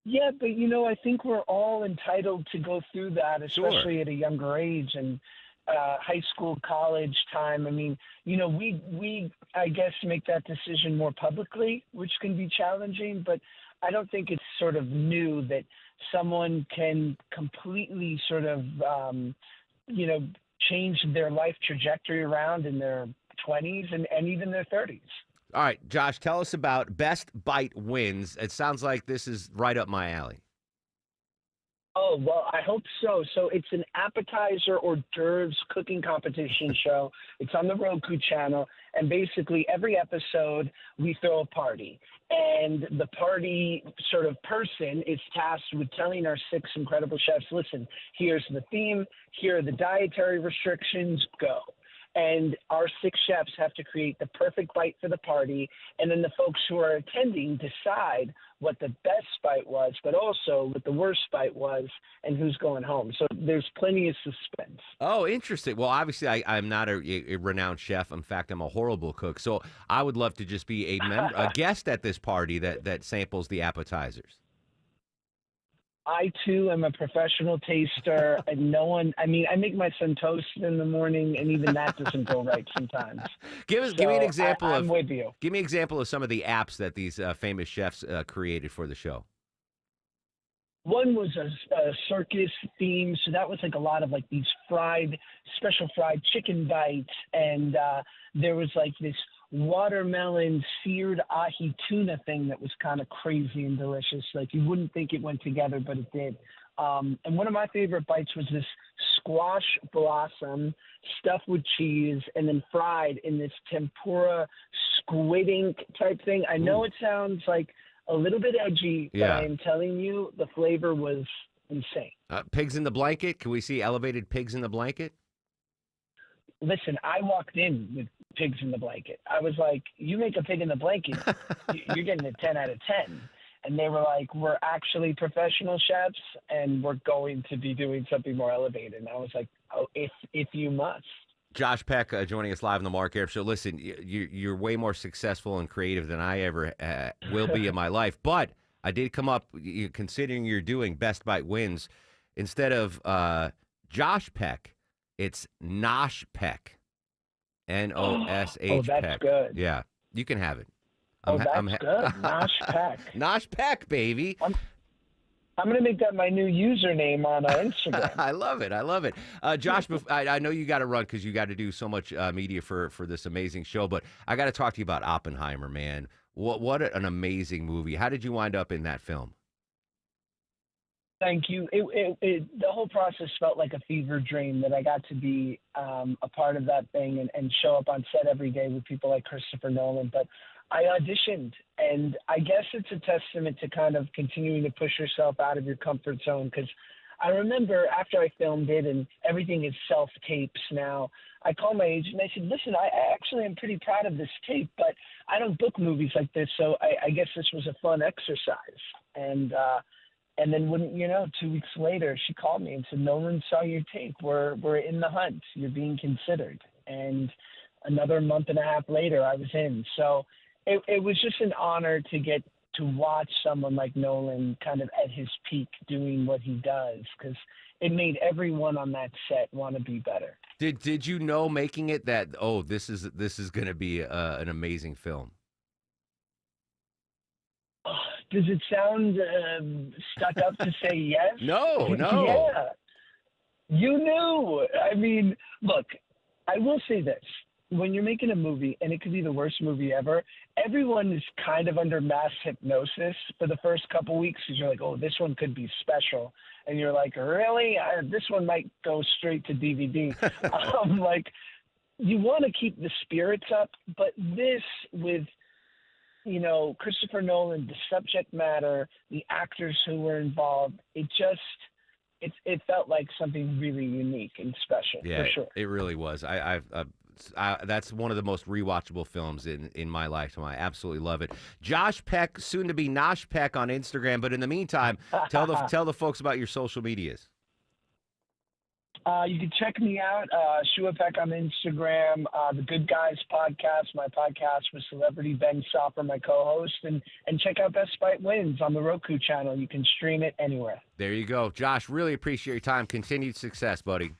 Yeah, but I think we're all entitled to go through that, especially at a younger age and high school, college time. I mean, we I guess make that decision more publicly, which can be challenging, but I don't think it's sort of new that someone can completely sort of change their life trajectory around in their 20s and even their 30s. All right, Josh, tell us about Best Bite Wins. It sounds like this is right up my alley. Oh, well, I hope so. So it's an appetizer hors d'oeuvres cooking competition show. It's on the Roku channel. And basically every episode we throw a party. And the party sort of person is tasked with telling our 6 incredible chefs, listen, here's the theme, here are the dietary restrictions, go. And our 6 chefs have to create the perfect bite for the party. And then the folks who are attending decide what the best bite was, but also what the worst bite was and who's going home. So there's plenty of suspense. Oh, interesting. Well, obviously, I'm not a renowned chef. In fact, I'm a horrible cook. So I would love to just be a guest at this party that samples the appetizers. I, too, am a professional taster, and I make my son toast in the morning, and even that doesn't go right sometimes. Give me an example I'm with you. Give me an example of some of the apps that these famous chefs created for the show. One was a circus theme, so that was like a lot of like these special fried chicken bites, and there was like this watermelon seared ahi tuna thing that was kind of crazy and delicious. Like you wouldn't think it went together, but it did. And one of my favorite bites was this squash blossom stuffed with cheese and then fried in this tempura squid ink type thing. I know it sounds like a little bit edgy, but I am telling you, the flavor was insane. Pigs in the blanket. Can we see elevated pigs in the blanket? Listen, I walked in with pigs in the blanket. I was like, you make a pig in the blanket, you're getting a 10 out of 10. And they were like, we're actually professional chefs, and we're going to be doing something more elevated. And I was like, oh, if you must. Josh Peck joining us live on the Mark Arum Show. Listen, you're way more successful and creative than I ever will be in my life. But I did come up, considering you're doing Best Bite Wins, instead of Josh Peck, it's Nosh Peck. Nosh Peck. Oh, that's good. Yeah, you can have it. That's good. Nosh Peck. Nosh Peck, baby. I'm going to make that my new username on Instagram. I love it. I love it. Josh, I know you got to run because you got to do so much media for this amazing show, but I got to talk to you about Oppenheimer, man. What an amazing movie. How did you wind up in that film? Thank you. The whole process felt like a fever dream that I got to be a part of that thing and show up on set every day with people like Christopher Nolan. But I auditioned, and I guess it's a testament to kind of continuing to push yourself out of your comfort zone, because I remember after I filmed it and everything is self-tapes now, I called my agent and I said, listen, I actually am pretty proud of this tape, but I don't book movies like this, so I guess this was a fun exercise. And then wouldn't you know, 2 weeks later, she called me and said, Nolan saw your tape. We're in the hunt. You're being considered. And another month and a half later, I was in. So it was just an honor to get to watch someone like Nolan kind of at his peak doing what he does, because it made everyone on that set want to be better. Did you know making it that, oh, this is going to be an amazing film? Does it sound stuck up to say yes? No. Yeah. You knew. I mean, look, I will say this. When you're making a movie, and it could be the worst movie ever, everyone is kind of under mass hypnosis for the first couple weeks, because you're like, oh, this one could be special. And you're like, really? This one might go straight to DVD. Like, you want to keep the spirits up, but this with, you know, Christopher Nolan, the subject matter, the actors who were involved, it felt like something really unique and special. Yeah, for sure. It really was. That's one of the most rewatchable films in my lifetime. I absolutely love it. Josh Peck, soon to be Nosh Peck on Instagram. But in the meantime, tell the folks about your social medias. You can check me out, Shua Peck on Instagram, the Good Guys podcast, my podcast with celebrity Ben Sopper, my co-host, and check out Best Fight Wins on the Roku channel. You can stream it anywhere. There you go. Josh, really appreciate your time. Continued success, buddy.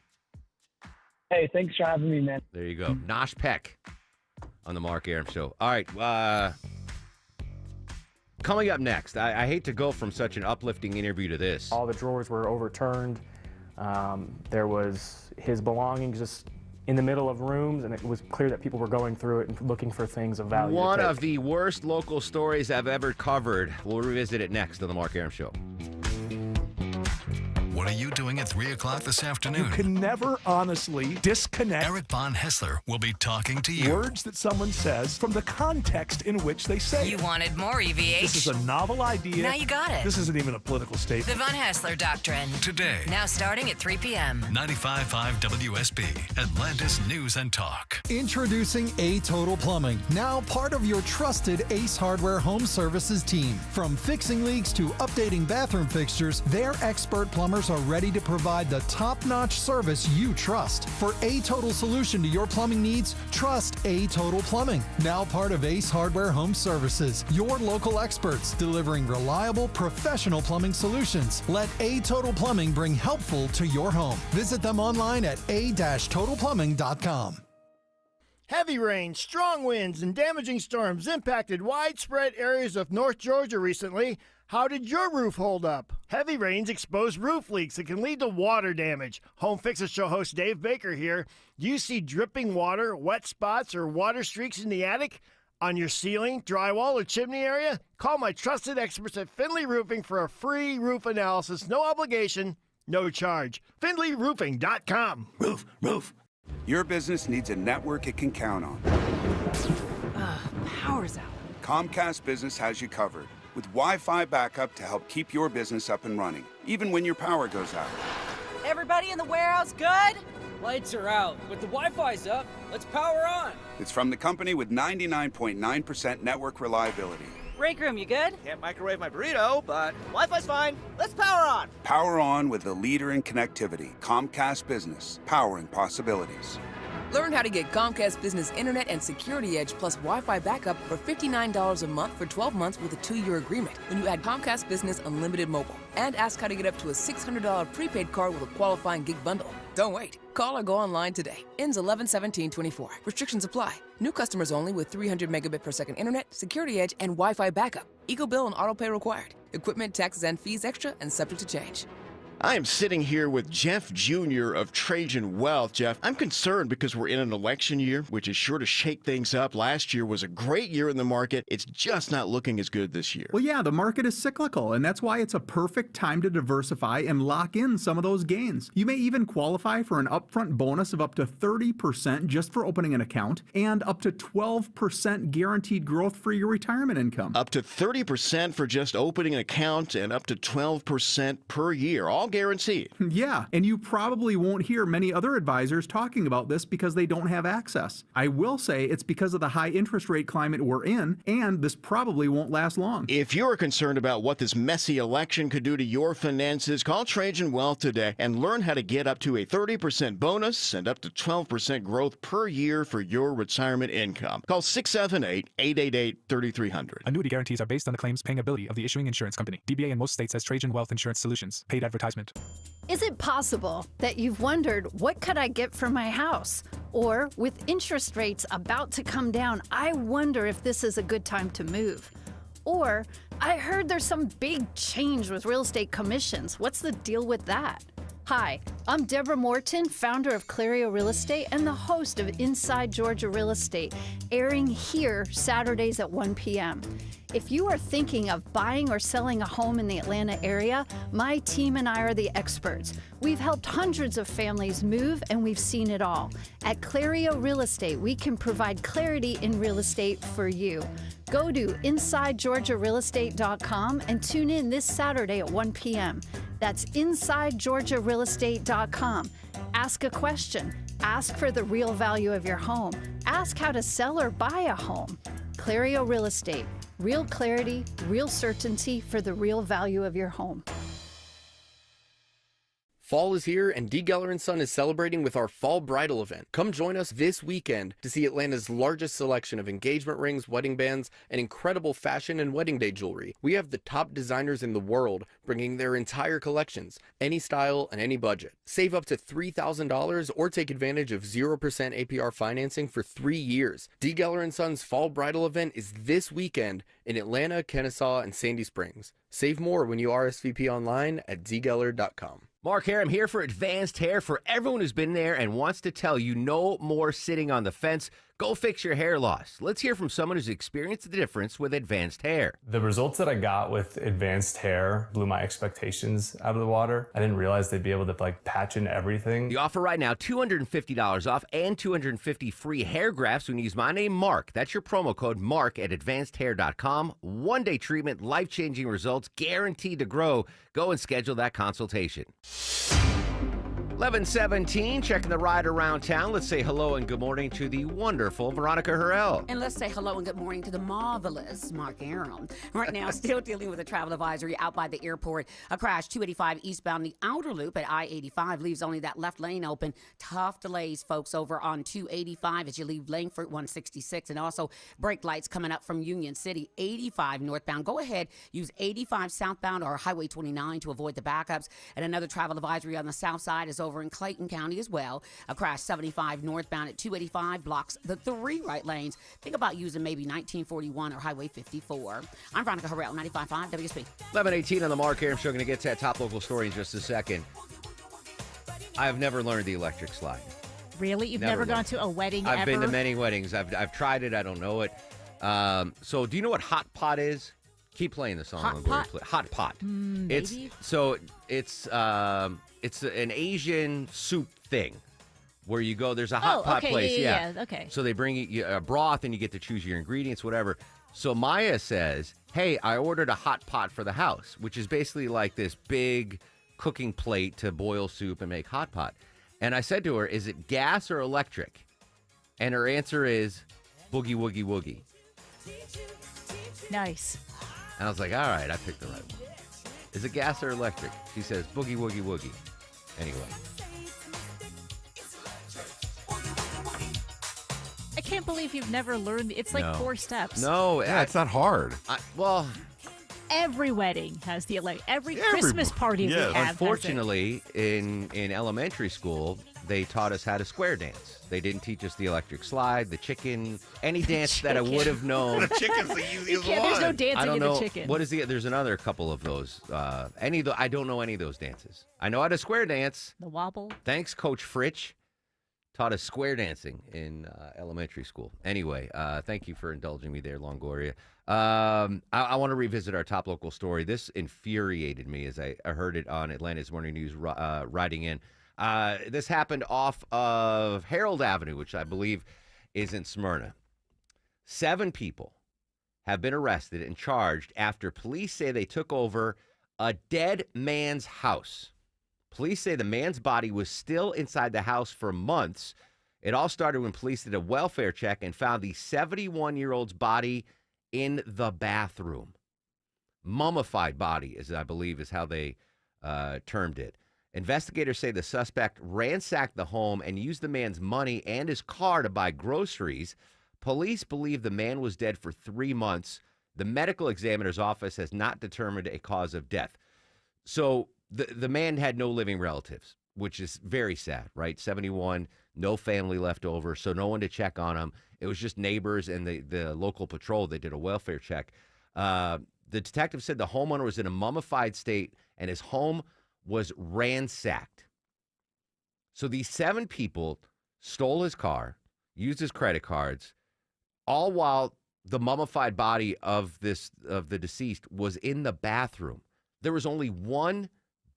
Hey, thanks for having me, man. There you go. Nosh Peck on the Mark Arum Show. All right. Coming up next, I hate to go from such an uplifting interview to this. All the drawers were overturned. There was his belongings just in the middle of rooms, and it was clear that people were going through it and looking for things of value. One of the worst local stories I've ever covered. We'll revisit it next on the Mark Arum Show. What are you doing at 3 o'clock this afternoon? You can never honestly disconnect Eric Von Hessler will be talking to you. words that someone says from the context in which they say You it. wanted more, EVH. This is a novel idea. Now you got it. This isn't even a political The statement. Von Hassler Doctrine. Today. Now starting at 3 p.m. 95.5 WSB, Atlantis News and Talk. Introducing A Total Plumbing, now part of your trusted Ace Hardware Home Services team. From fixing leaks to updating bathroom fixtures, their expert plumbers are ready to provide the top-notch service you trust. For a total solution to your plumbing needs, trust A Total Plumbing, now part of Ace Hardware Home Services. Your local experts delivering reliable, professional plumbing solutions. Let A Total Plumbing bring helpful to your home. Visit them online at a-totalplumbing.com. Heavy rain, strong winds, and damaging storms impacted widespread areas of North Georgia recently. How did your roof hold up? Heavy rains expose roof leaks that can lead to water damage. Home Fixer Show host Dave Baker here. Do you see dripping water, wet spots, or water streaks in the attic? On your ceiling, drywall, or chimney area? Call my trusted experts at Findlay Roofing for a free roof analysis. No obligation, no charge. FindlayRoofing.com. Roof. Your business needs a network it can count on. Power's out. Comcast Business has you covered with Wi-Fi backup to help keep your business up and running, even when your power goes out. Everybody in the warehouse good? Lights are out, but the Wi-Fi's up. Let's power on. It's from the company with 99.9% network reliability. Break room, you good? Can't microwave my burrito, but Wi-Fi's fine. Let's power on. Power on with the leader in connectivity, Comcast Business, powering possibilities. Learn how to get Comcast Business Internet and Security Edge plus Wi-Fi backup for $59 a month for 12 months with a 2-year agreement when you add Comcast Business Unlimited Mobile. And ask how to get up to a $600 prepaid card with a qualifying gig bundle. Don't wait. Call or go online today. Ends 11/17/24. Restrictions apply. New customers only with 300 megabit per second internet, Security Edge, and Wi-Fi backup. Eco bill and auto pay required. Equipment, taxes, and fees extra and subject to change. I am sitting here with Jeff Jr. of Trajan Wealth. Jeff, I'm concerned because we're in an election year, which is sure to shake things up. Last year was a great year in the market. It's just not looking as good this year. Well, yeah, the market is cyclical, and that's why it's a perfect time to diversify and lock in some of those gains. You may even qualify for an upfront bonus of up to 30% just for opening an account and up to 12% guaranteed growth for your retirement income. Up to 30% for just opening an account and up to 12% per year. All guaranteed. Yeah, and you probably won't hear many other advisors talking about this because they don't have access. I will say it's because of the high interest rate climate we're in, and this probably won't last long. If you're concerned about what this messy election could do to your finances, call Trajan Wealth today and learn how to get up to a 30% bonus and up to 12% growth per year for your retirement income. Call 678-888-3300. Annuity guarantees are based on the claims paying ability of the issuing insurance company. DBA in most states has Trajan Wealth Insurance Solutions. Paid advertisement. Is it possible that you've wondered, what could I get for my house? Or, with interest rates about to come down, I wonder if this is a good time to move. Or, I heard there's some big change with real estate commissions. What's the deal with that? Hi, I'm Deborah Morton, founder of Clario Real Estate and the host of Inside Georgia Real Estate, airing here Saturdays at 1 p.m. If you are thinking of buying or selling a home in the Atlanta area, my team and I are the experts. We've helped hundreds of families move, and we've seen it all. At Clario Real Estate, we can provide clarity in real estate for you. Go to InsideGeorgiaRealEstate.com and tune in this Saturday at 1 p.m. That's InsideGeorgiaRealEstate.com. Ask a question. Ask for the real value of your home. Ask how to sell or buy a home. Clario Real Estate. Real clarity, real certainty for the real value of your home. Fall is here, and D. Geller & Son is celebrating with our Fall Bridal event. Come join us this weekend to see Atlanta's largest selection of engagement rings, wedding bands, and incredible fashion and wedding day jewelry. We have the top designers in the world bringing their entire collections, any style and any budget. Save up to $3,000 or take advantage of 0% APR financing for 3 years. D. Geller & Son's Fall Bridal event is this weekend in Atlanta, Kennesaw, and Sandy Springs. Save more when you RSVP online at dgeller.com. Mark Aram here for Advanced Hair. For everyone who's been there and wants to tell you no more sitting on the fence, go fix your hair loss. Let's hear from someone who's experienced the difference with Advanced Hair. The results that I got with Advanced Hair blew my expectations out of the water. I didn't realize they'd be able to patch in everything. The offer right now, $250 off and $250 free hair grafts when you use my name, Mark. That's your promo code, Mark, at advancedhair.com. One-day treatment, life-changing results, guaranteed to grow. Go and schedule that consultation. 11:17, checking the ride around town. Let's say hello and good morning to the wonderful Veronica Harrell. And let's say hello and good morning to the marvelous Mark Aram. Right now, still dealing with a travel advisory out by the airport. A crash 285 eastbound the outer loop at I-85 leaves only that left lane open. Tough delays, folks, over on 285 as you leave Langford 166. And also brake lights coming up from Union City 85 northbound. Go ahead, use 85 southbound or Highway 29 to avoid the backups. And another travel advisory on the south side is over in Clayton County as well. A crash 75 northbound at 285 blocks the 3 right lanes. Think about using maybe 1941 or Highway 54. I'm Veronica Harrell, 95.5 WSB. 11:18 on the Mark Aram Show. Going to get to that top local story in just a second. I've never learned the electric slide. Really? You've never gone to a wedding ever? I've been to many weddings. I've tried it. I don't know it. So do you know what hot pot is? Keep playing the song. Hot pot? Hot pot. Maybe. It's an Asian soup thing where you go. There's a hot pot place. Yeah. Okay. So they bring you a broth and you get to choose your ingredients, whatever. So Maya says, "Hey, I ordered a hot pot for the house," which is basically like this big cooking plate to boil soup and make hot pot. And I said to her, "Is it gas or electric?" And her answer is boogie woogie woogie. Nice. And I was like, all right, I picked the right one. Is it gas or electric? She says boogie woogie woogie. Anyway. I can't believe you've never learned. It's like 4 steps. No. Yeah, it's not hard. Well, every wedding has the every Christmas party we have. Unfortunately, in elementary school, they taught us how to square dance. They didn't teach us the electric slide, the chicken, any dance that I would have known. The chicken's the easiest one. There's no dancing I don't know. in the chicken. What is there's another couple of those. I don't know any of those dances. I know how to square dance. The wobble. Thanks, Coach Fritsch. Taught us square dancing in elementary school. Anyway, thank you for indulging me there, Longoria. I want to revisit our top local story. This infuriated me as I heard it on Atlanta's Morning News riding in. This happened off of Harold Avenue, which I believe is in Smyrna. 7 people have been arrested and charged after police say they took over a dead man's house. Police say the man's body was still inside the house for months. It all started when police did a welfare check and found the 71-year-old's body in the bathroom. Mummified body, I believe, is how they termed it. Investigators say the suspect ransacked the home and used the man's money and his car to buy groceries. Police believe the man was dead for 3 months. The medical examiner's office has not determined a cause of death. So the man had no living relatives, which is very sad, right? 71, no family left over, so no one to check on him. It was just neighbors and the local patrol. They did a welfare check. The detective said the homeowner was in a mummified state and his home was ransacked. So these 7 people stole his car, used his credit cards, all while the mummified body of the deceased was in the bathroom. There was only one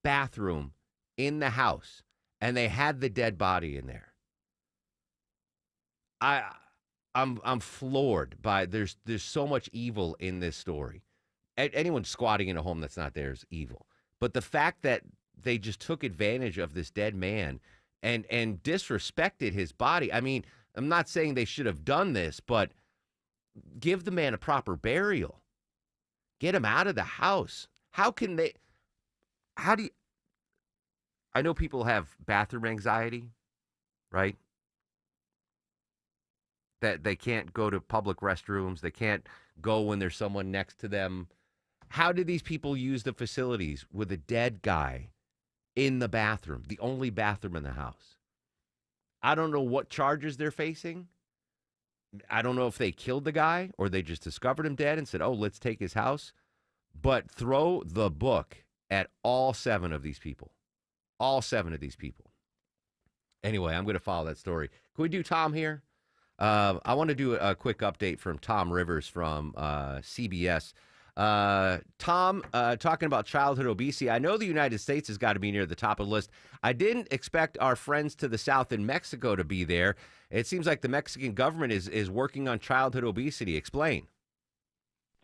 bathroom in the house, and they had the dead body in there. I'm floored by there's so much evil in this story. Anyone squatting in a home that's not there is evil. But the fact that they just took advantage of this dead man and disrespected his body. I mean, I'm not saying they should have done this, but give the man a proper burial. Get him out of the house. How do you, I know people have bathroom anxiety, right? That they can't go to public restrooms. They can't go when there's someone next to them. How do these people use the facilities with a dead guy in the bathroom, the only bathroom in the house? I don't know what charges they're facing. I don't know if they killed the guy or they just discovered him dead and said, oh, let's take his house. But throw the book at all 7 of these people. All 7 of these people. Anyway, I'm going to follow that story. Can we do Tom here? I want to do a quick update from Tom Rivers from CBS. Tom, talking about childhood obesity. I know the United States has got to be near the top of the list. I didn't expect our friends to the south in Mexico to be there. It seems like the Mexican government is working on childhood obesity. Explain.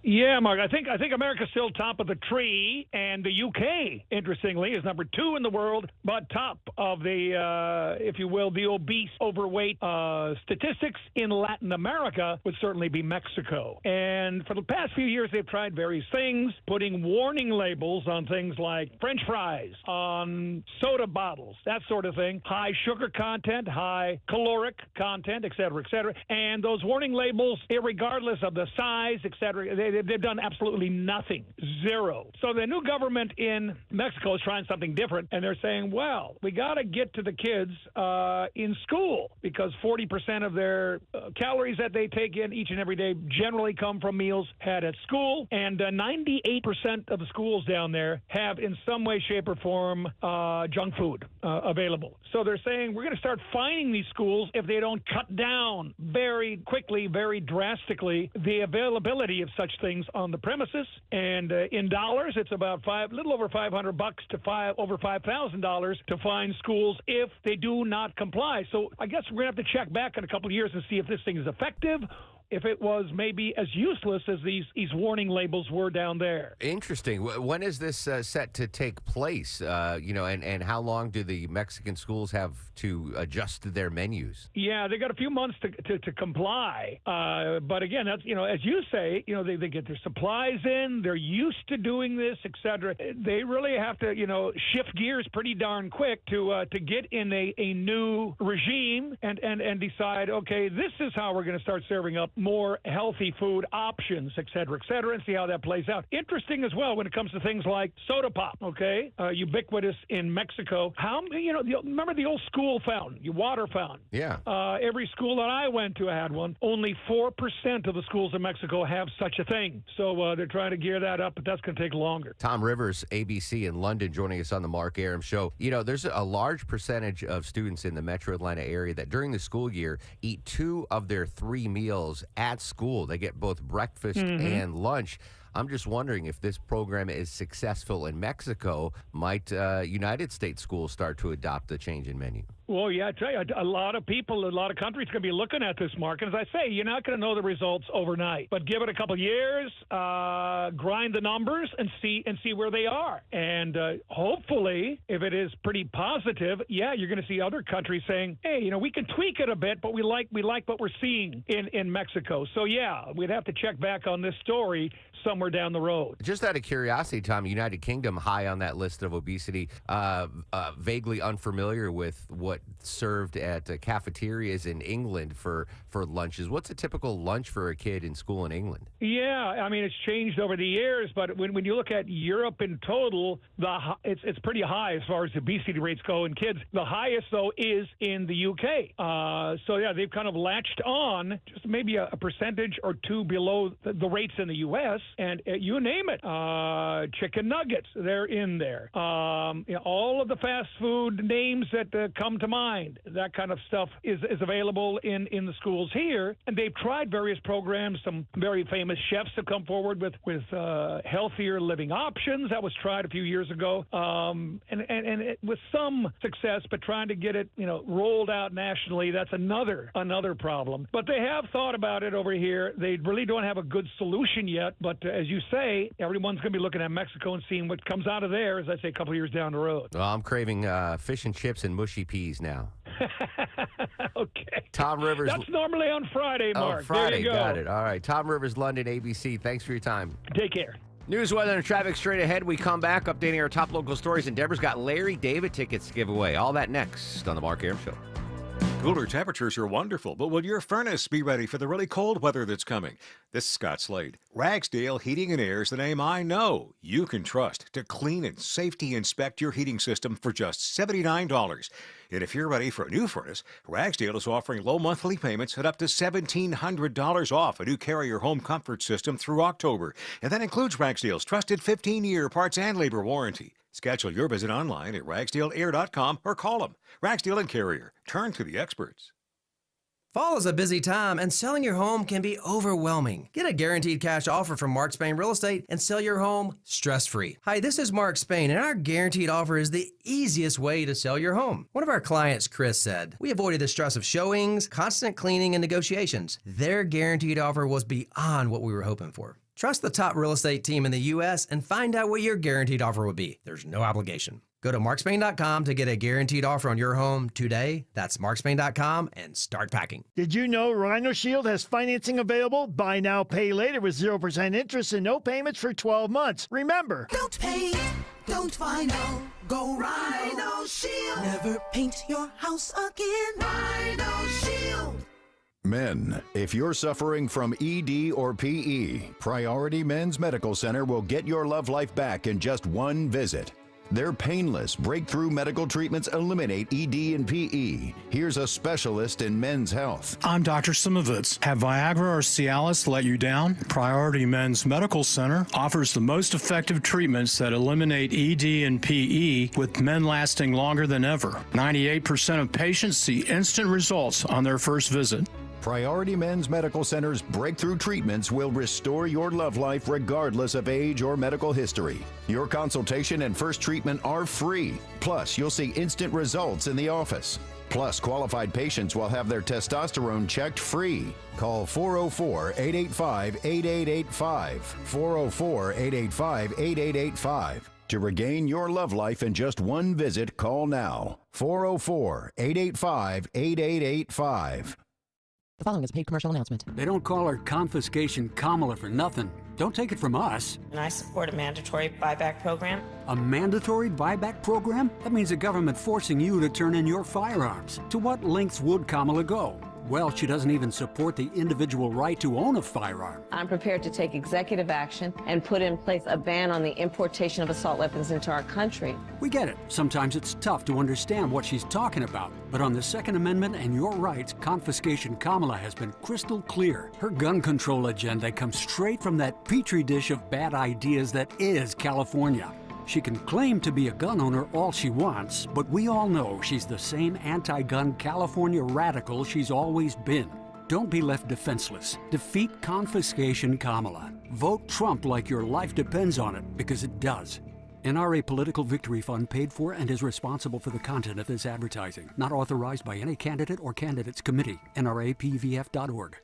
Yeah, Mark, I think America's still top of the tree, and the UK, interestingly, is number 2 in the world, but top of the, if you will, the obese, overweight statistics in Latin America would certainly be Mexico. And for the past few years, they've tried various things, putting warning labels on things like French fries, on soda bottles, that sort of thing, high sugar content, high caloric content, et cetera, et cetera. And those warning labels, irregardless of the size, et cetera, they've done absolutely nothing. Zero. So the new government in Mexico is trying something different, and they're saying, well, we got to get to the kids in school because 40% of their calories that they take in each and every day generally come from meals had at school, and 98% of the schools down there have in some way, shape, or form junk food available. So they're saying we're going to start fining these schools if they don't cut down very quickly, very drastically, the availability of such things on the premises. And in dollars, it's about little over $500 to over $5,000 to fine schools if they do not comply. So I guess we're going to have to check back in a couple of years and see if this thing is effective, if it was maybe as useless as these warning labels were down there. Interesting. When is this set to take place? And how long do the Mexican schools have to adjust their menus? Yeah, they got a few months to comply. But again, that's, as you say, they get their supplies in. They're used to doing this, et cetera. They really have to, shift gears pretty darn quick to get in a new regime and decide, okay, this is how we're going to start serving up more healthy food options, et cetera, and see how that plays out. Interesting as well when it comes to things like soda pop, okay? Ubiquitous in Mexico. Remember the old school fountain, your water fountain? Yeah. Every school that I went to had one. Only 4% of the schools in Mexico have such a thing. So they're trying to gear that up, but that's going to take longer. Tom Rivers, ABC in London, joining us on the Mark Arum Show. There's a large percentage of students in the metro Atlanta area that during the school year eat 2 of their 3 meals at school. They get both breakfast and lunch. I'm just wondering if this program is successful in Mexico, might United States schools start to adopt the change in menu? Well, yeah, I tell you, a lot of people, a lot of countries are going to be looking at this, Mark. And as I say, you're not going to know the results overnight, but give it a couple of years, grind the numbers, and see where they are. And hopefully, if it is pretty positive, yeah, you're going to see other countries saying, hey, we can tweak it a bit, but we like what we're seeing in Mexico. So yeah, we'd have to check back on this story somewhere down the road. Just out of curiosity, Tom, United Kingdom high on that list of obesity, vaguely unfamiliar with what served at cafeterias in England for lunches. What's a typical lunch for a kid in school in England? Yeah, I mean, it's changed over the years, but when you look at Europe in total, it's pretty high as far as obesity rates go in kids. The highest, though, is in the UK. So, yeah, they've kind of latched on just maybe a percentage or two below the rates in the U.S., and you name it. Chicken nuggets, they're in there. All of the fast food names that come to mind, that kind of stuff is available in the schools here. And they've tried various programs. Some very famous chefs have come forward with healthier living options. That was tried a few years ago, and with some success, but trying to get it rolled out nationally, that's another problem. But they have thought about it over here. They really don't have a good solution yet. But as you say, everyone's going to be looking at Mexico and seeing what comes out of there, as I say, a couple of years down the road. Well, I'm craving fish and chips and mushy peas now. Okay. Tom Rivers. That's normally on Friday, Mark. Oh, Friday. There you go. Got it. All right. Tom Rivers, London, ABC. Thanks for your time. Take care. News, weather, and traffic straight ahead. We come back updating our top local stories, and Deborah's got Larry David tickets to give away. All that next on the Mark Arum Show. Cooler temperatures are wonderful, but will your furnace be ready for the really cold weather that's coming? This is Scott Slade. Ragsdale Heating and Air is the name I know you can trust to clean and safety inspect your heating system for just $79. And if you're ready for a new furnace, Ragsdale is offering low monthly payments at up to $1,700 off a new Carrier home comfort system through October. And that includes Ragsdale's trusted 15-year parts and labor warranty. Schedule your visit online at ragsdaleair.com or call them. Ragsdale and Carrier. Turn to the experts. Fall is a busy time, and selling your home can be overwhelming. Get a guaranteed cash offer from Mark Spain Real Estate and sell your home stress-free. Hi, this is Mark Spain, and our guaranteed offer is the easiest way to sell your home. One of our clients, Chris, said, "We avoided the stress of showings, constant cleaning, and negotiations. Their guaranteed offer was beyond what we were hoping for." Trust the top real estate team in the U.S. and find out what your guaranteed offer would be. There's no obligation. Go to markspain.com to get a guaranteed offer on your home today. That's markspain.com and start packing. Did you know Rhino Shield has financing available? Buy now, pay later with 0% interest and no payments for 12 months. Remember, don't pay, don't Rhino. Go Rhino Shield. Never paint your house again. Rhino Shield. Men, if you're suffering from ED or PE, Priority Men's Medical Center will get your love life back in just one visit. Their painless, breakthrough medical treatments eliminate ED and PE. Here's a specialist in men's health. I'm Dr. Simovitz. Have Viagra or Cialis let you down? Priority Men's Medical Center offers the most effective treatments that eliminate ED and PE, with men lasting longer than ever. 98% of patients see instant results on their first visit. Priority Men's Medical Center's breakthrough treatments will restore your love life regardless of age or medical history. Your consultation and first treatment are free. Plus, you'll see instant results in the office. Plus, qualified patients will have their testosterone checked free. Call 404-885-8885. 404-885-8885. To regain your love life in just one visit, call now. 404-885-8885. The following is a paid commercial announcement. They don't call her Confiscation Kamala for nothing. Don't take it from us. And I support a mandatory buyback program. A mandatory buyback program? That means the government forcing you to turn in your firearms. To what lengths would Kamala go? Well, she doesn't even support the individual right to own a firearm. I'm prepared to take executive action and put in place a ban on the importation of assault weapons into our country. We get it. Sometimes it's tough to understand what she's talking about. But on the Second Amendment and your rights, Confiscation Kamala has been crystal clear. Her gun control agenda comes straight from that petri dish of bad ideas that is California. She can claim to be a gun owner all she wants, but we all know she's the same anti-gun California radical she's always been. Don't be left defenseless. Defeat Confiscation Kamala. Vote Trump like your life depends on it, because it does. NRA Political Victory Fund paid for and is responsible for the content of this advertising. Not authorized by any candidate or candidates committee. NRAPVF.org.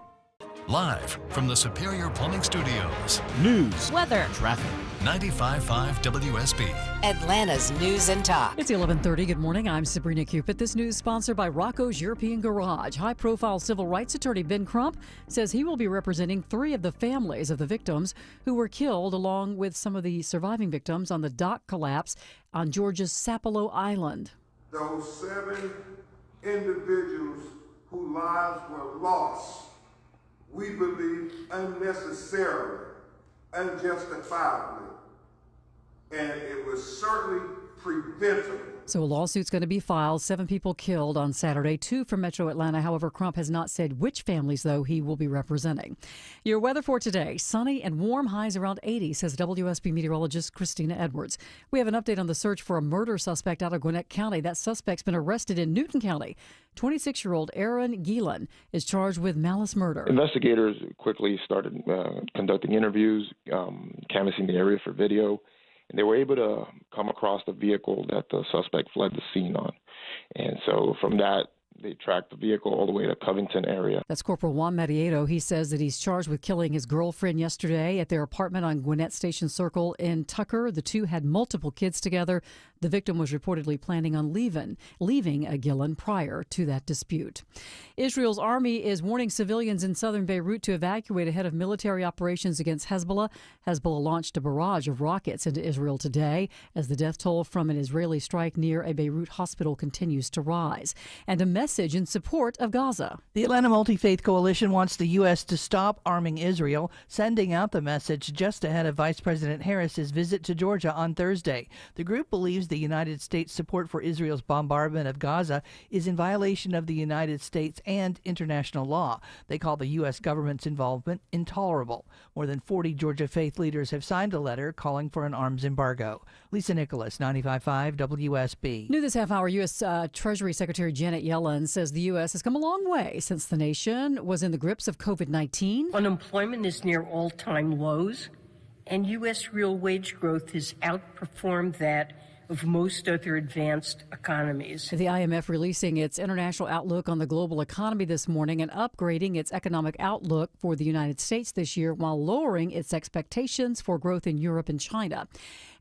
Live from the Superior Plumbing Studios. News, weather, traffic. 95.5 WSB. Atlanta's News and Talk. It's 11:30. Good morning. I'm Sabrina Cupid. This news sponsored by Rocco's European Garage. High-profile civil rights attorney Ben Crump says he will be representing 3 of the families of the victims who were killed, along with some of the surviving victims on the dock collapse on Georgia's Sapelo Island. Those 7 individuals whose lives were lost, we believe unnecessarily, unjustifiably, and it was certainly preventable. So a lawsuit's going to be filed. 7 people killed on Saturday, 2 from Metro Atlanta. However, Crump has not said which families, though, he will be representing. Your weather for today, sunny and warm, highs around 80, says WSB meteorologist Christina Edwards. We have an update on the search for a murder suspect out of Gwinnett County. That suspect's been arrested in Newton County. 26-year-old Aaron Gielan is charged with malice murder. Investigators quickly started conducting interviews, canvassing the area for video, and they were able to come across the vehicle that the suspect fled the scene on. And so from that, they tracked the vehicle all the way to Covington area. That's Corporal Juan Marieto. He says that he's charged with killing his girlfriend yesterday at their apartment on Gwinnett Station Circle in Tucker. The two had multiple kids together. The victim was reportedly planning on leaving Gillen prior to that dispute. Israel's army is warning civilians in southern Beirut to evacuate ahead of military operations against Hezbollah. Hezbollah launched a barrage of rockets into Israel today as the death toll from an Israeli strike near a Beirut hospital continues to rise. And a message in support of Gaza. The Atlanta Multi-Faith Coalition wants the U.S. to stop arming Israel, sending out the message just ahead of Vice President Harris's visit to Georgia on Thursday. The group believes the United States' support for Israel's bombardment of Gaza is in violation of the United States and international law. They call the U.S. government's involvement intolerable. More than 40 Georgia faith leaders have signed a letter calling for an arms embargo. Lisa Nicholas, 95.5 WSB. New this half hour, U.S. Treasury Secretary Janet Yellen says the U.S. has come a long way since the nation was in the grips of COVID-19. Unemployment is near all-time lows, and U.S. real wage growth has outperformed that of most other advanced economies. The IMF releasing its international outlook on the global economy this morning and upgrading its economic outlook for the United States this year while lowering its expectations for growth in Europe and China.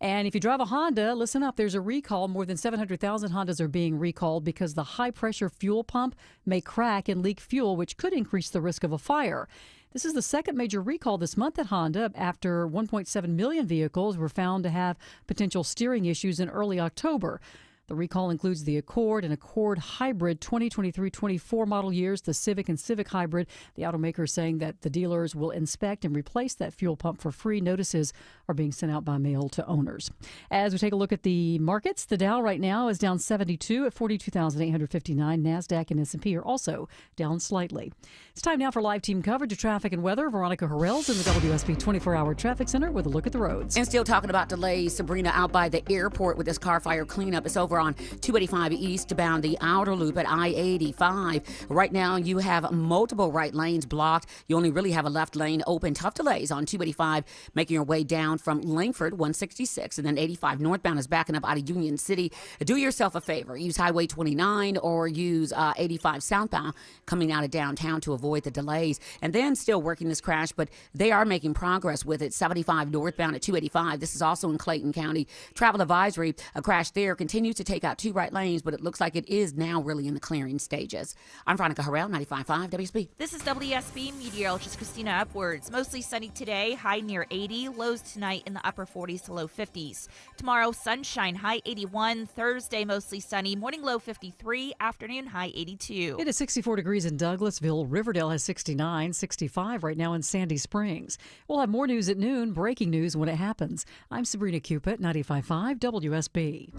And if you drive a Honda, listen up, there's a recall. More than 700,000 Hondas are being recalled because the high-pressure fuel pump may crack and leak fuel, which could increase the risk of a fire. This is the second major recall this month at Honda after 1.7 million vehicles were found to have potential steering issues in early October. The recall includes the Accord and Accord Hybrid 2023-24 model years, the Civic and Civic Hybrid. The automaker saying that the dealers will inspect and replace that fuel pump for free. Notices are being sent out by mail to owners. As we take a look at the markets, the Dow right now is down 72 at 42,859. NASDAQ and S&P are also down slightly. It's time now for live team coverage of traffic and weather. Veronica Harrell's in the WSB 24-hour traffic center with a look at the roads. And still talking about delays, Sabrina, out by the airport with this car fire cleanup. It's over on 285 eastbound, the outer loop at I-85. Right now, you have multiple right lanes blocked. You only really have a left lane open. Tough delays on 285, making your way down from Langford, 166, and then 85 northbound is backing up out of Union City. Do yourself a favor. Use Highway 29 or use 85 southbound coming out of downtown to avoid the delays. And then still working this crash, but they are making progress with it. 75 northbound at 285. This is also in Clayton County. Travel advisory, a crash there continues to take out 2 right lanes, but it looks like it is now really in the clearing stages. I'm Veronica Harrell, 95.5 WSB. This is WSB meteorologist Christina Upwards. Mostly sunny today, high near 80, lows tonight in the upper 40s to low 50s. Tomorrow, sunshine, high 81. Thursday, mostly sunny, morning low 53, afternoon high 82. It is 64 degrees in Douglasville. Riverdale has 69, 65 right now in Sandy Springs. We'll have more news at noon, breaking news when it happens. I'm Sabrina Cupid, 95.5 WSB.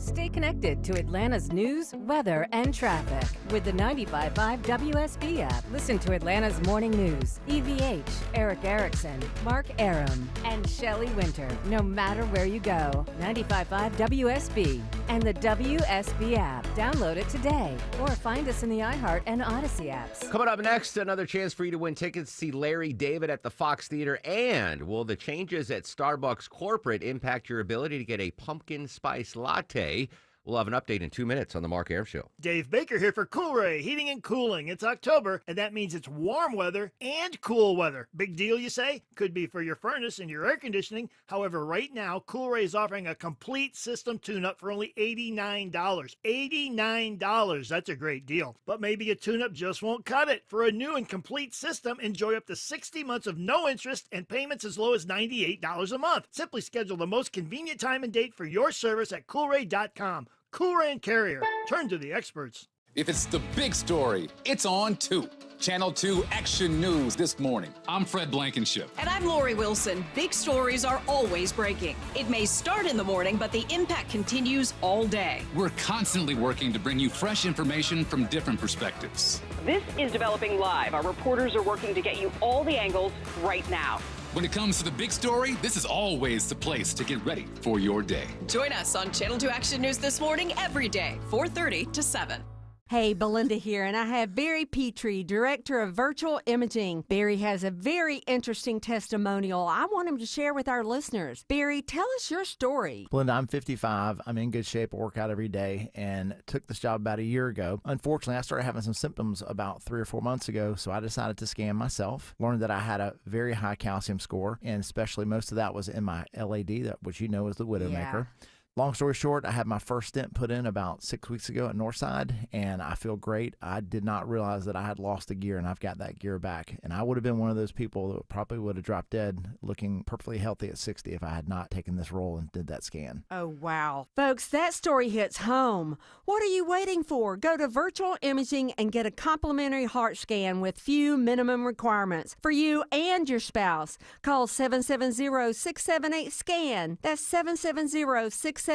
Stay connected to Atlanta's news, weather, and traffic with the 95.5 WSB app. Listen to Atlanta's morning news. EVH, Eric Erickson, Mark Aram, and Shelley Winter. No matter where you go, 95.5 WSB. and the WSB app. Download it today or find us in the iHeart and Odyssey apps. Coming up next, another chance for you to win tickets to see Larry David at the Fox Theater. And will the changes at Starbucks corporate impact your ability to get a pumpkin spice latte? We'll have an update in 2 minutes on the Mark Arum Show. Dave Baker here for Coolray Heating and Cooling. It's October, and that means it's warm weather and cool weather. Big deal, you say? Could be for your furnace and your air conditioning. However, right now, Coolray is offering a complete system tune-up for only $89. $89. That's a great deal. But maybe a tune-up just won't cut it. For a new and complete system, enjoy up to 60 months of no interest and payments as low as $98 a month. Simply schedule the most convenient time and date for your service at Coolray.com. Coolray and Carrier. Turn to the experts. If it's the big story, it's on 2. Channel 2 Action News this morning. I'm Fred Blankenship. And I'm Lori Wilson. Big stories are always breaking. It may start in the morning, but the impact continues all day. We're constantly working to bring you fresh information from different perspectives. This is Developing Live. Our reporters are working to get you all the angles right now. When it comes to the big story, this is always the place to get ready for your day. Join us on Channel 2 Action News this morning every day, 4:30 to 7. Hey, Belinda here, and I have Barry Petrie, Director of Virtual Imaging. Barry has a very interesting testimonial I want him to share with our listeners. Barry, tell us your story. Belinda, I'm 55. I'm in good shape. I work out every day and took this job about a year ago. Unfortunately, I started having some symptoms about 3 or 4 months ago, so I decided to scan myself. Learned that I had a very high calcium score, and especially most of that was in my LAD, which you know is the Widowmaker. Long story short, I had my first stent put in about 6 weeks ago at Northside, and I feel great. I did not realize that I had lost a gear, and I've got that gear back. And I would have been one of those people that probably would have dropped dead looking perfectly healthy at 60 if I had not taken this role and did that scan. Oh, wow. Folks, that story hits home. What are you waiting for? Go to Virtual Imaging and get a complimentary heart scan with few minimum requirements for you and your spouse. Call 770-678-SCAN. That's 770-678-SCAN.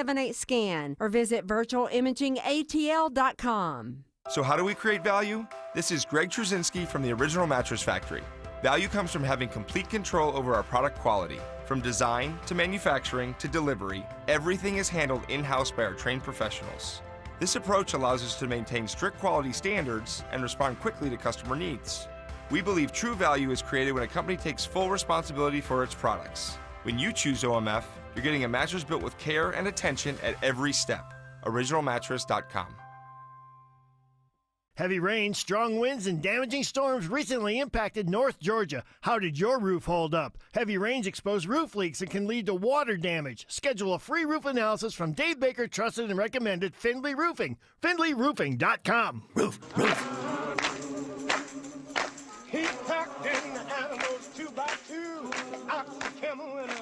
Or visit virtualimagingatl.com. So how do we create value? This is Greg Trzynski from the Original Mattress Factory. Value comes from having complete control over our product quality. From design to manufacturing to delivery, everything is handled in-house by our trained professionals. This approach allows us to maintain strict quality standards and respond quickly to customer needs. We believe true value is created when a company takes full responsibility for its products. When you choose OMF, you're getting a mattress built with care and attention at every step. OriginalMattress.com. Heavy rain, strong winds, and damaging storms recently impacted North Georgia. How did your roof hold up? Heavy rains expose roof leaks and can lead to water damage. Schedule a free roof analysis from Dave Baker, trusted and recommended Findlay Roofing. FindlayRoofing.com. Roof. He packed in the animals 2x2, ox, camel, and a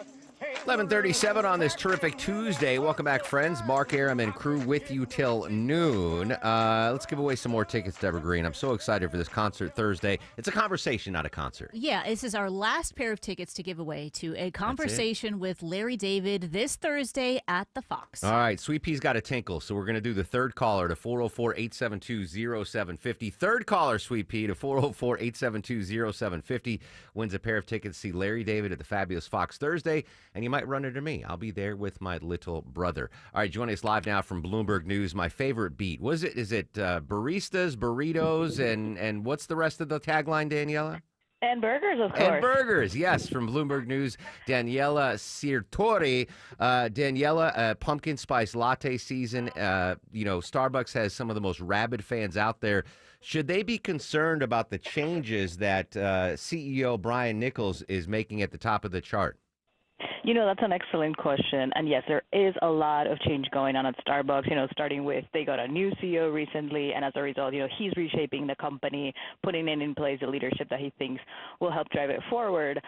11:37 on this terrific Tuesday. Welcome back, friends. Mark Arum and crew with you till noon. Let's give away some more tickets to Evergreen. I'm so excited for this concert Thursday. It's a conversation, not a concert. Yeah, this is our last pair of tickets to give away to a conversation with Larry David this Thursday at the Fox. All right, Sweet Pea's got a tinkle, so we're going to do the third caller to 404-872-0750. Third caller, Sweet Pea, to 404-872-0750 wins a pair of tickets to see Larry David at the Fabulous Fox Thursday. And you might run into me. I'll be there with my little brother. All right, joining us live now from Bloomberg News, my favorite beat. Is it baristas, burritos, and what's the rest of the tagline, Daniela? And burgers, of course. And burgers, yes, from Bloomberg News, Daniela Sirtori. Daniela, pumpkin spice latte season. Starbucks has some of the most rabid fans out there. Should they be concerned about the changes that CEO Brian Nichols is making at the top of the chart? That's an excellent question. And yes, there is a lot of change going on at Starbucks, starting with they got a new CEO recently. And as a result, he's reshaping the company, putting in place the leadership that he thinks will help drive it forward.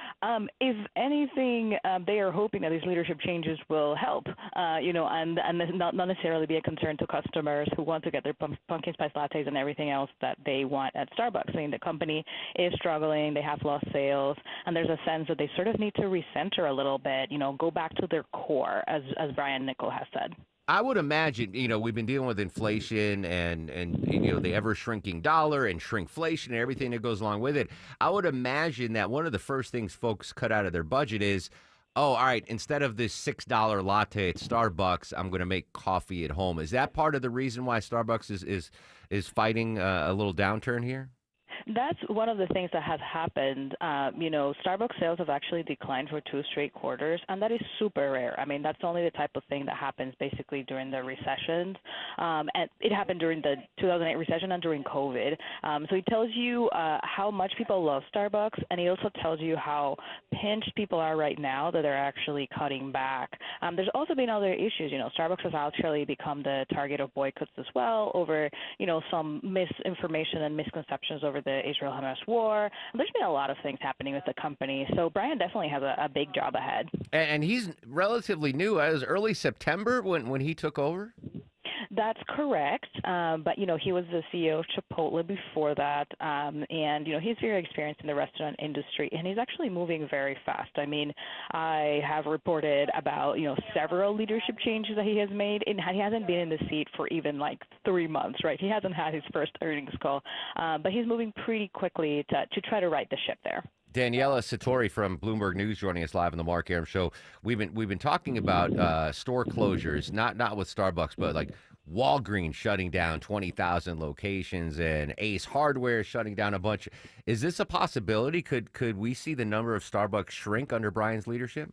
If anything, they are hoping that these leadership changes will help, and not necessarily be a concern to customers who want to get their pumpkin spice lattes and everything else that they want at Starbucks. I mean, the company is struggling. They have lost sales. And there's a sense that they sort of need to recenter a little bit, go back to their core, as Brian Nichols has said. I would imagine, we've been dealing with inflation and the ever-shrinking dollar and shrinkflation and everything that goes along with it. I would imagine that one of the first things folks cut out of their budget is oh, all right, instead of this $6 latte at Starbucks, I'm going to make coffee at home. Is that part of the reason why Starbucks is fighting a little downturn here? That's one of the things that has happened. Starbucks sales have actually declined for 2 straight quarters, and that is super rare. I mean, that's only the type of thing that happens basically during the recessions. And it happened during the 2008 recession and during COVID. So it tells you how much people love Starbucks, and it also tells you how pinched people are right now that they're actually cutting back. There's also been other issues. Starbucks has actually become the target of boycotts as well over, some misinformation and misconceptions over the Israel-Hamas war. There's been a lot of things happening with the company, so Brian definitely has a big job ahead. And he's relatively new. It was early September when he took over? That's correct. But, he was the CEO of Chipotle before that. And, he's very experienced in the restaurant industry, and he's actually moving very fast. I mean, I have reported about, several leadership changes that he has made, and he hasn't been in the seat for even 3 months, right? He hasn't had his first earnings call, but he's moving pretty quickly to try to right the ship there. Daniela Satori from Bloomberg News joining us live on the Mark Arum Show. We've been talking about store closures, not with Starbucks, but like Walgreens shutting down 20,000 locations and Ace Hardware shutting down a bunch. Is this a possibility? Could we see the number of Starbucks shrink under Brian's leadership?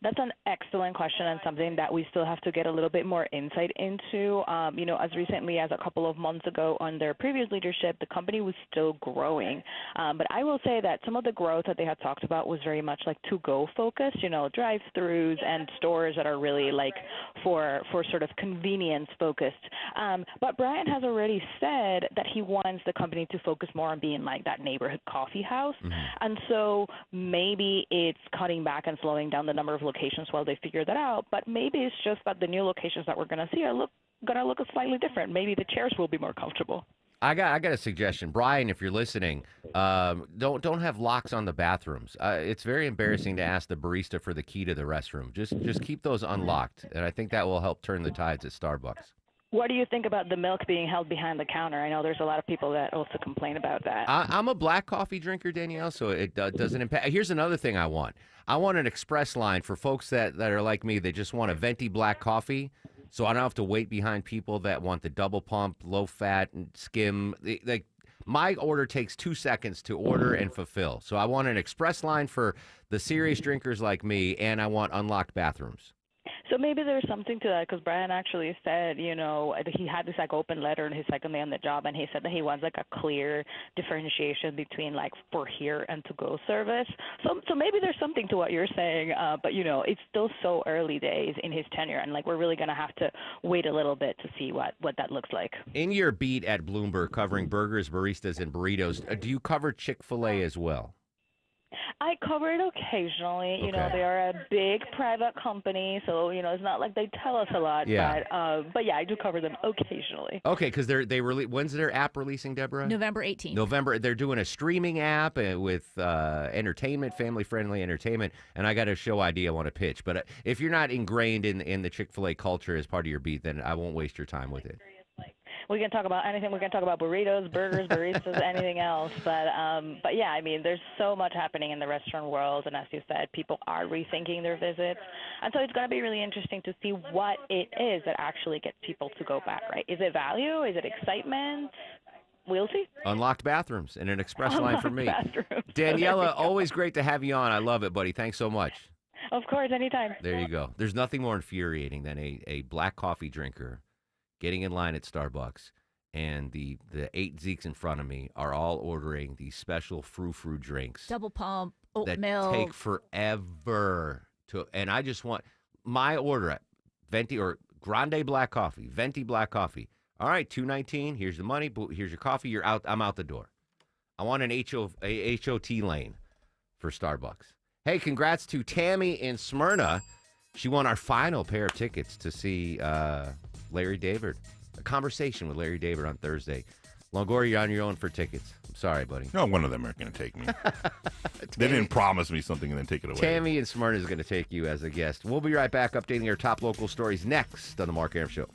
That's an excellent question and something that we still have to get a little bit more insight into. As recently as a couple of months ago under previous leadership, the company was still growing. But I will say that some of the growth that they had talked about was very much to-go focused, drive-throughs and stores that are really for sort of convenience focused. But Brian has already said that he wants the company to focus more on being that neighborhood coffee house. Mm-hmm. And so maybe it's cutting back and slowing down the number of locations while they figure that out, but maybe it's just that the new locations that we're going to see are going to look slightly different. Maybe the chairs will be more comfortable. I got a suggestion, Brian. If you're listening, don't have locks on the bathrooms. It's very embarrassing to ask the barista for the key to the restroom. Just keep those unlocked, and I think that will help turn the tides at Starbucks. What do you think about the milk being held behind the counter? I know there's a lot of people that also complain about that. I'm a black coffee drinker, Danielle, so it doesn't impact. Here's another thing I want. I want an express line for folks that are like me. They just want a venti black coffee, so I don't have to wait behind people that want the double pump, low fat, and skim. My order takes 2 seconds to order and fulfill. So I want an express line for the serious drinkers like me, and I want unlocked bathrooms. So maybe there's something to that, because Brian actually said, he had this open letter in his second day on the job, and he said that he wants a clear differentiation between for here and to-go service. So maybe there's something to what you're saying, but it's still so early days in his tenure, and we're really going to have to wait a little bit to see what that looks like. In your beat at Bloomberg covering burgers, baristas, and burritos, do you cover Chick-fil-A as well? I cover it occasionally. Okay. They are a big private company, so it's not like they tell us a lot. Yeah. But yeah, I do cover them occasionally. Okay, because when's their app releasing, Deborah? November 18th. November. They're doing a streaming app with entertainment, family-friendly entertainment, and I got a show idea I want to pitch. But if you're not ingrained in the Chick-fil-A culture as part of your beat, then I won't waste your time with it. We can talk about anything. We can talk about burritos, burgers, baristas, anything else. But yeah, I mean, there's so much happening in the restaurant world, and as you said, people are rethinking their visits, and so it's going to be really interesting to see what it is that actually gets people to go back. Right? Is it value? Is it excitement? We'll see. Unlocked bathrooms and an express line for me. Daniela, always great to have you on. I love it, buddy. Thanks so much. Of course, anytime. There you go. There's nothing more infuriating than a black coffee drinker getting in line at Starbucks, and the 8 Zeeks in front of me are all ordering these special frou-frou drinks. Double pump, oat that milk. take forever and I just want my order at venti or grande black coffee, venti black coffee. All right, $2.19. Here's the money. Here's your coffee. You're out. I'm out the door. I want an HOT lane for Starbucks. Hey, congrats to Tammy in Smyrna. She won our final pair of tickets to see Larry David. A conversation with Larry David on Thursday. Longoria, you're on your own for tickets. I'm sorry, buddy. No, one of them are going to take me. They didn't promise me something and then take it away. Tammy in Smyrna is going to take you as a guest. We'll be right back updating our top local stories next on the Mark Arum Show.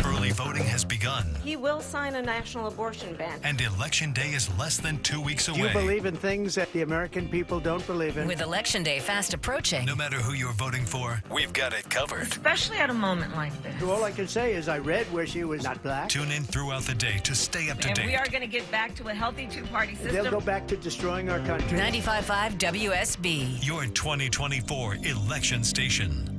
Early Early voting has begun, He will sign a national abortion ban. and Election Day is less than 2 weeks away. You believe in things that the American people don't believe in. With Election Day fast approaching, No matter who you're voting for, we've got it covered. Especially at a moment like this. All I can say is I read where she was not black. Tune in throughout the day to stay up to date. going to get back to a healthy two-party system. They'll go back to destroying our country. 95.5 WSB. Your 2024 election station.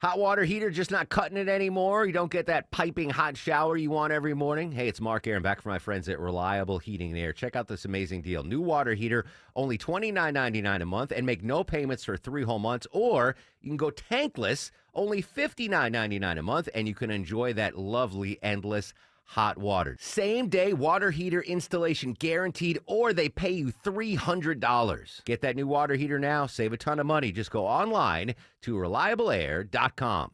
Hot water heater just not cutting it anymore? You don't get that piping hot shower you want every morning? Hey, it's Mark Aaron back from my friends at Reliable Heating and Air. Check out this amazing deal. New water heater, only $29.99 a month, and make no payments for 3 whole months. Or you can go tankless, only $59.99 a month, and you can enjoy that lovely, endless hot water. Same day water heater installation guaranteed, or they pay you $300. Get that new water heater now. Save a ton of money. Just go online to reliableair.com.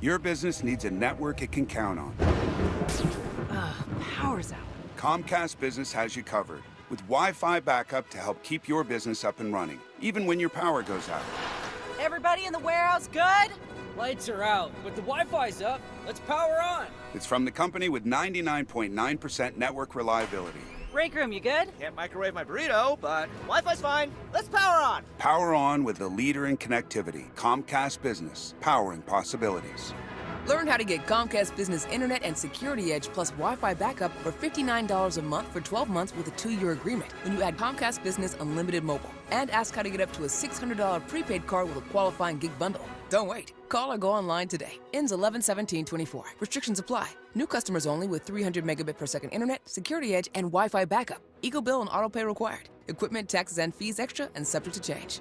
Your business needs a network it can count on. Power's out. Comcast Business has you covered with Wi-Fi backup to help keep your business up and running, even when your power goes out. Everybody in the warehouse good? Lights are out, but the Wi-Fi's up. Let's power on. It's from the company with 99.9% network reliability. Break room, you good? Can't microwave my burrito, but Wi-Fi's fine. Let's power on. Power on with the leader in connectivity, Comcast Business, powering possibilities. Learn how to get Comcast Business Internet and Security Edge plus Wi-Fi backup for $59 a month for 12 months with a 2-year agreement when you add Comcast Business Unlimited Mobile. And ask how to get up to a $600 prepaid card with a qualifying gig bundle. Don't wait. Call or go online today. Ends 11/17/24. Restrictions apply. New customers only with 300 megabit per second internet, Security Edge, and Wi-Fi backup. Eco bill and auto pay required. Equipment, taxes, and fees extra and subject to change.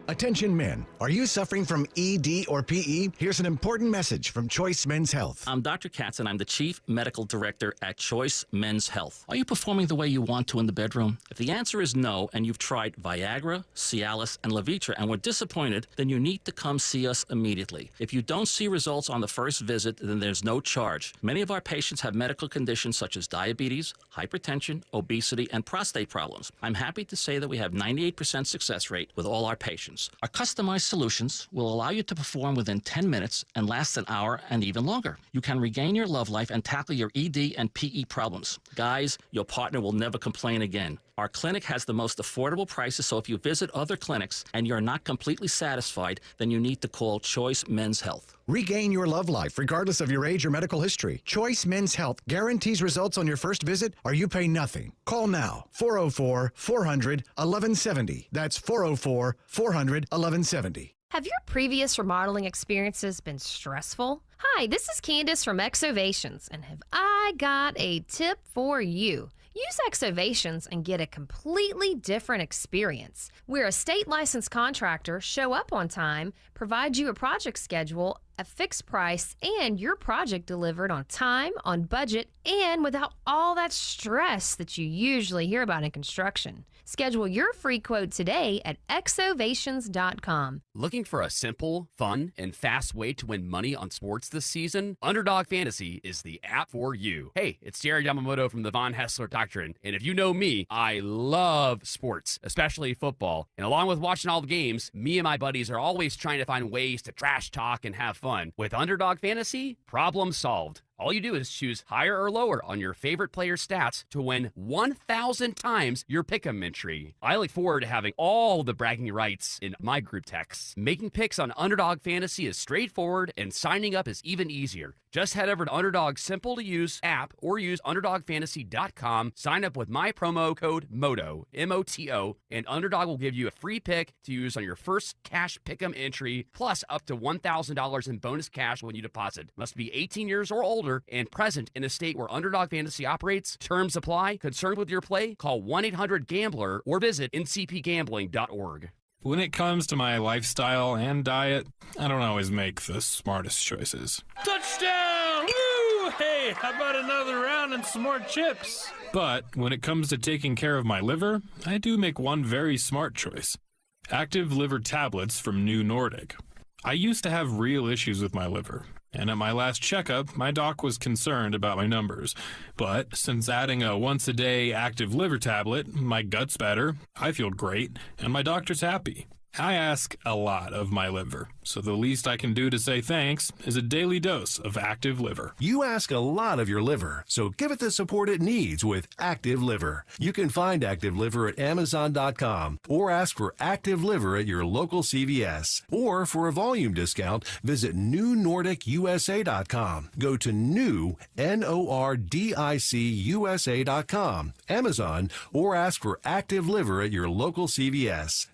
Attention men, are you suffering from ED or PE? Here's an important message from Choice Men's Health. I'm Dr. Katz, and I'm the Chief Medical Director at Choice Men's Health. Are you performing the way you want to in the bedroom? If the answer is no, and you've tried Viagra, Cialis, and Levitra and were disappointed, then you need to come see us immediately. If you don't see results on the first visit, then there's no charge. Many of our patients have medical conditions such as diabetes, hypertension, obesity, and prostate problems. I'm happy to say that we have 98% success rate with all our patients. Our customized solutions will allow you to perform within 10 minutes and last an hour and even longer. You can regain your love life and tackle your ED and PE problems. Guys, your partner will never complain again. Our clinic has the most affordable prices, so if you visit other clinics and you're not completely satisfied, then you need to call Choice Men's Health. Regain your love life regardless of your age or medical history. Choice Men's Health guarantees results on your first visit or you pay nothing. Call now. 404-400-1170. That's 404-400-1170. Have your previous remodeling experiences been stressful? Hi, this is Candace from Exovations, and have I got a tip for you. Use Exovations and get a completely different experience. We're a state licensed contractor, show up on time, provide you a project schedule, a fixed price, and your project delivered on time, on budget, and without all that stress that you usually hear about in construction. Schedule your free quote today at exovations.com. Looking for a simple, fun, and fast way to win money on sports this season? Underdog Fantasy is the app for you. Hey, it's Jerry Yamamoto from the Von Hessler Doctrine, and if you know me, I love sports, especially football. And along with watching all the games, me and my buddies are always trying to find ways to trash talk and have fun. With Underdog Fantasy, problem solved. All you do is choose higher or lower on your favorite player's stats to win 1,000 times your pick'em entry. I look forward to having all the bragging rights in my group texts. Making picks on Underdog Fantasy is straightforward, and signing up is even easier. Just head over to Underdog's simple-to-use app or use UnderdogFantasy.com. Sign up with my promo code MOTO, M-O-T-O, and Underdog will give you a free pick to use on your first cash pick'em entry, plus up to $1,000 in bonus cash when you deposit. Must be 18 years or older and present in a state where Underdog Fantasy operates. Terms apply. Concerned with your play? Call 1-800-GAMBLER or visit ncpgambling.org. When it comes to my lifestyle and diet, I don't always make the smartest choices. Touchdown! Woo! Hey, how about another round and some more chips? But when it comes to taking care of my liver, I do make one very smart choice. Active liver tablets from New Nordic. I used to have real issues with my liver, and at my last checkup, my doc was concerned about my numbers. But since adding a once-a-day active liver tablet, my gut's better, I feel great, and my doctor's happy. I ask a lot of my liver, so the least I can do to say thanks is a daily dose of Active Liver. You ask a lot of your liver, so give it the support it needs with Active Liver. You can find Active Liver at Amazon.com or ask for Active Liver at your local CVS. Or for a volume discount, visit NewNordicUSA.com. Go to new, NORDICUSA.com, Amazon, or ask for Active Liver at your local CVS.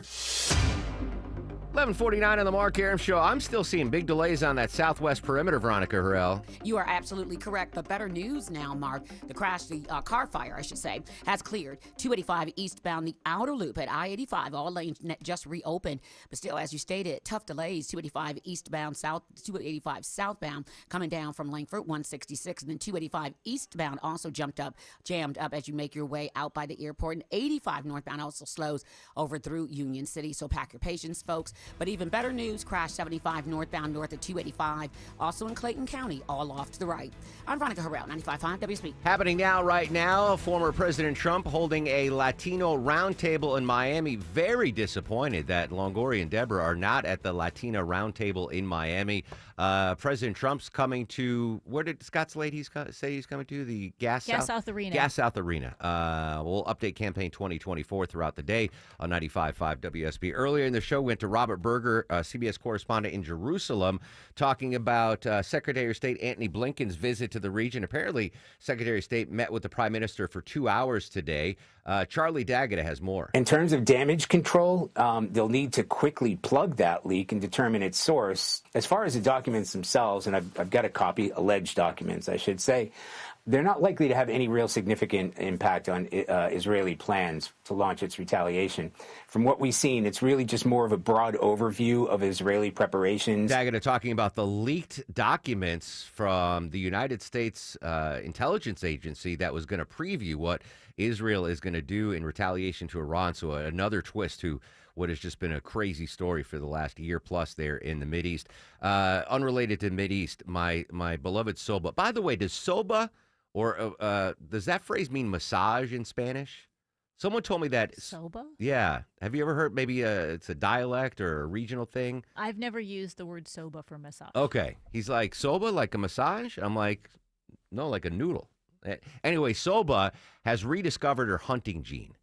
11:49 on the Mark Arum Show. I'm still seeing big delays on that southwest perimeter, Veronica Harrell. You are absolutely correct, but better news now, Mark. The car fire, I should say, has cleared. 285 eastbound, the outer loop at I-85. All lanes just reopened, but still, as you stated, tough delays. 285 eastbound, 285 southbound, coming down from Langford, 166, and then 285 eastbound also jammed up as you make your way out by the airport. And 85 northbound also slows over through Union City, so pack your patience, folks. But even better news, crash 75 northbound north of 285, also in Clayton County, all off to the right. I'm Veronica Harrell, 95.5 WSB. Happening right now, former President Trump holding a Latino roundtable in Miami. Very disappointed that Longoria and Deborah are not at the Latino roundtable in Miami. President Trump's coming to, where did Scott Slade say he's coming to? The Gas South Arena. Gas South Arena. We'll update Campaign 2024 throughout the day on 95.5 WSB. Earlier in the show, went to Robert Berger, CBS correspondent in Jerusalem, talking about Secretary of State Antony Blinken's visit to the region. Apparently, Secretary of State met with the Prime Minister for 2 hours today. Charlie D'Agata has more. In terms of damage control, they'll need to quickly plug that leak and determine its source. As far as the documents themselves, and I've got a copy, alleged documents, I should say, they're not likely to have any real significant impact on Israeli plans to launch its retaliation. From what we've seen, it's really just more of a broad overview of Israeli preparations. D'Agata talking about the leaked documents from the United States intelligence agency that was going to preview what Israel is going to do in retaliation to Iran. So another twist to what has just been a crazy story for the last year plus there in the Mideast. Unrelated to Mideast, my beloved Soba. By the way, does Soba or does that phrase mean massage in Spanish? Someone told me that. Soba? Yeah. Have you ever heard maybe it's a dialect or a regional thing? I've never used the word soba for massage. Okay. He's like, soba, like a massage? I'm like, no, like a noodle. Anyway, Soba has rediscovered her hunting gene.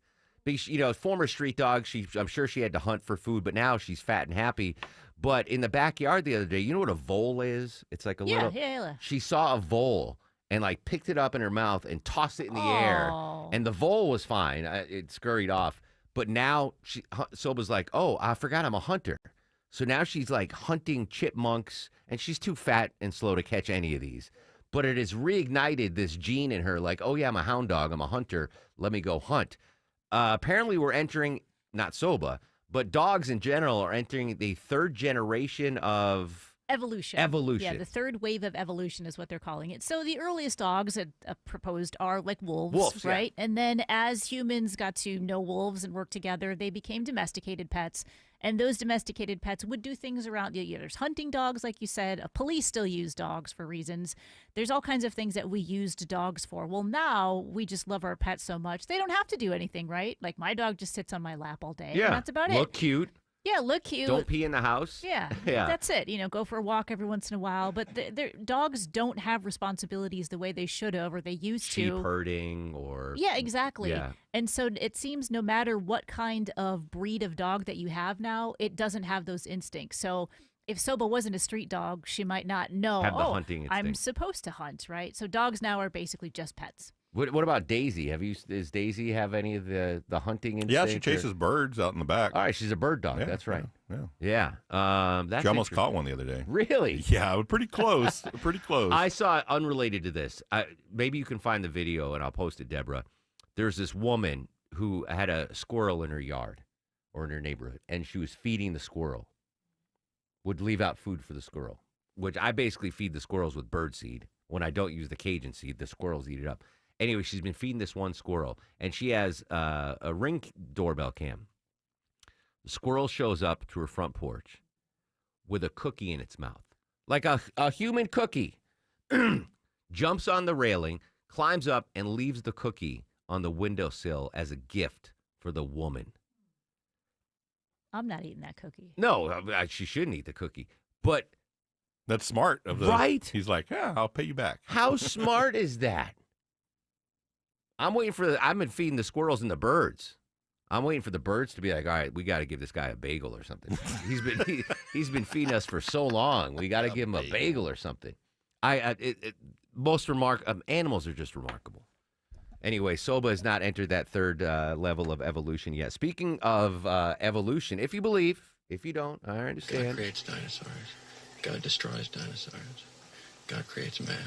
Because, former street dog, I'm sure she had to hunt for food, but now she's fat and happy. But in the backyard the other day, you know what a vole is? It's like a little... Yeah. She saw a vole and, picked it up in her mouth and tossed it in the air. And the vole was fine. It scurried off. But now Soba's like, oh, I forgot I'm a hunter. So now she's, hunting chipmunks, and she's too fat and slow to catch any of these. But it has reignited this gene in her, oh, yeah, I'm a hound dog. I'm a hunter. Let me go hunt. Apparently, we're entering, not Soba, but dogs in general are entering the third generation of... Evolution. Yeah, the third wave of evolution is what they're calling it. So the earliest dogs proposed are like wolves, right? Yeah. And then as humans got to know wolves and work together, they became domesticated pets. And those domesticated pets would do things around. There's hunting dogs, like you said. Police still use dogs for reasons. There's all kinds of things that we used dogs for. Well, now we just love our pets so much. They don't have to do anything, right? Like my dog just sits on my lap all day. Yeah, and that's about it. Look cute. Yeah, look cute. Don't pee in the house. Yeah, that's it. Go for a walk every once in a while. But dogs don't have responsibilities the way they should have or they used to. Sheep herding or... Yeah, exactly. Yeah. And so it seems no matter what kind of breed of dog that you have now, it doesn't have those instincts. So if Soba wasn't a street dog, she might not know, have the hunting instinct. I'm supposed to hunt, right? So dogs now are basically just pets. What about Daisy? Does Daisy have any of the hunting instinct? Yeah, she chases birds out in the back. All right, she's a bird dog. That's right. Yeah. She almost caught one the other day. Really? Yeah, pretty close. Pretty close. I saw, unrelated to this, maybe you can find the video and I'll post it, Deborah. There's this woman who had a squirrel in her yard or in her neighborhood, and she was feeding the squirrel. Would leave out food for the squirrel, which I basically feed the squirrels with bird seed. When I don't use the Cajun seed, the squirrels eat it up. Anyway, she's been feeding this one squirrel, and she has a Ring doorbell cam. The squirrel shows up to her front porch with a cookie in its mouth, like a human cookie, jumps on the railing, climbs up, and leaves the cookie on the windowsill as a gift for the woman. I'm not eating that cookie. No, she shouldn't eat the cookie. But that's smart of the right. He's like, yeah, I'll pay you back. How smart is that? I've been feeding the squirrels and the birds. I'm waiting for the birds to be like, all right, we got to give this guy a bagel or something. He's been feeding us for so long. We got to give him a bagel or something. Animals are just remarkable. Anyway, Soba has not entered that third level of evolution yet. Speaking of evolution, if you believe, if you don't, I understand. God creates dinosaurs. God destroys dinosaurs. God creates man.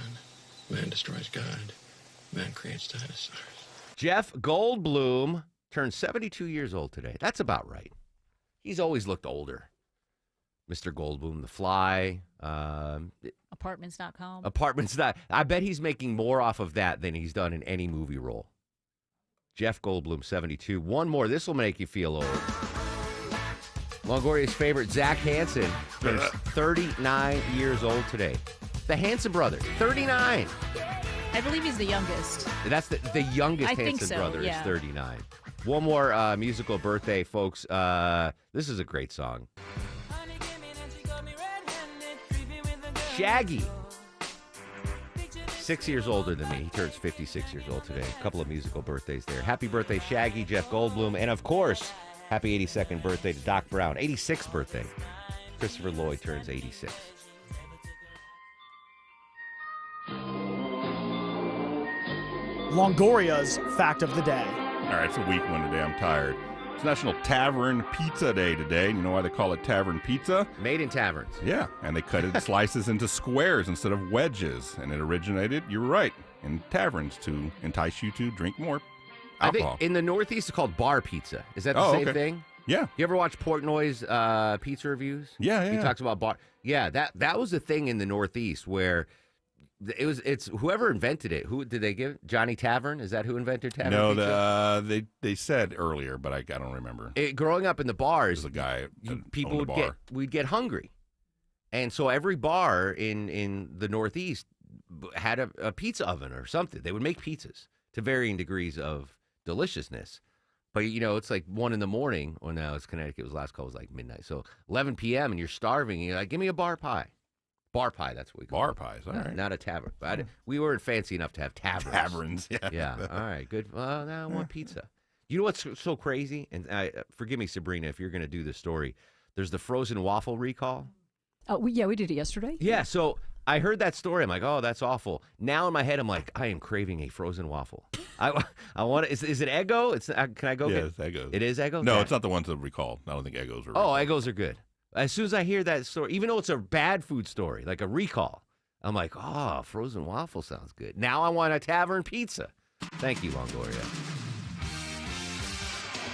Man destroys God. Man creates dinosaurs. Jeff Goldblum turned 72 years old today. That's about right. He's always looked older. Mr. Goldblum, The Fly. Apartments.com. I bet he's making more off of that than he's done in any movie role. Jeff Goldblum, 72. One more. This will make you feel old. Longoria's favorite, Zach Hansen, turns 39 years old today. The Hansen brother, 39. I believe he's the youngest. That's the youngest Hansen brother is 39. One more musical birthday, folks. This is a great song. Shaggy. 6 years older than me. He turns 56 years old today. A couple of musical birthdays there. Happy birthday, Shaggy, Jeff Goldblum. And, of course, happy 82nd birthday to Doc Brown. 86th birthday. Christopher Lloyd turns 86. Longoria's Fact of the Day. All right, it's a weak one today. I'm tired. It's National Tavern Pizza Day today. You know why they call it Tavern Pizza? Made in taverns. Yeah, and they cut it slices into squares instead of wedges. And it originated, you were right, in taverns to entice you to drink more alcohol. I think in the Northeast it's called bar pizza. Is that the same thing? Yeah. You ever watch Portnoy's pizza reviews? Yeah. He talks about bar. Yeah, that was the thing in the Northeast where it's whoever invented it. Who did they give? Johnny Tavern? Is that who invented Tavern pizza? They said earlier, but I don't remember. Growing up in the bars, the guy people we'd get hungry, and so every bar in the Northeast had a pizza oven or something. They would make pizzas to varying degrees of deliciousness. But, it's like 1 a.m. Or now it's Connecticut. It was last call was like midnight. So 11 p.m. and you're starving. And you're like, give me a bar pie. Bar pie, that's what we call it. Bar pies, all right. Not a tavern. But we weren't fancy enough to have taverns. Taverns, yeah. Yeah, all right, good. Well, now I want pizza. You know what's so crazy? And forgive me, Sabrina, if you're going to do this story. There's the frozen waffle recall. Oh, we did it yesterday. Yeah, so I heard that story. I'm like, oh, that's awful. Now in my head, I'm like, I am craving a frozen waffle. I want it. Is it Eggo? Can I go get it? It's Eggo. It is Eggo? No, it's not the ones that recalled. I don't think Eggos are recalled. Oh, Eggos are good. As soon as I hear that story, even though it's a bad food story, like a recall, I'm like, oh, frozen waffle sounds good. Now I want a tavern pizza. Thank you, Longoria.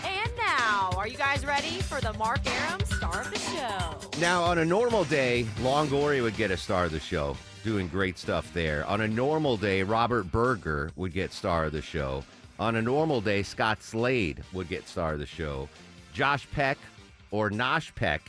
And now, are you guys ready for the Mark Aram Star of the Show? Now, on a normal day, Longoria would get a star of the show, doing great stuff there. On a normal day, Robert Berger would get star of the show. On a normal day, Scott Slade would get star of the show. Josh Peck or Nosh Peck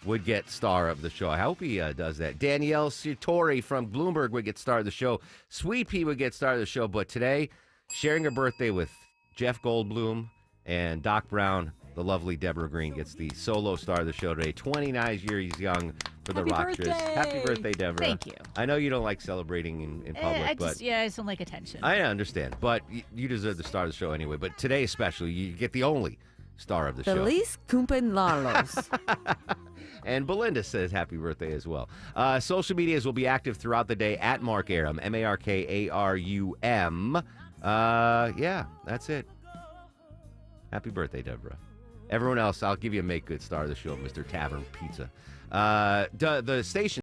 would get star of the show. I hope he does that. Danielle Sartori from Bloomberg would get star of the show. Sweet Pea would get star of the show. But today, sharing her birthday with Jeff Goldblum and Doc Brown, the lovely Deborah Green gets the solo star of the show today. 29 years young for the Rocksters. Happy birthday, Deborah. Thank you. I know you don't like celebrating in public, I just don't like attention. I understand, but you deserve the star of the show anyway. But today especially, you get the only star of the show. Feliz cumpleaños. And Belinda says happy birthday as well. Social medias will be active throughout the day at Mark Arum, MarkArum. Yeah, that's it. Happy birthday, Deborah. Everyone else, I'll give you a make good star of the show, Mr. Tavern Pizza. The station